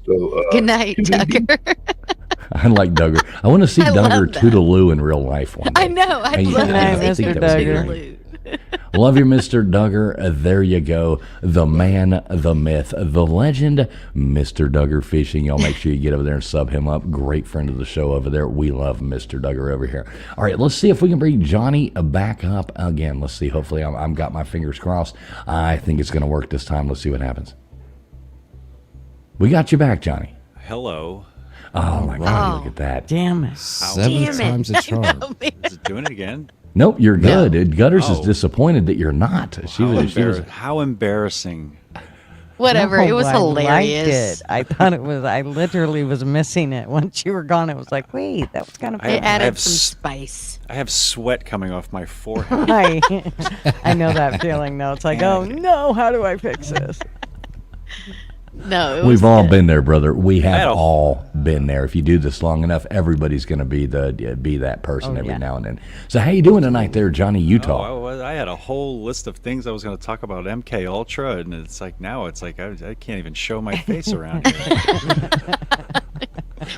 So good night, Duggar. I like Duggar. I want to see Duggar toodaloo in real life one day. I know. I love Mr. Duggar. Love you, Mr. Duggar. There you go. The man, the myth, the legend, Mr. Duggar Fishing. Y'all make sure you get over there and sub him up. Great friend of the show over there. We love Mr. Duggar over here. All right, let's see if we can bring Johnny back up again. Let's see. Hopefully, I've got my fingers crossed. I think it's going to work this time. Let's see what happens. We got you back, Johnny. Hello. Oh, my God. Look at that. Damn it. 7 times a charm. Is it doing it again? Nope, you're good. Gutters is disappointed that you're not. How embarrassing. Whatever. No, it was I hilarious. liked it. I thought it was, I literally was missing it. Once you were gone, it was like, wait, that was kind of It added some spice. I have sweat coming off my forehead. I know that feeling, though. It's like, oh, no, how do I fix this? No, we've all been there, brother. We have all been there. If you do this long enough, everybody's going to be that person every now and then. So how you doing tonight there, Johnny, Utah? I had a whole list of things I was going to talk about MKUltra, and it's like now it's like I can't even show my face around here.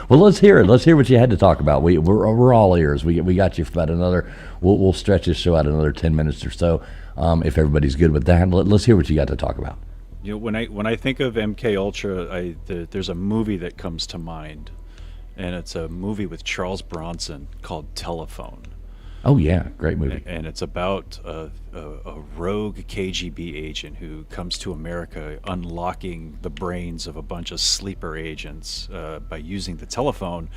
Well, let's hear it. Let's hear what you had to talk about. We're all ears. We got you for about another. We'll stretch this show out another 10 minutes or so, if everybody's good with that. Let's hear what you got to talk about. When I think of MKUltra, there's a movie that comes to mind, and it's a movie with Charles Bronson called Telephone. Oh yeah, great movie. And it's about a rogue KGB agent who comes to America, unlocking the brains of a bunch of sleeper agents by using the telephone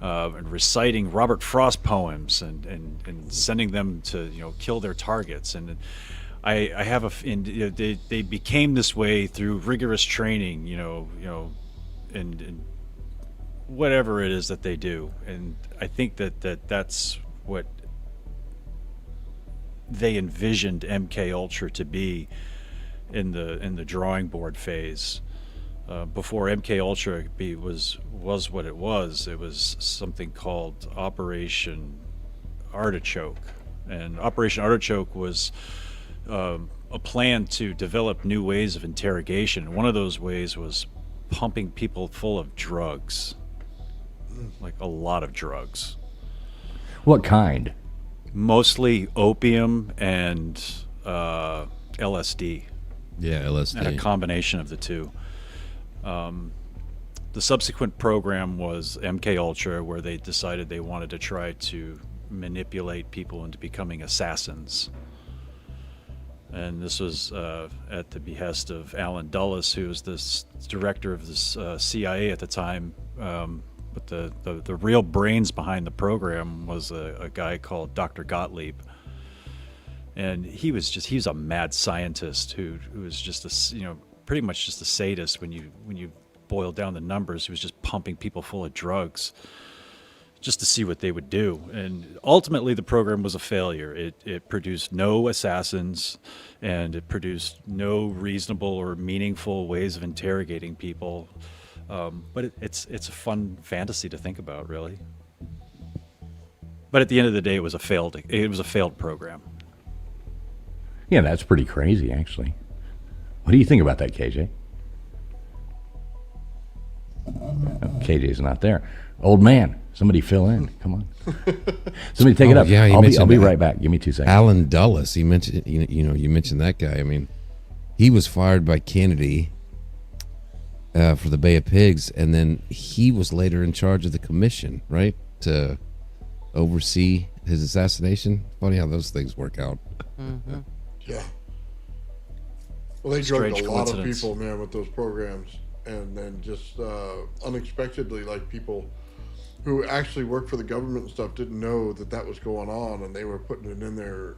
and reciting Robert Frost poems and sending them to kill their targets. And I have they became this way through rigorous training, and whatever it is that they do. And I think that's what they envisioned MKUltra to be in the drawing board phase. Before MKUltra was what it was something called Operation Artichoke, and Operation Artichoke was a plan to develop new ways of interrogation. One of those ways was pumping people full of drugs, like a lot of drugs. What kind? Mostly opium and LSD. Yeah, LSD. And a combination of the two. The subsequent program was MKUltra, where they decided they wanted to try to manipulate people into becoming assassins. And this was at the behest of Alan Dulles, who was the director of the CIA at the time. But the real brains behind the program was a guy called Dr. Gottlieb. And he was a mad scientist who was just pretty much just a sadist when you boil down the numbers. He was just pumping people full of drugs just to see what they would do. And ultimately the program was a failure. It produced no assassins, and it produced no reasonable or meaningful ways of interrogating people. But it's a fun fantasy to think about, really. But at the end of the day, it was a failed program. Yeah, that's pretty crazy, actually. What do you think about that, KJ? Oh, KJ's not there. Old man, somebody fill in. Come on. Somebody take it up. Yeah, I'll be right back. Give me 2 seconds. Alan Dulles, you mentioned that guy. I mean, he was fired by Kennedy for the Bay of Pigs, and then he was later in charge of the commission, right, to oversee his assassination. Funny how those things work out. Mm-hmm. Yeah. Well, they drugged a lot of people, man, with those programs, and then just unexpectedly, like people who actually worked for the government and stuff didn't know that was going on, and they were putting it in their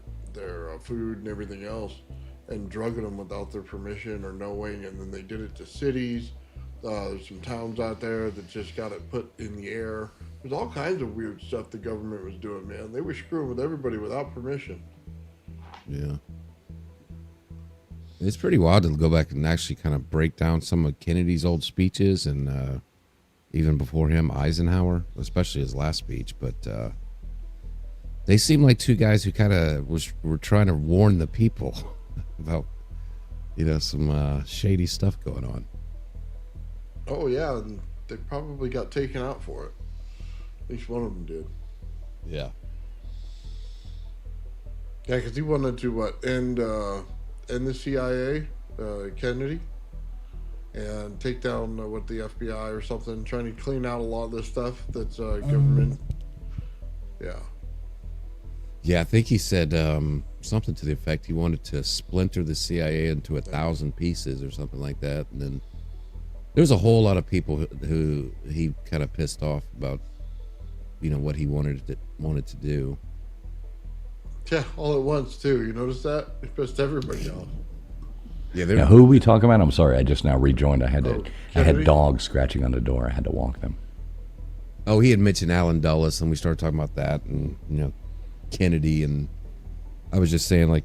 food and everything else, and drugging them without their permission or knowing, and then they did it to cities. There's some towns out there that just got it put in the air. There's all kinds of weird stuff the government was doing, man. They were screwing with everybody without permission. Yeah. It's pretty wild to go back and actually kind of break down some of Kennedy's old speeches, and even before him, Eisenhower, especially his last speech. But they seem like two guys who kind of were trying to warn the people about, some shady stuff going on. Oh, yeah, and they probably got taken out for it. At least one of them did. Yeah. Yeah, because he wanted to, end the CIA, Kennedy, and take down the FBI or something, trying to clean out a lot of this stuff that's government. Yeah. Yeah, I think he said something to the effect he wanted to splinter the CIA into 1,000 pieces or something like that. And then there's a whole lot of people who he kind of pissed off about, what he wanted to do. Yeah, all at once too. You notice that? It pissed everybody off. Yeah, now, who are we talking about? I'm sorry, I just now rejoined. I had dogs scratching on the door. I had to walk them. Oh, he had mentioned Alan Dulles, and we started talking about that, and Kennedy, and I was just saying, like,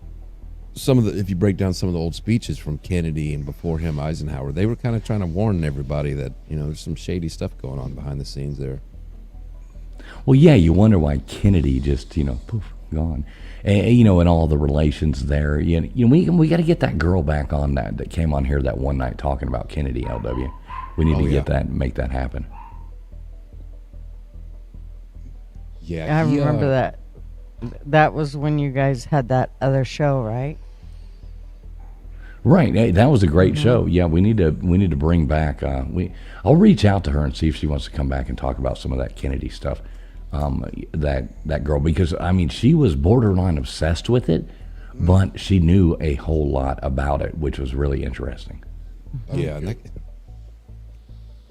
if you break down some of the old speeches from Kennedy and before him Eisenhower, they were kind of trying to warn everybody that there's some shady stuff going on behind the scenes there. Well, yeah, you wonder why Kennedy just poof, gone. And all the relations there. We got to get that girl back on that came on here that one night talking about Kennedy. LW, we need to get that and make that happen. Yeah, I remember that. That was when you guys had that other show, right? Right, hey, that was a great show. Yeah, we need to bring back. I'll reach out to her and see if she wants to come back and talk about some of that Kennedy stuff. That girl, because she was borderline obsessed with it, but she knew a whole lot about it, which was really interesting. Yeah,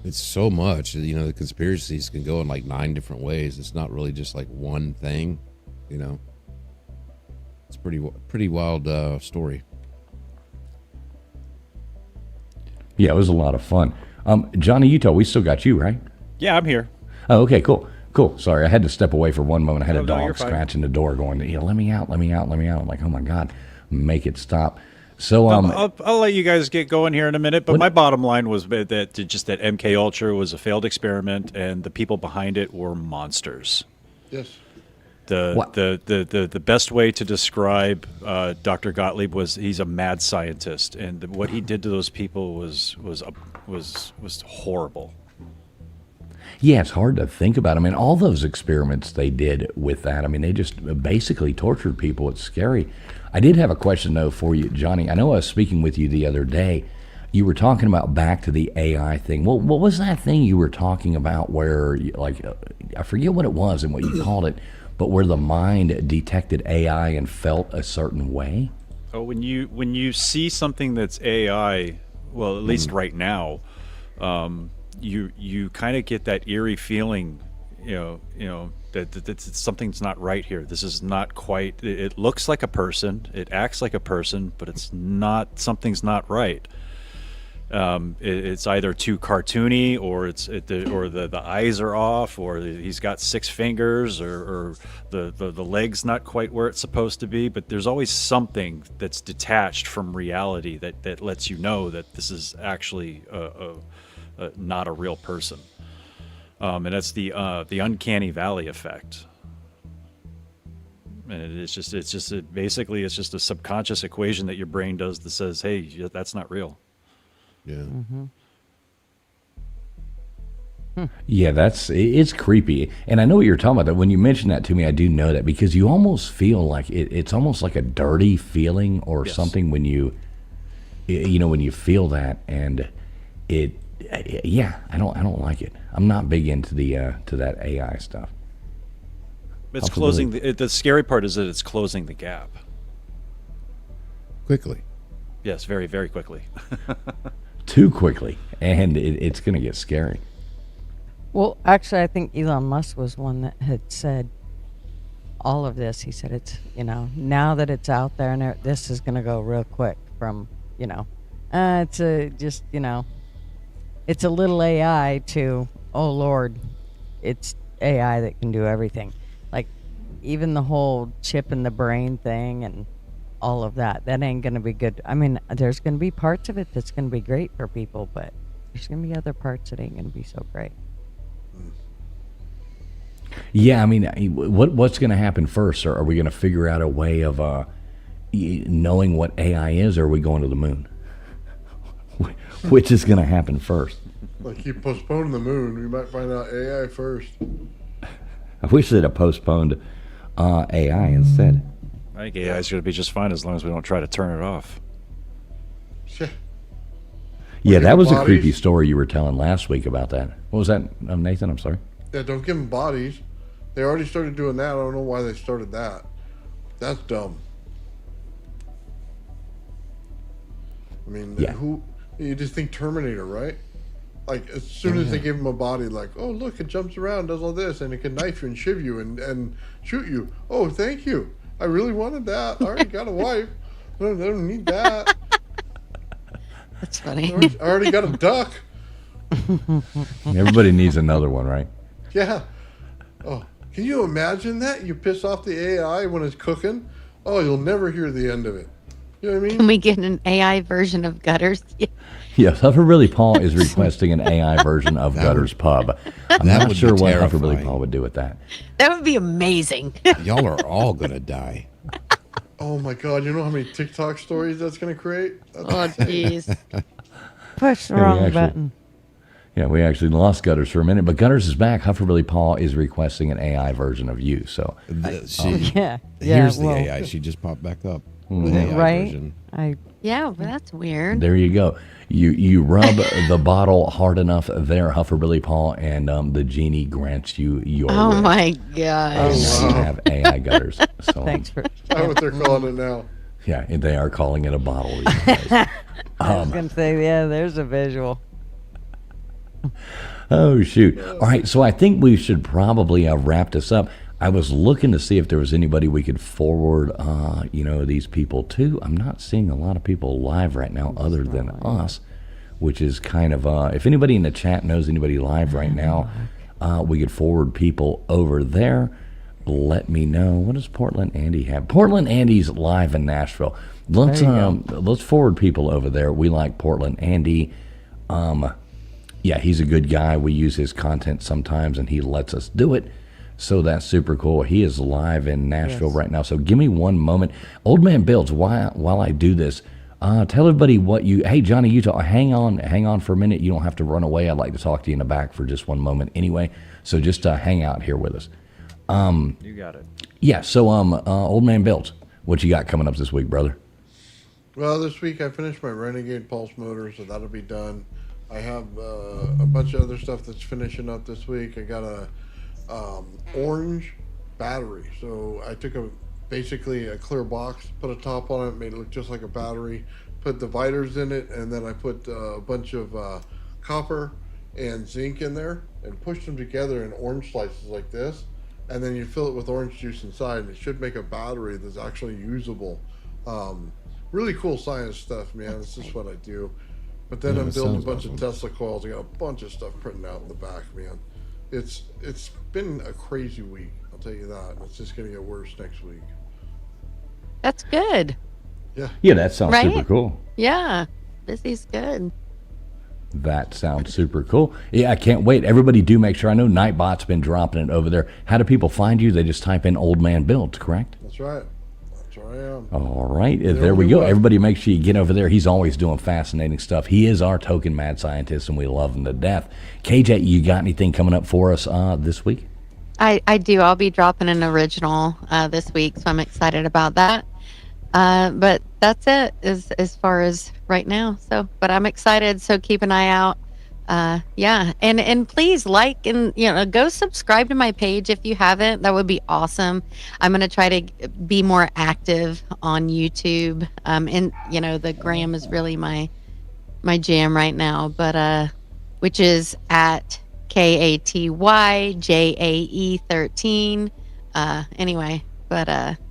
it's so much. The conspiracies can go in like 9 different ways. It's not really just like one thing. It's pretty wild story. Yeah, it was a lot of fun. Johnny Utah, we still got you, right? Yeah, I'm here. Oh, okay, cool. Sorry, I had to step away for one moment. I had a dog scratching the door going, let me out. I'm like, oh my God, make it stop. So I'll let you guys get going here in a minute, but my bottom line was that MKUltra was a failed experiment, and the people behind it were monsters. Yes. The best way to describe Dr. Gottlieb was he's a mad scientist, and what he did to those people was horrible. Yeah, it's hard to think about. All those experiments they did with that, they just basically tortured people. It's scary. I did have a question, though, for you, Johnny. I know I was speaking with you the other day. You were talking about back to the AI thing. Well, what was that thing you were talking about where, I forget what it was and what you called it, but where the mind detected AI and felt a certain way. Oh, when you see something that's AI, well, at least right now, you kind of get that eerie feeling, that something's not right here. This is not quite. It looks like a person, it acts like a person, but it's not. Something's not right. It's either too cartoony, or the eyes are off, or he's got 6 fingers, or the leg's not quite where it's supposed to be. But there's always something that's detached from reality that lets you know that this is actually not a real person. And that's the uncanny valley effect. And it's just basically it's just a subconscious equation that your brain does that says, hey, that's not real. Yeah. Yeah, it's creepy. And I know what you're talking about. That when you mention that to me, I do know that, because you almost feel like it's almost like a dirty feeling or something when you feel that, and I don't like it. I'm not big into to that AI stuff. It's closing the scary part is that it's closing the gap quickly. Yes, very, very quickly. Too quickly, and it's going to get scary. Well, actually, I think Elon Musk was one that had said all of this. He said it's, now that it's out there, and this is going to go real quick from, it's it's a little AI to, oh, Lord, it's AI that can do everything. Like, even the whole chip in the brain thing and all of that ain't going to be good. I mean, there's going to be parts of it that's going to be great for people, but there's going to be other parts that ain't going to be so great. Yeah, I mean, what's going to happen first? Or are we going to figure out a way of knowing what AI is, or are we going to the moon? Which is going to happen first? Like, keep postponing the moon, we might find out AI first. I wish they'd have postponed AI instead. I think AI is going to be just fine as long as we don't try to turn it off. Yeah, that was a creepy story you were telling last week about that. What was that, Nathan? I'm sorry. Yeah, don't give them bodies. They already started doing that. I don't know why they started that. That's dumb. I mean, you just think Terminator, right? Like, as soon as they give him a body, like, oh, look, it jumps around, does all this, and it can knife you and shiv you and shoot you. Oh, thank you. I really wanted that. I already got a wife. I don't need that. That's funny. I already got a duck. Everybody needs another one, right? Yeah. Oh, can you imagine that? You piss off the AI when it's cooking? Oh, you'll never hear the end of it. You know what I mean? Can we get an AI version of Gutters? Yes, Hufferbilly Paul is requesting an AI version of Gutters Pub. I'm not sure what Hufferbilly Paul would do with that. That would be amazing. Y'all are all going to die. Oh my God, you know how many TikTok stories that's going to create? Oh, jeez. Push the wrong button. Yeah, we actually lost Gutters for a minute, but Gutters is back. Hufferbilly Paul is requesting an AI version of you. So, here's the AI. She just popped back up. Mhm. The AI Right? version. Yeah, but that's weird. There you go. You rub the bottle hard enough there, Hufferbilly Paul, and the genie grants you your Oh wish. my gosh. And now you have AI Gutters. So, Thanks for. That's what they're calling it now. yeah, and they are calling it a bottle. These days. I was going to say, yeah, there's a visual. Oh, shoot. All right, so I think we should probably wrap this up. I was looking to see if there was anybody we could forward, these people to. I'm not seeing a lot of people live right now other than us, which is kind of, if anybody in the chat knows anybody live right now, we could forward people over there. Let me know. What does Portland Andy have? Portland Andy's live in Nashville. Let's forward people over there. We like Portland Andy. Yeah, he's a good guy. We use his content sometimes, and he lets us do it. So that's super cool. He is live in Nashville right now. So give me one moment. Old Man Builds, while I do this, tell everybody hey, Johnny Utah, hang on for a minute. You don't have to run away. I'd like to talk to you in the back for just one moment anyway. So just hang out here with us. You got it. Yeah, so Old Man Builds, what you got coming up this week, brother? Well, this week I finished my Renegade Pulse motor, so that'll be done. I have a bunch of other stuff that's finishing up this week. I got a orange battery. So I took basically a clear box, put a top on it, made it look just like a battery, put dividers in it, and then I put a bunch of copper and zinc in there and pushed them together in orange slices like this. And then you fill it with orange juice inside, and it should make a battery that's actually usable. Really cool science stuff, man. This is what I do. But then I'm building a bunch of Tesla coils. I got a bunch of stuff printing out in the back, man. It's been a crazy week, I'll tell you that. It's just going to get worse next week. That's good. Yeah. Yeah, that sounds super cool. Yeah, busy's good. That sounds super cool. Yeah, I can't wait. Everybody do make sure. I know Nightbot's been dropping it over there. How do people find you? They just type in Old Man Builds, correct? That's right. That's where I am. All right. There we go. Everybody make sure you get over there. He's always doing fascinating stuff. He is our token mad scientist, and we love him to death. KJ, you got anything coming up for us this week? I do. I'll be dropping an original this week, so I'm excited about that. But that's it as far as right now. So, but I'm excited. So keep an eye out. Yeah. And please like and, go subscribe to my page if you haven't. That would be awesome. I'm going to try to be more active on YouTube. And, the gram is really my jam right now, but, which is at KATYJAE 13. Anyway. But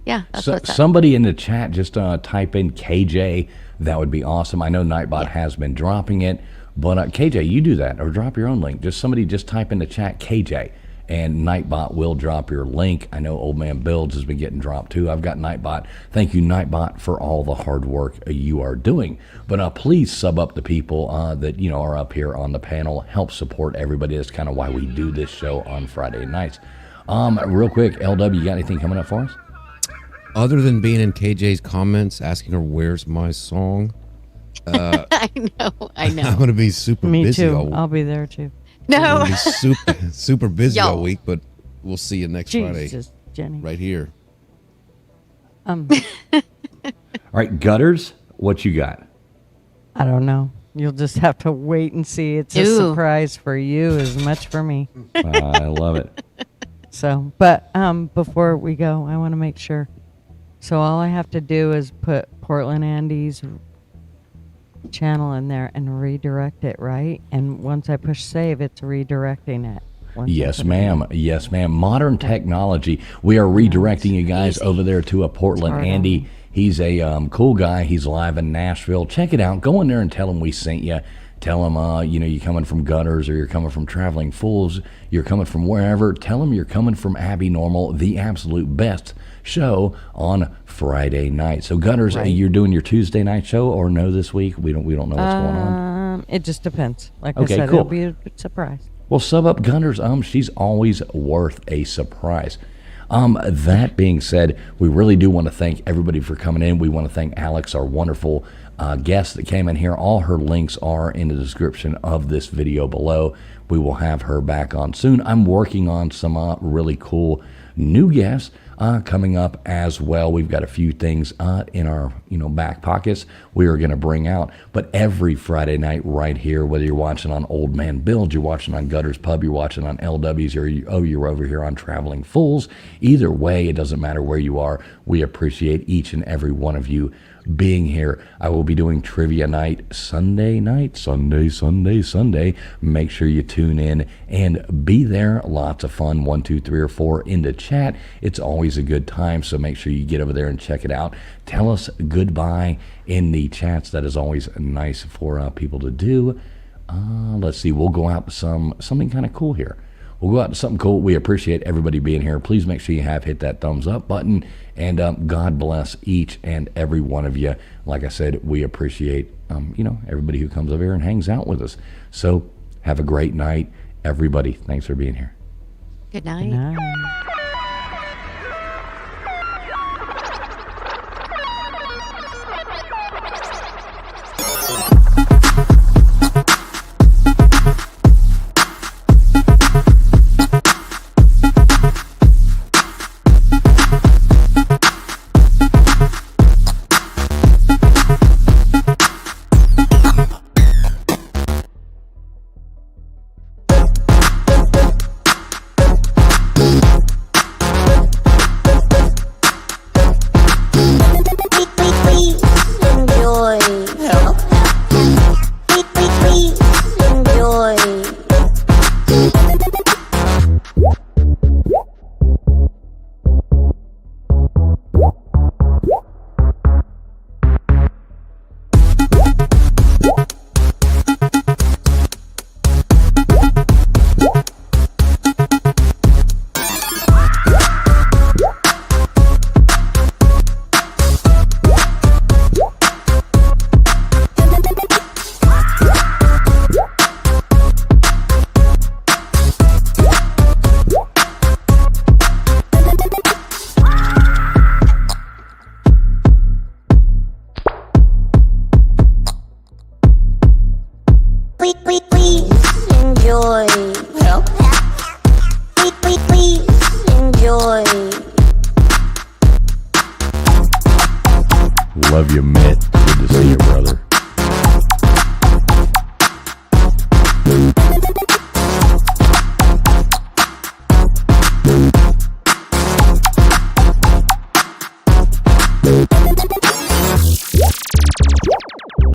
yeah, that's what's up. Somebody in the chat just type in KJ. That would be awesome. I know Nightbot has been dropping it, but KJ, you do that or drop your own link. Somebody just type in the chat KJ, and Nightbot will drop your link. I know Old Man Builds has been getting dropped too. I've got Nightbot. Thank you, Nightbot, for all the hard work you are doing. But please sub up the people that are up here on the panel. Help support everybody. That's kind of why we do this show on Friday nights. Real quick, LW, you got anything coming up for us? Other than being in KJ's comments, asking her where's my song. I know. I'm going to be super Me busy. too. I'll be there too. No. I'm gonna be super busy all week, but we'll see you next Jesus, Friday. Jenny. Right here. All right, Gutters, what you got? I don't know. You'll just have to wait and see. It's a surprise for you as much for me. I love it. So, but before we go, I want to make sure. So all I have to do is put Portland Andy's channel in there and redirect it, right? And once I push save, it's redirecting it. Yes, ma'am. Yes, ma'am. Modern technology. We are redirecting you guys over there to a Portland Andy. He's a cool guy. He's live in Nashville. Check it out. Go in there and tell him we sent you. Tell him, you're coming from Gutters or you're coming from Traveling Fools. You're coming from wherever. Tell him you're coming from Abbinormal, the absolute best show on Friday night. So Gutters, you're doing your Tuesday night show or no this week? We don't know what's going on. It just depends. Like Okay, I said, cool. it'll be a surprise. Well, sub up Gutters. She's always worth a surprise. That being said, we really do want to thank everybody for coming in. We want to thank Alex, our wonderful guest that came in here. All her links are in the description of this video below. We will have her back on soon. I'm working on some really cool new guests coming up as well. We've got a few things in our back pockets we are going to bring out. But every Friday night right here, whether you're watching on Old Man Build, you're watching on Gutters Pub, you're watching on LW's, or you're over here on Traveling Fools, either way, it doesn't matter where you are. We appreciate each and every one of you being here. I will be doing trivia night Sunday. Make sure you tune in and be there. Lots of fun. 1, 2, 3, or 4 in the chat. It's always a good time, so make sure you get over there and check it out. Tell us goodbye in the chats. That is always nice for people to do. Let's see. We'll go out to something kind of cool here. We'll go out to something cool. We appreciate everybody being here. Please make sure you hit that thumbs up button. And God bless each and every one of you. Like I said, we appreciate, everybody who comes over here and hangs out with us. So have a great night, everybody. Thanks for being here. Good night. Good night. Love you, Mitt. Good to see you, brother.